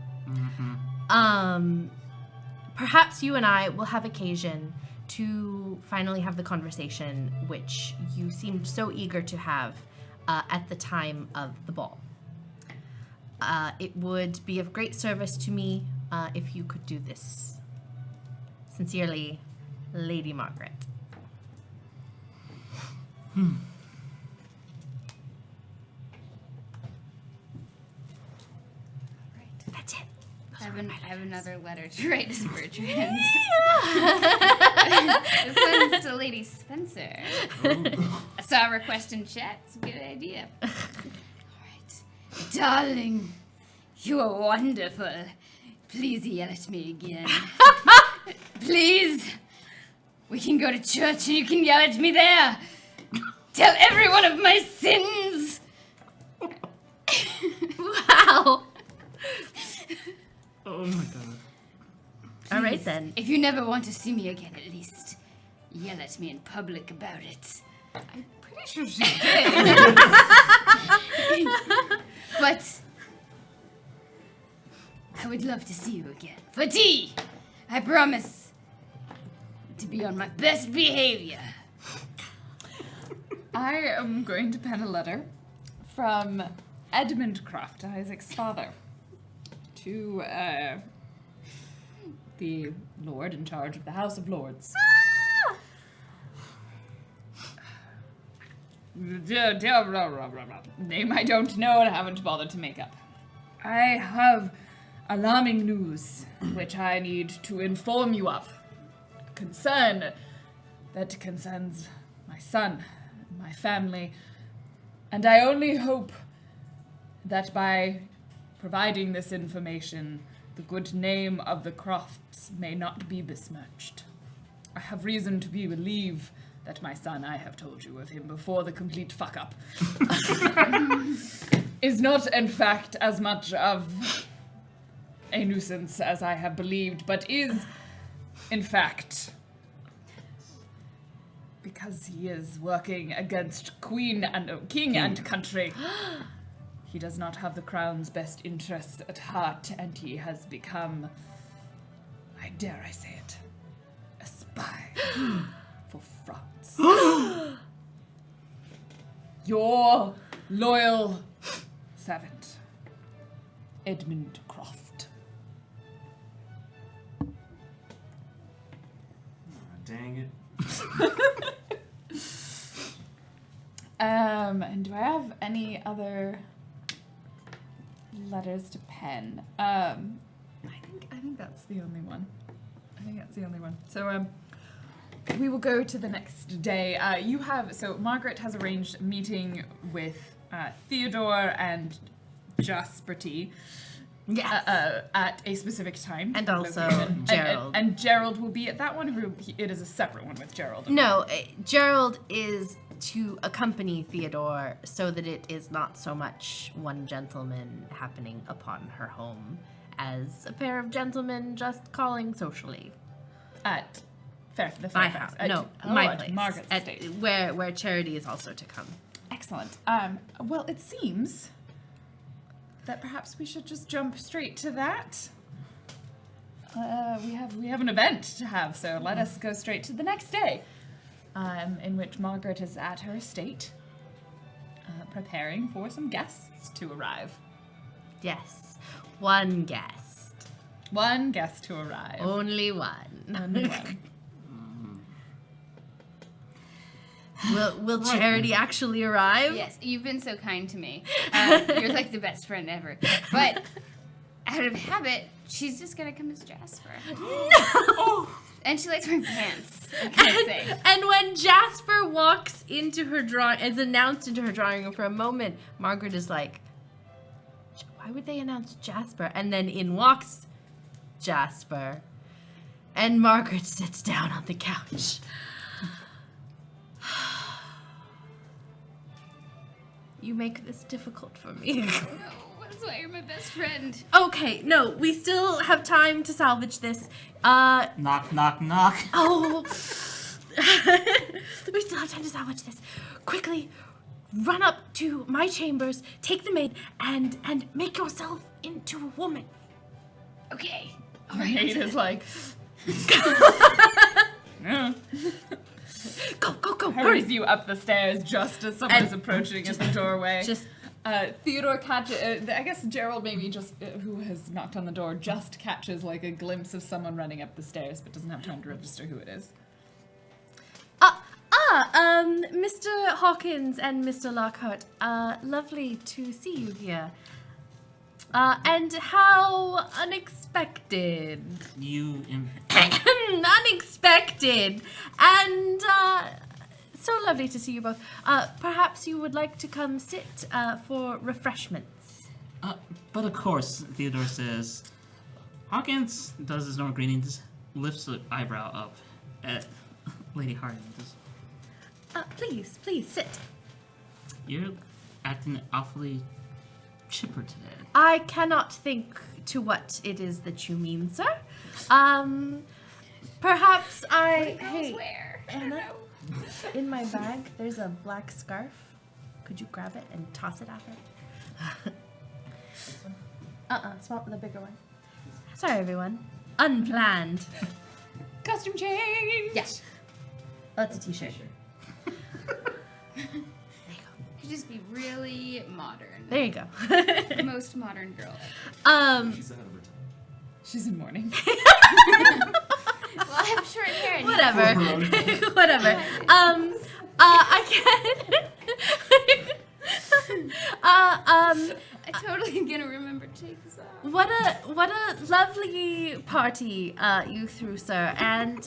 Perhaps you and I will have occasion to finally have the conversation which you seemed so eager to have at the time of the ball. It would be of great service to me if you could do this. Sincerely, Lady Margaret. That's it. I have another letter to write as Bertrand. This one's to Lady Spencer. I saw a request in chat. It's a good idea. All right. Darling, you are wonderful. Please yell at me again. Please. We can go to church and you can yell at me there. Tell everyone of my sins. Oh my god. All right then. If you never want to see me again, at least yell at me in public about it. I'm pretty sure she did. But I would love to see you again. For tea! I promise to be on my best behavior. I am going to pen a letter from Edmund Croft, Isaac's father, to the Lord in charge of the House of Lords. Name I don't know and haven't bothered to make up. I have alarming news which I need to inform you of. A concern that concerns my son, my family, and I only hope that by providing this information, the good name of the Crofts may not be besmirched. I have reason to believe that my son, I have told you of him before the complete fuck-up, is not, in fact, as much of a nuisance as I have believed, but is, in fact, because he is working against King and country. He does not have the crown's best interests at heart, and he has become, I dare I say it, a spy for France. Your loyal servant, Edmund Croft. Dang it. And do I have any other letters to pen? I think that's the only one. So we will go to the next day. Margaret has arranged a meeting with Theodore and Jasper T. Yes. At a specific time. And also location. Gerald. And Gerald will be at that one, it is a separate one with Gerald. No, Gerald is to accompany Theodore so that it is not so much one gentleman happening upon her home as a pair of gentlemen just calling socially. At the My Fairfax. house. My at place. Margaret's At- estate. where Charity is also to come. Excellent. Well, it seems that perhaps we should just jump straight to that. We have an event to have, so let us go straight to the next day, in which Margaret is at her estate, preparing for some guests to arrive. Yes, one guest. One guest to arrive. Only one. Only one. Will Charity actually arrive? Yes, you've been so kind to me. You're like the best friend ever. But out of habit, she's just gonna come as Jasper. No! And she likes wearing pants, I can't say. And when Jasper walks into her is announced into her drawing room for a moment, Margaret is like, why would they announce Jasper? And then in walks Jasper. And Margaret sits down on the couch. You make this difficult for me. No, that's why you're my best friend. Okay, no, we still have time to salvage this. Knock, knock, knock. Oh. We still have time to salvage this. Quickly, run up to my chambers, take the maid, and make yourself into a woman. Okay. The maid is like, Go, hurries hurry. you up the stairs just as someone is approaching at the doorway. Just Theodore catches, I guess Gerald maybe just, who has knocked on the door, just catches like a glimpse of someone running up the stairs, but doesn't have time to register who it is. Mr. Hawkins and Mr. Lockhart, lovely to see you here. And how unexpected. Unexpected. And, so lovely to see you both. Perhaps you would like to come sit, for refreshments. But of course, Theodore says. Hawkins does his normal greetings, lifts an eyebrow up at Lady Harding. Please, sit. You're acting awfully chipper today. I cannot think to what it is that you mean, sir. Perhaps I... Hey, Where? Anna, in my bag, there's a black scarf. Could you grab it and toss it at her? Small, the bigger one. Sorry, everyone. Unplanned. Costume change. Yes. Oh, it's a t-shirt. Could just be really modern. There you go. Most modern girl. She's ahead of her time. She's in mourning. Well, I have short hair. And Whatever. Whatever. I can. I'm totally gonna remember to take this off. What a lovely party you threw, sir, and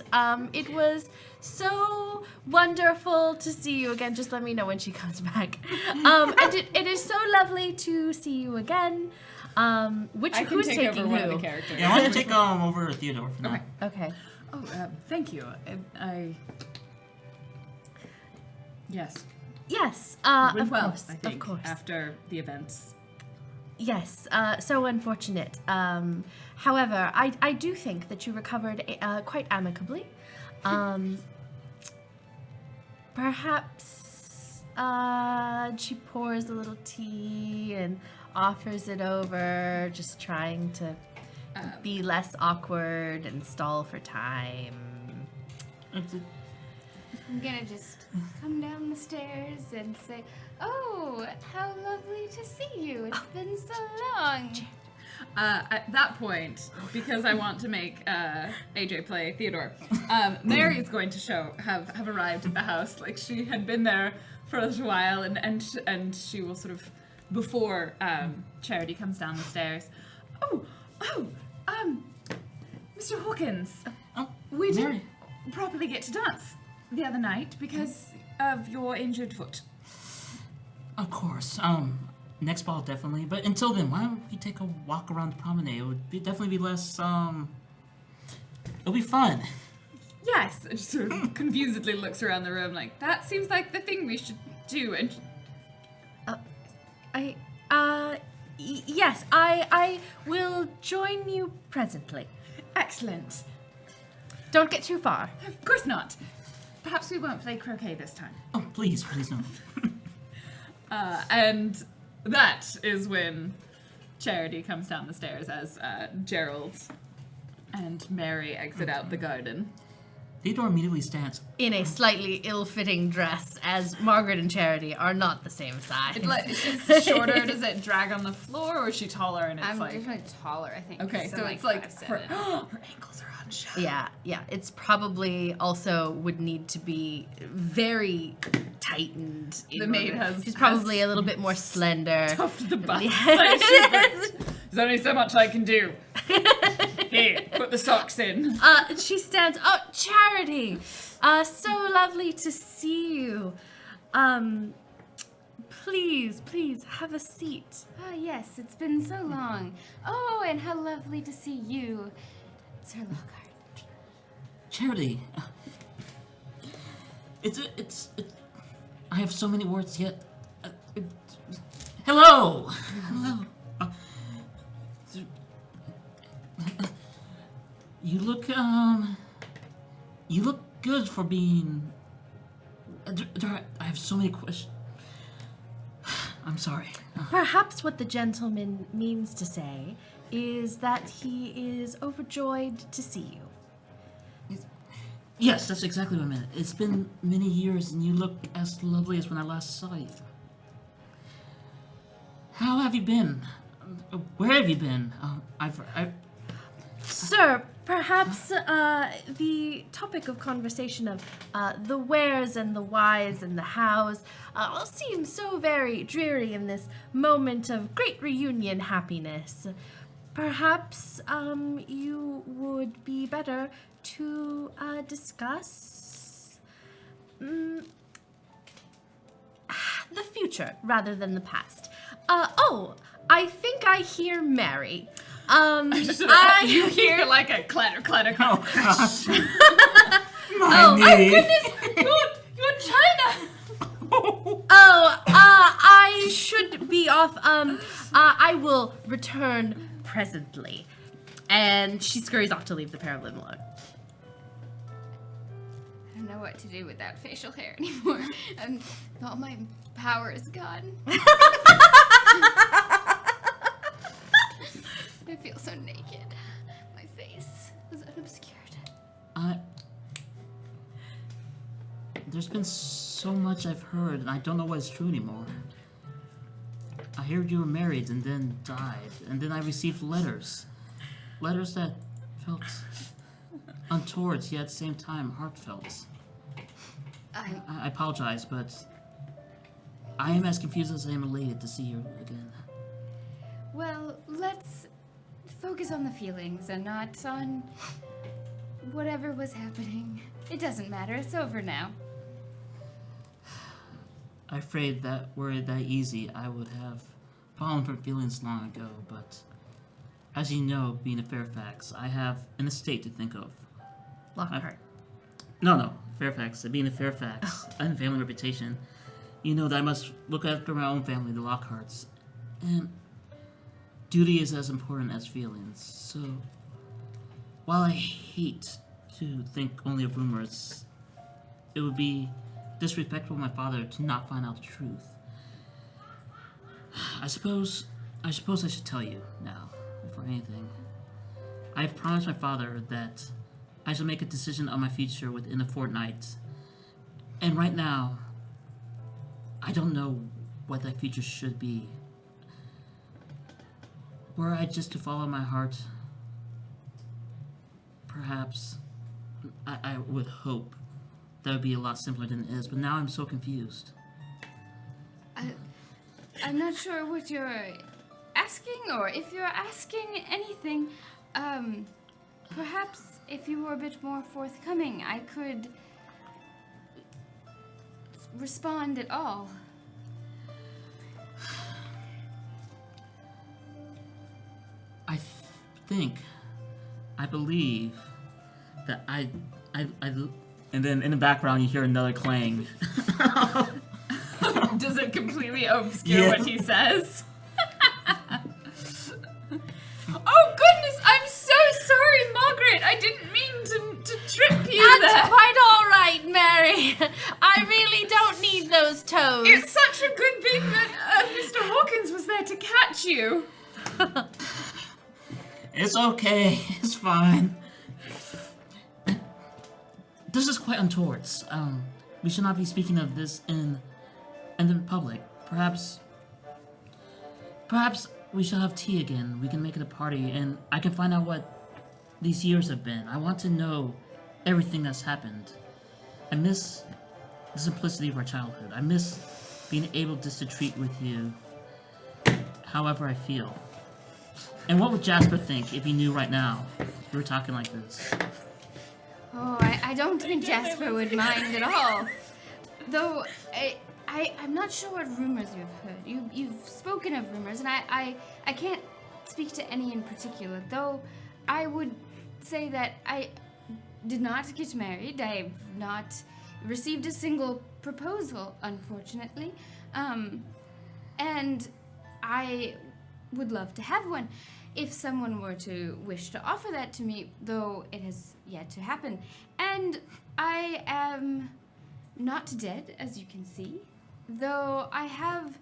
it was so wonderful to see you again. Just let me know when she comes back. And it is so lovely to see you again. Who's take taking over one of who? the characters. Yeah, why don't you take over Theodore for now? Okay. Oh, thank you. Yes. Yes. Went Of well, course. I think, Of course. after the events. Yes, so unfortunate. However, I do think that you recovered quite amicably. Perhaps she pours a little tea and offers it over, just trying to be less awkward and stall for time. I'm gonna just come down the stairs and say, "Oh, how lovely to see you! It's been so long." At that point, because I want to make AJ play Theodore, Mary is going to have arrived at the house. Like, she had been there for a little while, and she will sort of, before Charity comes down the stairs. Mr. Hawkins, we Mary. didn't properly get to dance the other night because of your injured foot. Of course. Next ball, definitely. But until then, why don't we take a walk around the promenade? It would definitely be less, it'll be fun. Yes, and she sort of confusedly looks around the room like, that seems like the thing we should do. And Yes, I will join you presently. excellent. Don't get too far. Of course not. Perhaps we won't play croquet this time. Oh, please no. And that is when Charity comes down the stairs as Gerald and Mary exit out the garden. Theodore immediately stands. In a slightly ill-fitting dress, as Margaret and Charity are not the same size. She's shorter. Does it drag on the floor, or is she taller? And it's I'm like definitely taller, I think. okay, 'cause so I'm it's like 5'7". her ankles are on show. Yeah. It's probably also would need to be very tightened. The maid has- She's probably a little bit more slender. Tough the bus. Yes. There's only so much I can do. Here, put the socks in. She stands. Oh, Charity! So lovely to see you. Please have a seat. Oh, yes, it's been so long. Oh, and how lovely to see you, Sir Lockhart. Charity. It's I have so many words yet. Hello. Hello. You look good for being. I have so many questions. I'm sorry. Perhaps what the gentleman means to say is that he is overjoyed to see you. Yes, that's exactly what I meant. It's been many years, and you look as lovely as when I last saw you. How have you been? Where have you been? Sir, perhaps the topic of conversation of the wheres and the whys and the hows all seems so very dreary in this moment of great reunion happiness. Perhaps you would be better to discuss the future rather than the past. I think I hear Mary. You hear like a clatter, clatter. Oh gosh. Oh my goodness! You're China. I should be off. I will return presently. And she scurries off to leave the pair of them alone. I don't know what to do without facial hair anymore. All my power is gone. I feel so naked. My face is unobscured. There's been so much I've heard, and I don't know what's true anymore. I heard you were married and then died, and then I received letters. Letters that felt untoward, yet at the same time heartfelt. I apologize, but I am as confused as I am elated to see you again. Well, let's focus on the feelings and not on whatever was happening. It doesn't matter. It's over now. I'm afraid that were it that easy, I would have fallen from feelings long ago, but as you know, being a Fairfax, I have an estate to think of. Lockhart. No, Fairfax. Being a Fairfax, I have a family reputation. You know that I must look after my own family, the Lockharts. And duty is as important as feelings. So, while I hate to think only of rumors, it would be disrespectful of my father to not find out the truth. I suppose I should tell you now, before anything. I have promised my father that I shall make a decision on my future within a fortnight. And right now, I don't know what that future should be. Were I just to follow my heart, perhaps I would hope that would be a lot simpler than it is, but now I'm so confused. I'm not sure what you're asking, or if you're asking anything. Perhaps if you were a bit more forthcoming, I could respond at all. I believe that I and then in the background you hear another clang. Does it completely obscure what he says? Oh goodness, I'm so sorry, Margaret. I didn't mean to trip you That's there. quite all right, Mary. I really don't need those toes. It's such a good thing that Mr. Hawkins was there to catch you. It's okay. It's fine. This is quite untoward. We should not be speaking of this in the public. Perhaps we shall have tea again. We can make it a party, and I can find out what these years have been. I want to know everything that's happened. I miss the simplicity of our childhood. I miss being able just to treat with you however I feel. And what would Jasper think if he knew right now we were talking like this? Oh, I don't think Jasper would mind at all. Though, I'm not sure what rumors you've heard. You've spoken of rumors, and I can't speak to any in particular. Though, I would say that I did not get married. I've not received a single proposal, unfortunately. And I would love to have one if someone were to wish to offer that to me, though it has yet to happen. And I am not dead, as you can see, though I have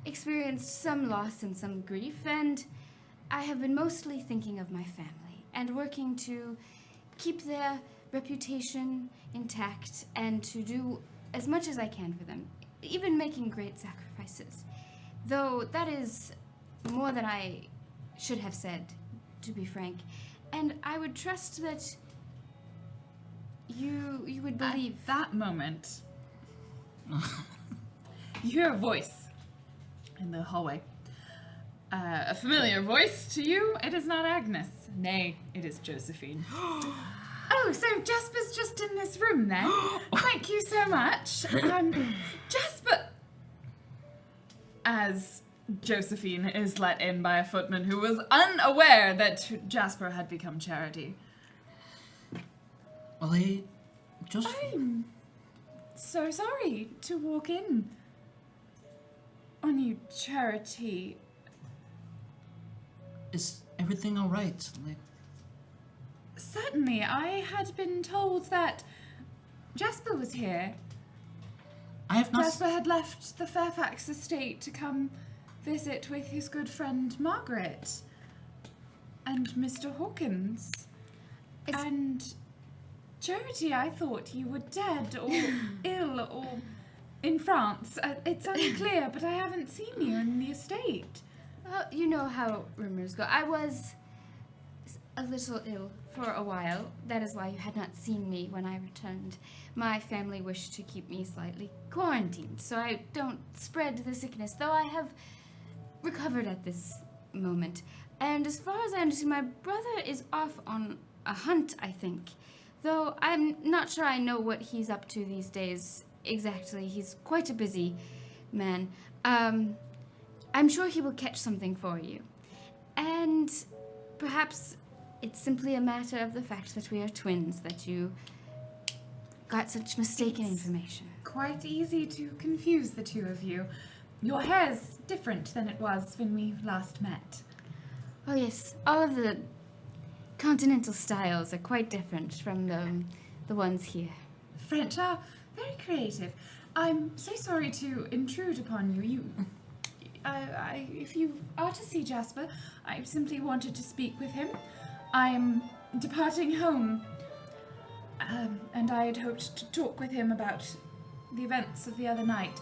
experienced some loss and some grief, and I have been mostly thinking of my family and working to keep their reputation intact and to do as much as I can for them, even making great sacrifices. Though that is more than I should have said, to be frank. And I would trust that you would believe. At that moment, you hear a voice in the hallway. A familiar voice to you. It is not Agnes. Nay, it is Josephine. Oh, so Jasper's just in this room then? Thank you so much. Jasper... As Josephine is let in by a footman who was unaware that Jasper had become Charity. Well, Josephine... I'm so sorry to walk in on you, Charity. Is everything all right? Like, Certainly, I had been told that Jasper was here. I have not. Jasper had left the Fairfax estate to come visit with his good friend Margaret and Mr. Hawkins. And Charity, I thought you were dead or ill or in France. It's unclear, but I haven't seen you in the estate. Well, you know how rumors go. I was a little ill for a while. That is why you had not seen me when I returned. My family wished to keep me slightly quarantined, so I don't spread the sickness, though I have recovered at this moment. And as far as I understand, my brother is off on a hunt, I think. Though I'm not sure I know what he's up to these days exactly. He's quite a busy man. I'm sure he will catch something for you. And perhaps it's simply a matter of the fact that we are twins, that you got such mistaken information. Quite easy to confuse the two of you. Your hair's different than it was when we last met. Oh yes, all of the continental styles are quite different from the ones here. French are very creative. I'm so sorry to intrude upon you. If you are to see Jasper, I simply wanted to speak with him. I'm departing home, and I had hoped to talk with him about the events of the other night.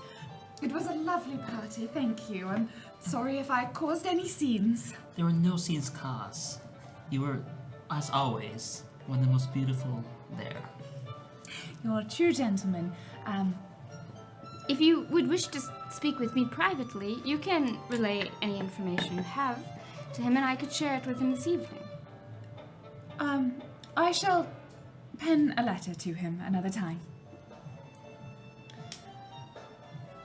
It was a lovely party, thank you. I'm sorry if I caused any scenes. There were no scenes caused. You were, as always, one of the most beautiful there. You're a true gentleman. If you would wish to speak with me privately, you can relay any information you have to him, and I could share it with him this evening. I shall pen a letter to him another time.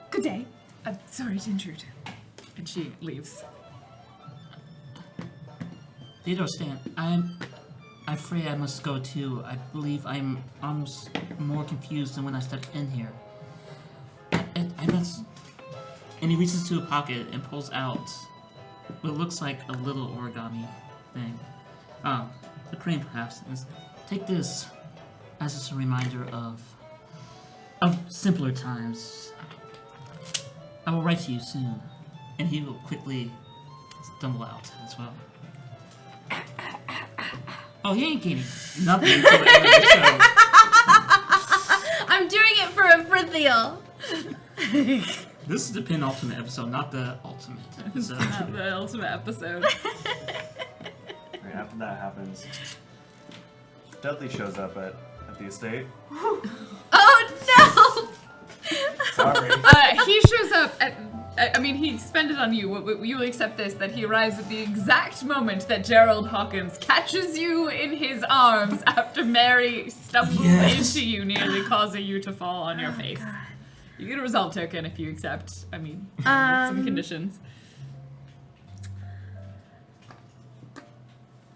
Good day. I'm sorry to intrude. And she leaves. Theodore Stan, I'm afraid I must go too. I believe I'm almost more confused than when I stepped in here. I must... And he reaches to a pocket and pulls out what looks like a little origami thing. A crane perhaps. And take this as just a reminder of simpler times. I will write to you soon. And he will quickly stumble out as well. Oh, he ain't getting nothing until the end of the show. I'm doing it for Theo. This is the penultimate episode, not the ultimate episode. Not the ultimate episode. Right after that happens, Dudley shows up at the estate. Oh no! Sorry. He shows up he spent it on you. You will accept this, that he arrives at the exact moment that Gerald Hawkins catches you in his arms after Mary stumbles into you, nearly causing you to fall on your face. God. You get a resolve token if you accept. With some conditions.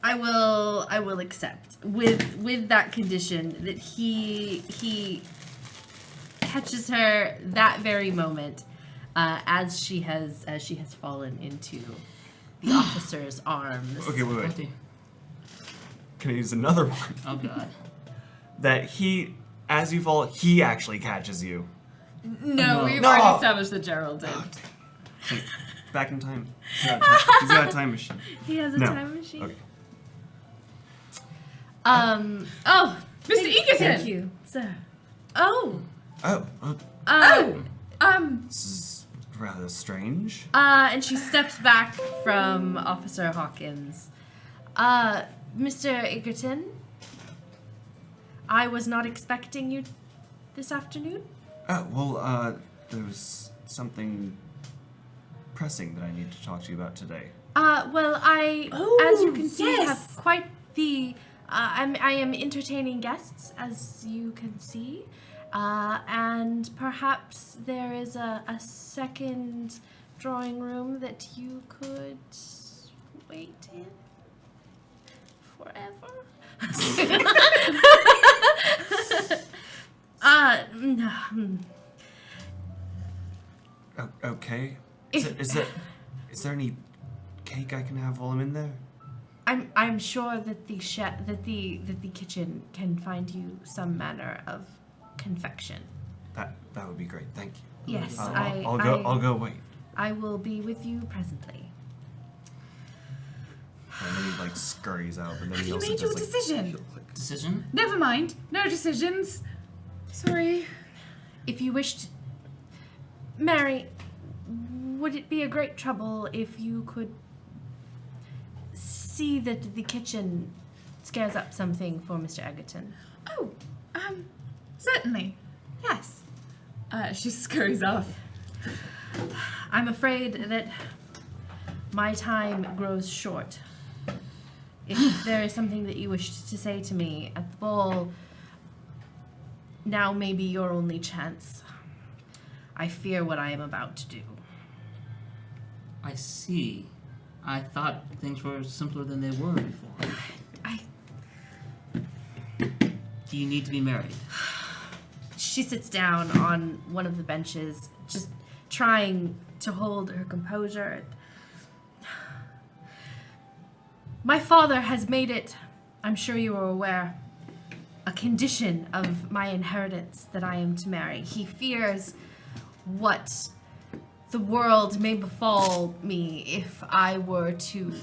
I will accept with that condition that he catches her that very moment as she has fallen into the officer's arms. Okay, wait. Can I use another one? Oh god. That as you fall, he actually catches you. No, we've already established that Gerald did. Like, back in time. He's got a time machine. He has a time machine. Okay. Mr. Egerton! Thank you, sir. Oh. This is rather strange. And she steps back from Officer Hawkins. Mr. Egerton, I was not expecting you this afternoon. There was something pressing that I need to talk to you about today. Well, as you can see, have quite the... I am entertaining guests, as you can see. And perhaps there is a second drawing room that you could wait in forever. Okay. Is there any cake I can have while I'm in there? I'm sure that the kitchen can find you some manner of confection. That would be great. Thank you. Yes, I'll go wait. I will be with you presently. And then he like scurries out, but then he You also made does your decision. heel click. Decision? Never mind. No decisions. Sorry. If you wished, Mary, would it be a great trouble if you could see that the kitchen scares up something for Mr. Egerton? Oh, certainly. Yes. She scurries off. I'm afraid that my time grows short. If there is something that you wish to say to me at the ball, now may be your only chance. I fear what I am about to do. I see. I thought things were simpler than they were before. Do you need to be married? She sits down on one of the benches, just trying to hold her composure. My father has made it, I'm sure you are aware, a condition of my inheritance that I am to marry. He fears what the world may befall me if I were to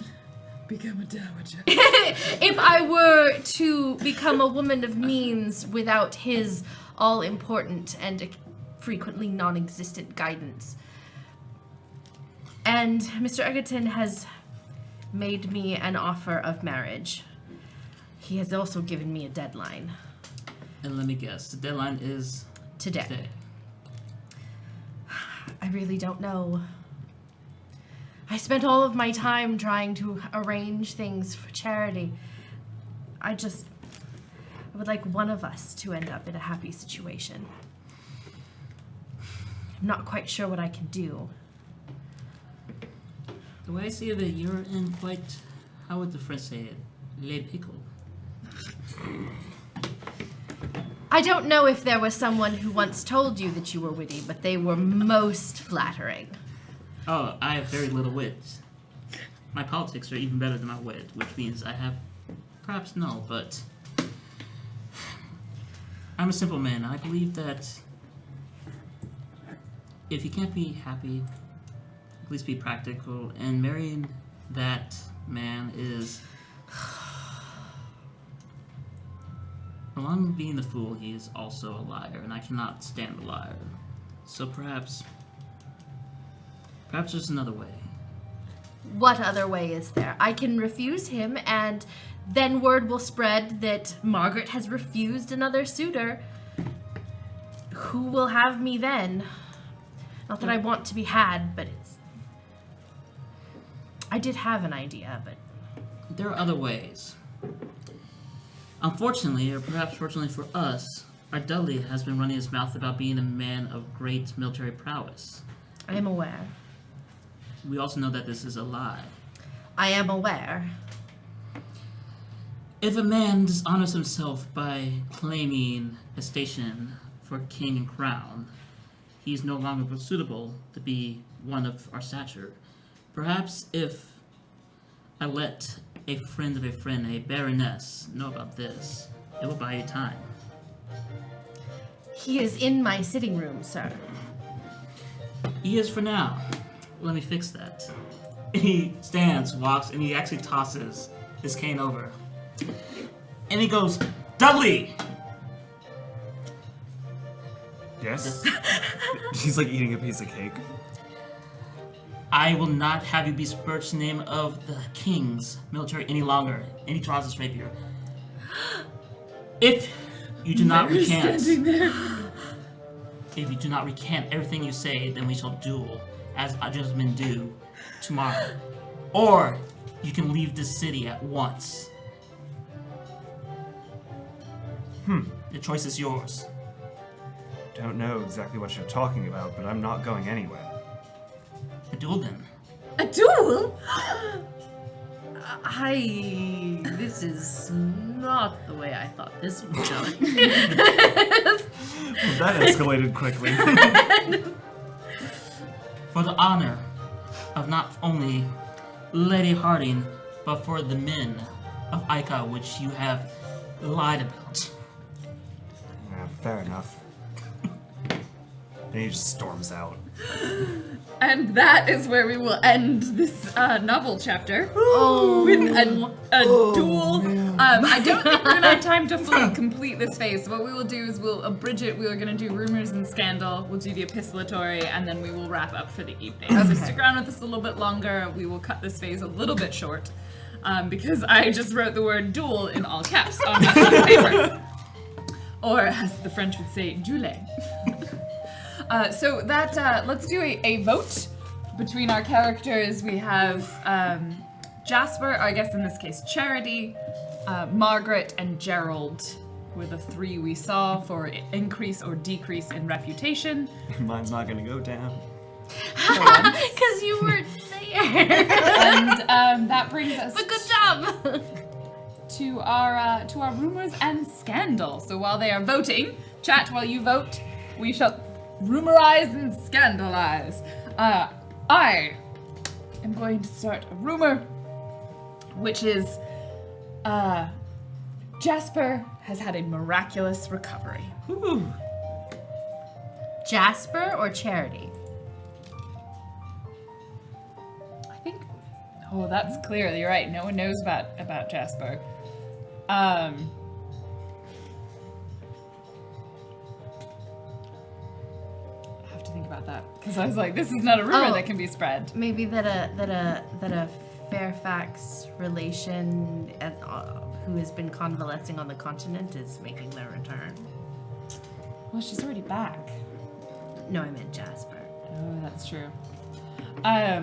Become a dowager. if I were to become a woman of means without his all-important and frequently non-existent guidance. And Mr. Egerton has made me an offer of marriage. He has also given me a deadline. And let me guess, the deadline is Today. I really don't know. I spent all of my time trying to arrange things for charity. I would like one of us to end up in a happy situation. I'm not quite sure what I can do. The way I see it, you're in quite, how would the French say it? Le pickle. I don't know if there was someone who once told you that you were witty, but they were most flattering. Oh, I have very little wit. My politics are even better than my wit, which means I have, perhaps no, but I'm a simple man. I believe that if you can't be happy, at least be practical, and marrying that man is, along with being the fool, he is also a liar, and I cannot stand a liar. So perhaps there's another way. What other way is there? I can refuse him, and then word will spread that Margaret has refused another suitor. Who will have me then? Not that I want to be had, but I did have an idea, but... There are other ways. Unfortunately, or perhaps fortunately for us, our Dudley has been running his mouth about being a man of great military prowess. I am aware. We also know that this is a lie. I am aware. If a man dishonors himself by claiming a station for king and crown, he is no longer suitable to be one of our stature. Perhaps if I let a friend of a friend, a baroness, know about this, it will buy you time. He is in my sitting room, sir. He is for now. Let me fix that. He stands, walks, and he actually tosses his cane over. And he goes, Dudley! Yes? He's like eating a piece of cake. I will not have you besmirch the name of the king's military any longer. And he draws his rapier. If you do not recant, if you do not recant everything you say, then we shall duel, as our gentlemen do, tomorrow. Or you can leave this city at once. The choice is yours. Don't know exactly what you're talking about, but I'm not going anywhere. A duel then. A duel? This is not the way I thought this would go. Well, that escalated quickly. For the honor of not only Lady Harding, but for the men of Ica, which you have lied about. Yeah, fair enough. And he just storms out. And that is where we will end this novel chapter. Oh. With a duel. I don't think we're going to have time to fully complete this phase. What we will do is we'll abridge it. We are going to do rumors and scandal. We'll do the epistolary, and then we will wrap up for the evening. So stick around with us a little bit longer. We will cut this phase a little bit short because I just wrote the word duel in all caps on my piece of paper. Or, as the French would say, duel. So that, let's do a vote between our characters. We have Jasper, or I guess in this case Charity, Margaret, and Gerald were the three we saw for increase or decrease in reputation. Mine's not gonna go down. Because you weren't there. And that brings us But good job. to our rumors and scandal. So while they are voting, chat while you vote, we shall rumorize and scandalize. I am going to start a rumor, which is Jasper has had a miraculous recovery. Ooh. Jasper or Charity? I think. Oh, that's clear. You're right. No one knows about Jasper. Think about that because I was like, this is not a rumor that can be spread. Maybe that a Fairfax relation who has been convalescing on the continent is making their return. Well, she's already back. No, I meant Jasper. Oh, that's true. I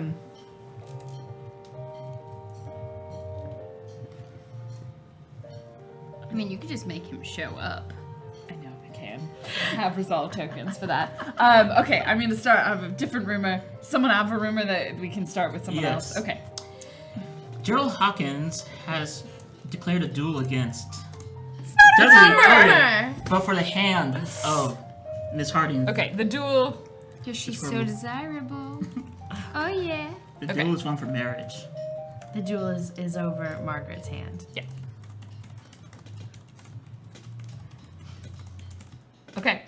mean, you could just make him show up. know I can have resolve tokens for that. Okay, I'm going to start. I have a different rumor. Someone have a rumor that we can start with someone Yes. else. Okay. Gerald Hawkins has declared a duel against It's a rumor. but for the hand of Miss Harding. Okay, the duel. Because she's Just for so me. desirable. Oh, yeah. The Okay. duel is one for marriage. The jewel is over Margaret's hand. Yeah. Okay.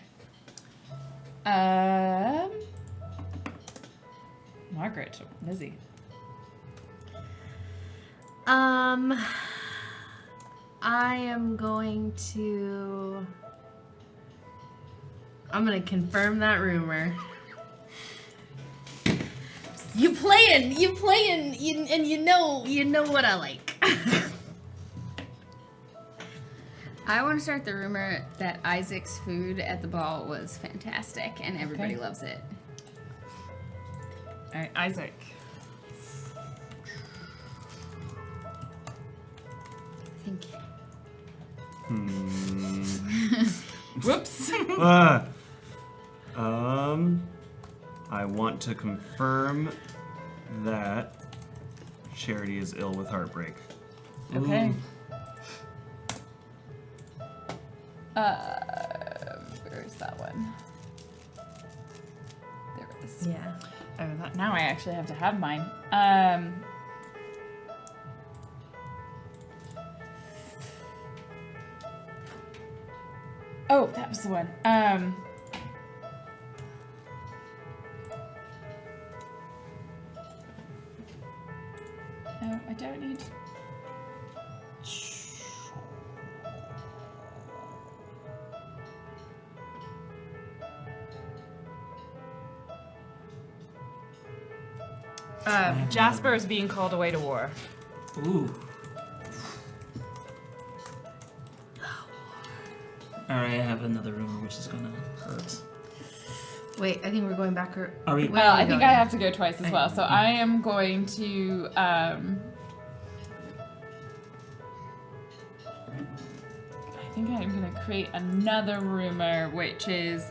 Margaret, Lizzie. I am going to. I'm gonna confirm that rumor. You playing, and you know what I like. I want to start the rumor that Isaac's food at the ball was fantastic and everybody Okay. loves it. All right, Isaac. I think. Whoops. I want to confirm that Charity is ill with heartbreak. Okay. Ooh. Where's that one? There it is. Yeah. Oh, now I actually have to have mine. Oh, that was the one. No, I don't need. Jasper is being called away to war. Ooh. Alright, I have another rumor which is gonna hurt. Wait, I think we're going back. Are we? Where Well, are we I think going? I have to go twice as well. So I am going to. I think I'm going to create another rumor, which is.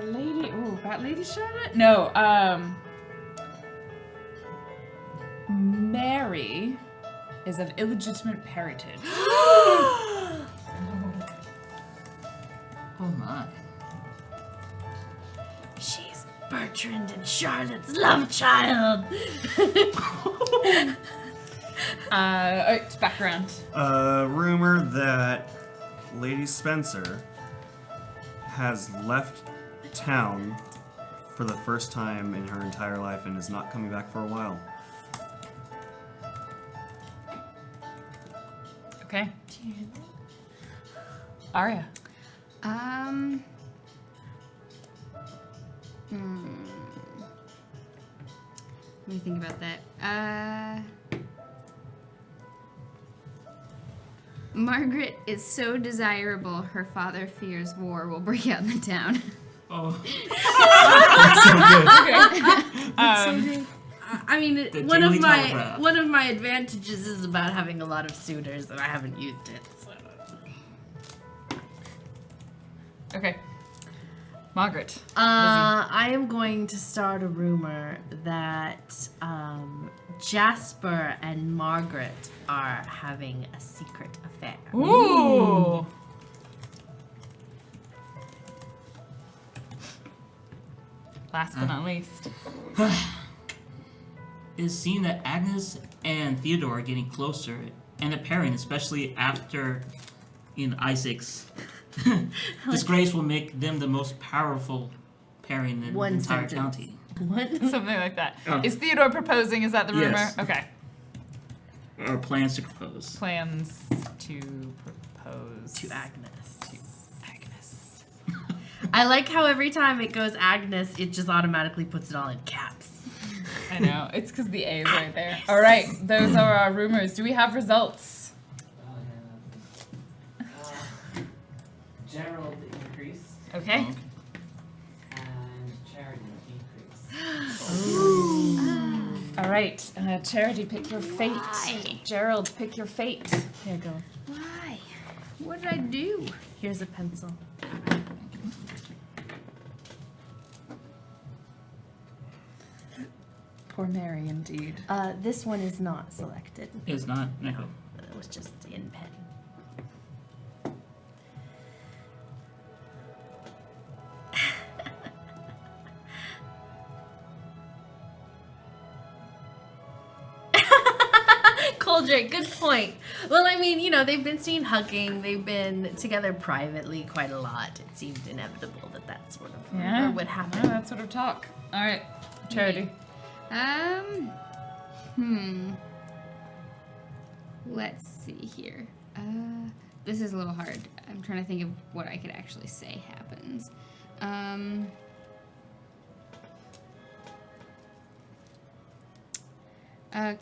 Lady. Ooh, about Lady Charlotte? No. Mary is of illegitimate parentage. Oh my. She's Bertrand and Charlotte's love child. Alright, back around. Rumor that Lady Spencer has left town for the first time in her entire life and is not coming back for a while. Okay. Arya. Let me think about that. Margaret is so desirable, her father fears war will break out in the town. Oh. I mean, The one of Daily my Telegraph. one of my advantages is about having a lot of suitors, and I haven't used it. So. Okay. Margaret. I am going to start a rumor that Jasper and Margaret are having a secret affair. Ooh. Last but not least. It is seen that Agnes and Theodore are getting closer and a pairing, especially after Isaac's disgrace will make them the most powerful pairing in One the entire sentence. county. What? Something like that. Oh. Is Theodore proposing? Is that the rumor? Yes. Okay. Or plans to propose. Plans to propose To Agnes. Agnes. I like how every time it goes Agnes, it just automatically puts it all in caps. I know. It's because the A is right there. All right. Those are our rumors. Do we have results? Oh, yeah. Gerald increased Okay. and Charity decreased. All right. Charity, pick your fate. Why? Gerald, pick your fate. Here you go. Why? What did I do? Here's a pencil. Poor Mary, indeed. This one is not selected. It's not. No. It was just in pen. Coldray, good point. Well, I mean, they've been seen hugging. They've been together privately quite a lot. It seemed inevitable that sort of Yeah. would happen. Yeah, that sort of talk. All right. Charity. Let's see here. This is a little hard. I'm trying to think of what I could actually say happens.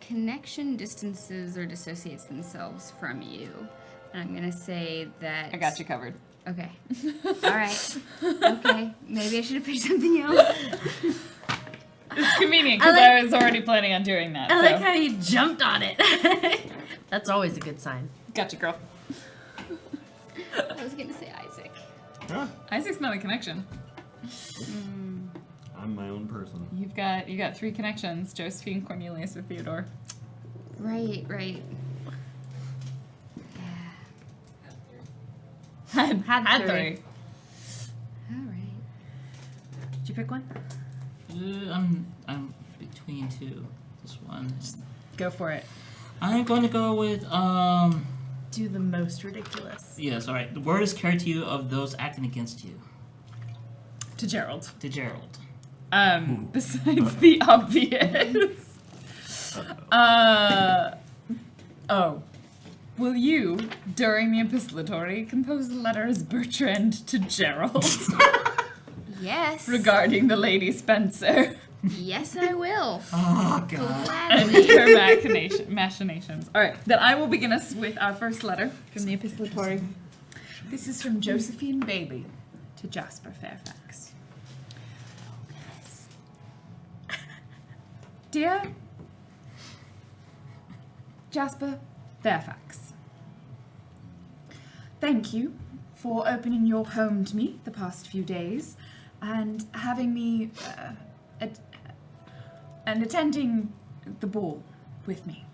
Connection distances or dissociates themselves from you. And I'm gonna say that... I got you covered. Okay. All right. Okay. Maybe I should have picked something else. It's convenient because I was already planning on doing that. I like so. how you jumped on it. That's always a good sign. Gotcha, girl. I was gonna say Isaac. Isaac's not a connection. I'm my own person. You got 3 connections: Josephine, Cornelius, or Theodore. Right. Had Had 3. All right. Did you pick one? I'm between two. This one. Go for it. I'm going to go with Do the most ridiculous. Yes. All right. The word is carried to you of those acting against you. To Gerald. To Gerald. Besides the obvious. Will you, during the epistolary, compose a letter as Bertrand to Gerald Yes. regarding the Lady Spencer Yes, I will. Oh God. and Gladly. her machinations? All right, then I will begin us with our first letter from the epistolary. This is from Josephine Bailey to Jasper Fairfax. Dear Jasper Fairfax, thank you for opening your home to me the past few days and having me and attending the ball with me.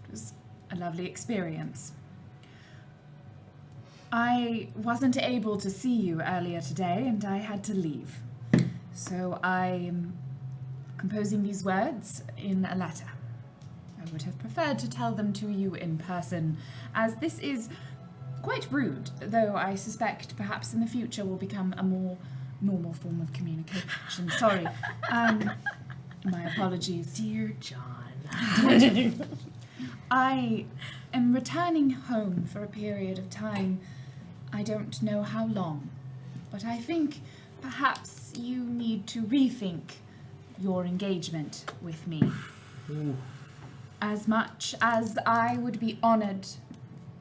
It was a lovely experience. I wasn't able to see you earlier today, and I had to leave. So I'm composing these words in a letter. I would have preferred to tell them to you in person, as this is quite rude, though I suspect perhaps in the future will become a more normal form of communication. Sorry. My apologies. Dear John. I am returning home for a period of time. I don't know how long, but I think perhaps you need to rethink your engagement with me. As much as I would be honored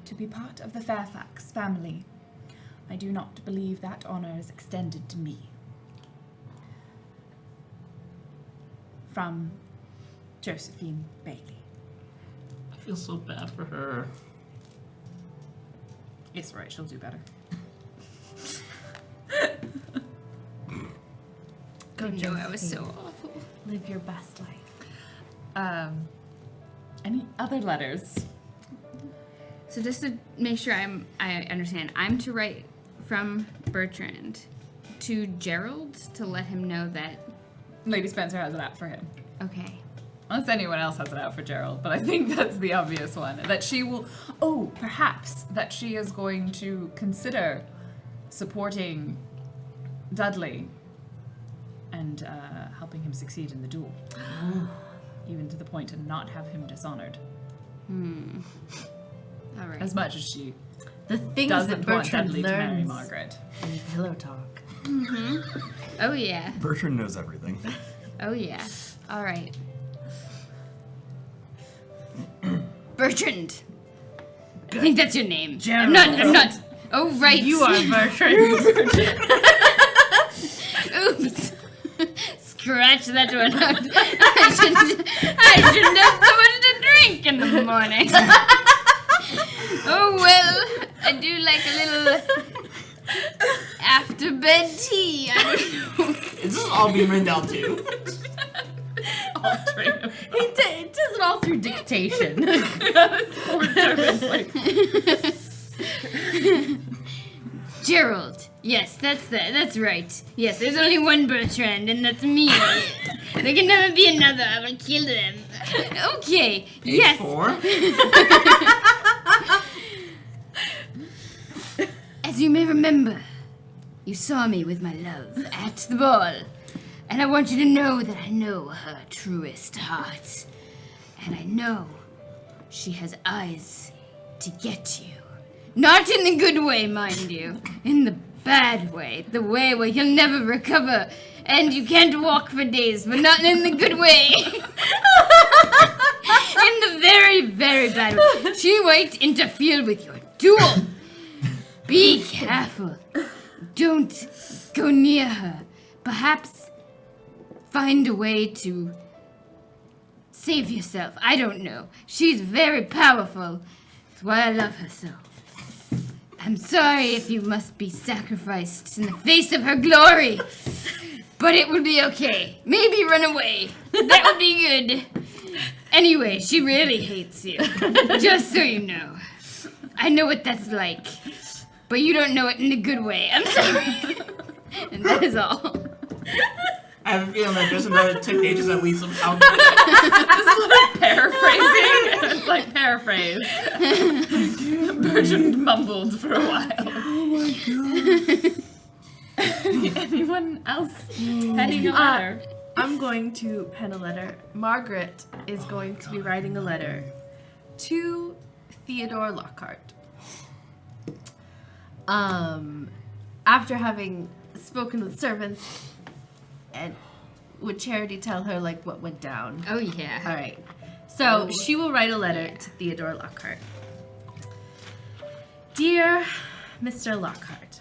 to be part of the Fairfax family, I do not believe that honor is extended to me. From Josephine Bailey. I feel so bad for her. It's right, she'll do better. Go, I know I was so Josephine. awful. Live your best life. Any other letters? So just to make sure I understand, I'm to write from Bertrand to Gerald to let him know that. Lady Spencer has it out for him. Okay. Unless anyone else has it out for Gerald, but I think that's the obvious one. That she will, perhaps that she is going to consider supporting Dudley and helping him succeed in the duel. Even to the point to not have him dishonored. All right. As much as she The things doesn't that want Bertrand Dudley to marry learns Margaret. in pillow talk. Oh yeah. Bertrand knows everything. Oh yeah. All right. Bertrand. I think that's your name. Gerald. I'm not. Oh right. You are Bertrand. Oops. Scratch that one out. I shouldn't have so much to drink in the morning. Oh well, I do like a little after bed tea. I don't know. Is this all being written down too? All three of them. He does it all through dictation. Poor servants, like, Gerald. Yes, that's right. Yes, there's only one Bertrand, and that's me. There can never be another. I will kill them. Okay. Yes. 4? As you may remember, you saw me with my love at the ball. And I want you to know that I know her truest heart. And I know she has eyes to get you. Not in the good way, mind you. In the bad way. The way where you'll never recover. And you can't walk for days, but not in the good way. In the very, very bad way. She might interfere with your duel. Be careful. Don't go near her. Perhaps find a way to save yourself. I don't know. She's very powerful. That's why I love her so. I'm sorry if you must be sacrificed in the face of her glory. But it would be okay. Maybe run away. That would be good. Anyway, she really hates you. Just so you know. I know what that's like. But you don't know it in a good way. I'm sorry. And that is all. I have a feeling that there's another 10 pages that we somehow. paraphrasing. It's like paraphrase. Bertrand mumbled for a while. Oh my god. Anyone else penning a letter? I'm going to pen a letter. Margaret is going to be writing a letter to Theodore Lockhart. After having spoken with servants, and would Charity tell her like what went down? Oh, yeah. All right. So she will write a letter to Theodore Lockhart. Dear Mr. Lockhart,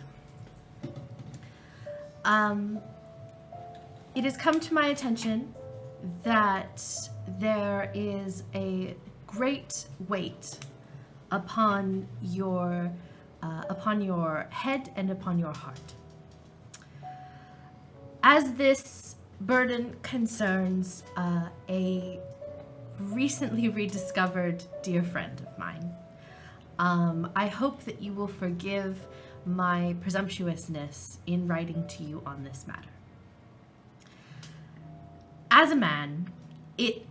it has come to my attention that there is a great weight upon your head and upon your heart. As this burden concerns a recently rediscovered dear friend of mine, I hope that you will forgive my presumptuousness in writing to you on this matter. As a man, it,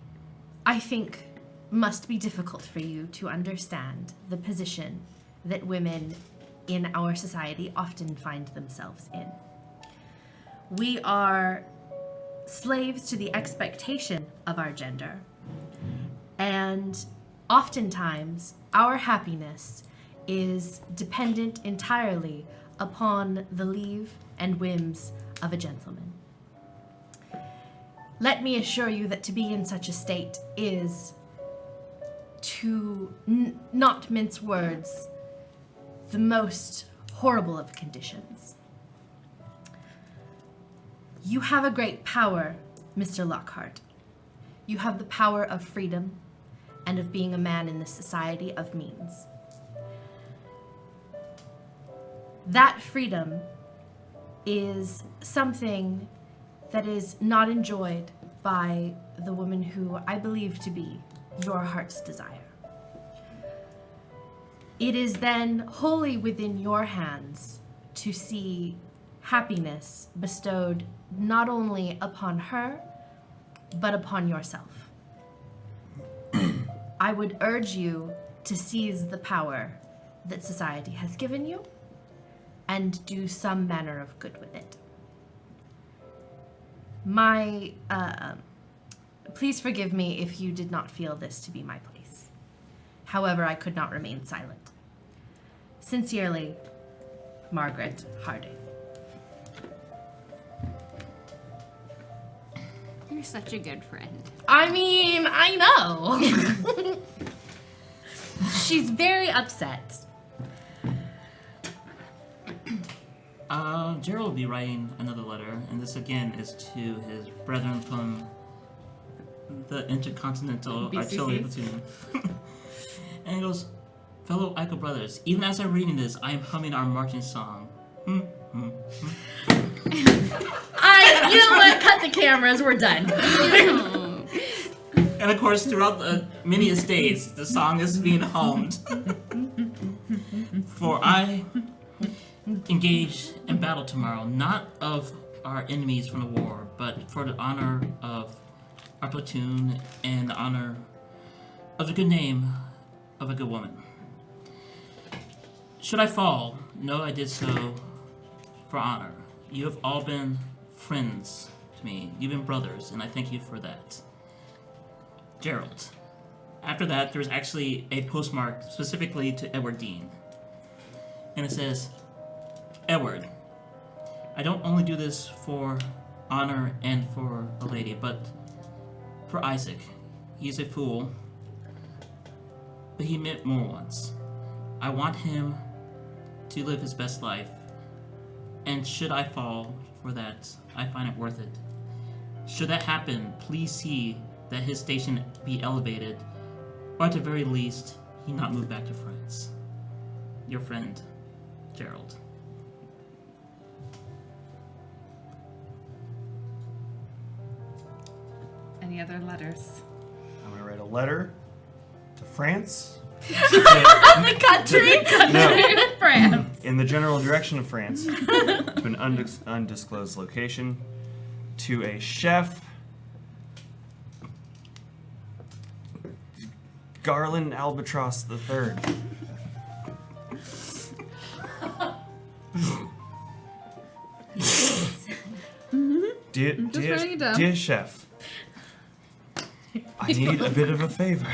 I think, must be difficult for you to understand the position that women in our society often find themselves in. We are slaves to the expectation of our gender, and oftentimes our happiness is dependent entirely upon the leave and whims of a gentleman. Let me assure you that to be in such a state is, to not mince words, the most horrible of conditions. You have a great power, Mr. Lockhart. You have the power of freedom and of being a man in this society of means. That freedom is something that is not enjoyed by the woman who I believe to be your heart's desire. It is then wholly within your hands to see happiness bestowed not only upon her, but upon yourself. I would urge you to seize the power that society has given you and do some manner of good with it. Please forgive me if you did not feel this to be my place. However, I could not remain silent. Sincerely, Margaret Harding. You're such a good friend. I mean, I know. She's very upset. Gerald will be writing another letter, and this again is to his brethren from the Intercontinental BCC. Artillery Platoon. And he goes, fellow Ico brothers, even as I'm reading this, I am humming our marching song. You know what? Cut the cameras. We're done. And of course, throughout the many estates, the song is being hummed. For I engage in battle tomorrow, not of our enemies from the war, but for the honor of our platoon and the honor of the good name of a good woman. Should I fall, know I did so for honor. You have all been friends to me. You've been brothers, and I thank you for that. Gerald. After that, there's actually a postmark specifically to Edward Dean. And it says, Edward, I don't only do this for honor and for a lady, but for Isaac. He's a fool, but he meant more once. I want him to live his best life, and should I fall for that, I find it worth it. Should that happen, please see that his station be elevated, or at the very least, he not move back to France. Your friend, Gerald. Any other letters? I'm gonna write a letter to France. The country? No, France. in the general direction of France, to an undisclosed location, to a chef, Garland Albatross III. writing it down. Dear chef, I need a bit of a favor.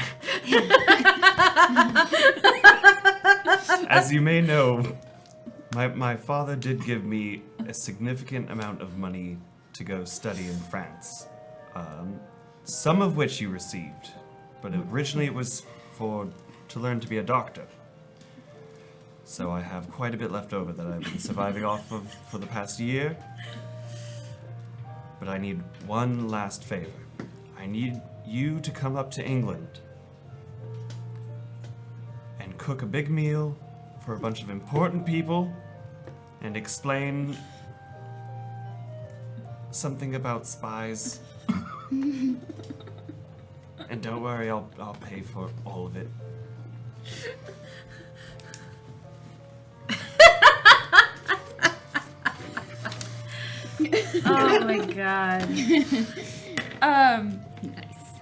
As you may know, my father did give me a significant amount of money to go study in France. Some of which you received, but originally it was to learn to be a doctor. So I have quite a bit left over that I've been surviving off of for the past year. But I need one last favor. I need you to come up to England and cook a big meal for a bunch of important people and explain something about spies. And don't worry, I'll pay for all of it. Oh my god. Nice.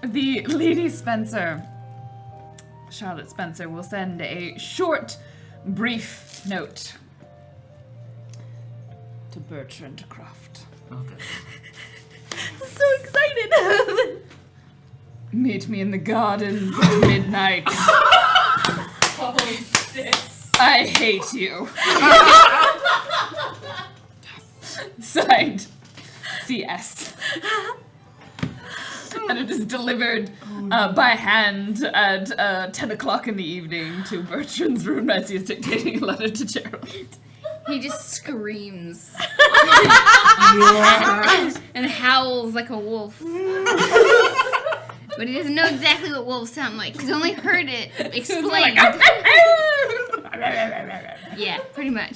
The Lady Spencer, Charlotte Spencer, will send a short, brief note to Bertrand Croft. Okay. I'm so excited. Meet me in the gardens at midnight. I hate you. Signed, CS. And it is delivered by hand at 10 o'clock in the evening to Bertrand's room as he is dictating a letter to Gerald. He just screams and howls like a wolf. But he doesn't know exactly what wolves sound like. He's only heard it explained. Yeah, pretty much.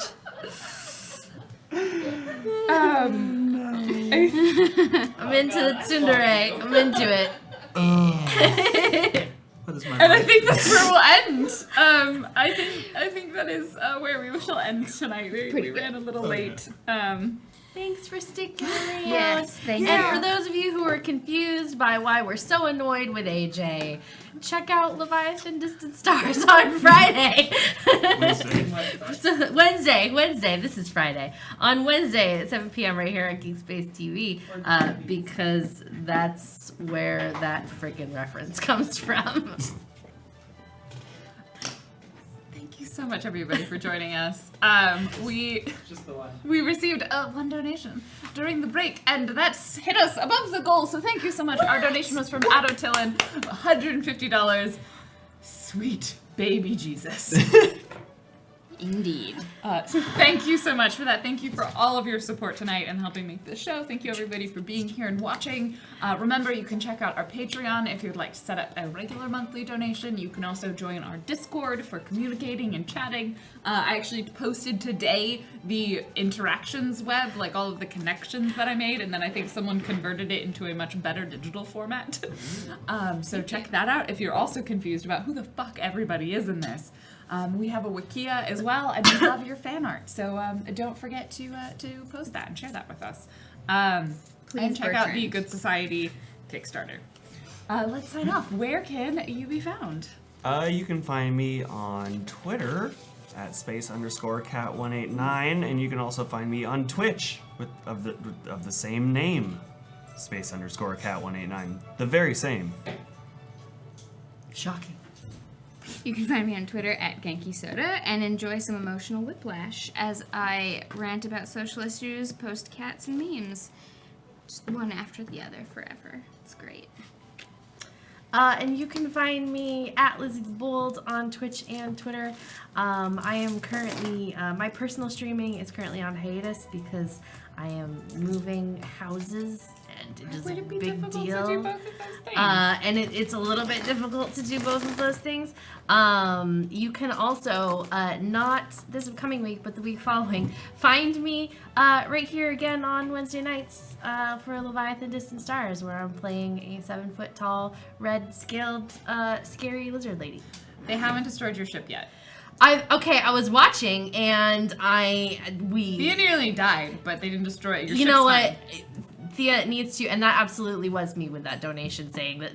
I'm into the tsundere. I'm into it. What is my And I life? think that's where we'll end. I think that is where we shall end tonight. We ran a little late. Thanks for sticking around. Yes, thank And you. for those of you who are confused by why we're so annoyed with AJ, check out Leviathan Distant Stars on Friday. Wednesday. This is Friday. On Wednesday at 7 p.m. right here on GeekSpaceTV, because that's where that freaking reference comes from. Thank you so much, everybody, for joining us. We Just the one. received one donation during the break, and that's hit us above the goal. So thank you so much. Our donation was from Addo Tillin, $150. Sweet baby Jesus. Indeed. So thank you so much for that. Thank you for all of your support tonight and helping make this show. Thank you, everybody, for being here and watching. Remember, you can check out our Patreon if you'd like to set up a regular monthly donation. You can also join our Discord for communicating and chatting. I actually posted today the interactions web, like all of the connections that I made, and then I think someone converted it into a much better digital format. So check that out if you're also confused about who the fuck everybody is in this. We have a Wikia as well, and we love your fan art. So don't forget to post that and share that with us. And Please, check out the Bertrand. Good Society Kickstarter. Let's sign off. Where can you be found? You can find me on Twitter at space_cat189, and you can also find me on Twitch of the same name, space_cat189, the very same. Shocking. You can find me on Twitter at Genki Soda and enjoy some emotional whiplash as I rant about social issues, post cats and memes. Just one after the other forever. It's great. And you can find me at Lizzie the Bold on Twitch and Twitter. I am currently, my personal streaming is currently on hiatus because I am moving houses and it is Would a it be big difficult deal. to do both of those things? And it's a little bit difficult to do both of those things. You can also, not this coming week, but the week following, find me right here again on Wednesday nights for Leviathan Distant Stars, where I'm playing a 7-foot tall, red scaled, scary lizard lady. They haven't destroyed your ship yet. I was watching and Thea nearly died, but they didn't destroy it. Your you know ship's what? fine. Thea needs to, and that absolutely was me with that donation, saying that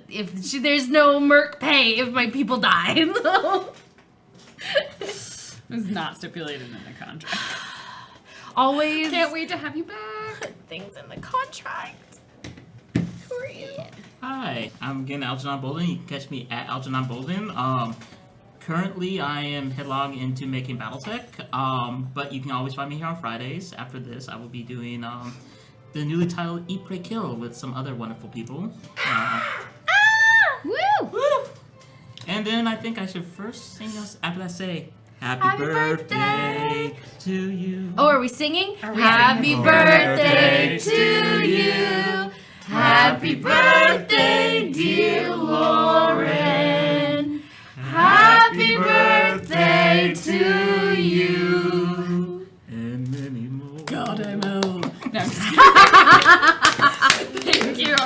there's no merc pay if my people die. It was not stipulated in the contract. Always Can't wait to have you back. put things in the contract. Who are you? Hi, I'm again Algernon Bolden. You can catch me at Algernon Bolden. Currently, I am headlong into making BattleTech, but you can always find me here on Fridays. After this, I will be doing the newly titled Eat, Pray, Kill with some other wonderful people. Woo! And then I think I should first sing us, after that, say, Happy birthday to you. Oh, are we singing? we Happy singing? birthday to you. Happy birthday, dear Lauren. Happy birthday to you. And many more. God, I'm old. No, I'm just kidding. Thank you.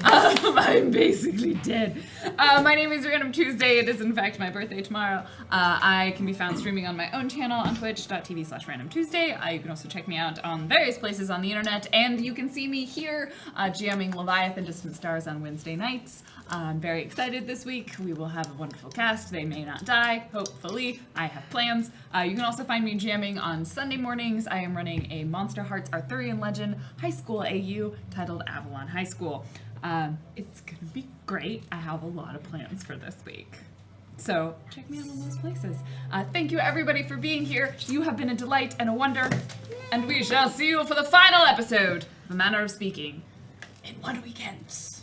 I'm basically dead. My name is Random Tuesday. It is, in fact, my birthday tomorrow. I can be found streaming on my own channel on twitch.tv/randomtuesday. You can also check me out on various places on the internet, and you can see me here GMing Leviathan Distant Stars on Wednesday nights. I'm very excited this week. We will have a wonderful cast. They may not die, hopefully. I have plans. You can also find me GMing on Sunday mornings. I am running a Monster Hearts Arthurian Legend high school AU titled Avalon High School. It's gonna be great. I have a lot of plans for this week. So check me out on those places. Thank you everybody for being here. You have been a delight and a wonder. And we shall see you for the final episode of The Manor of Speaking in 1 weekend.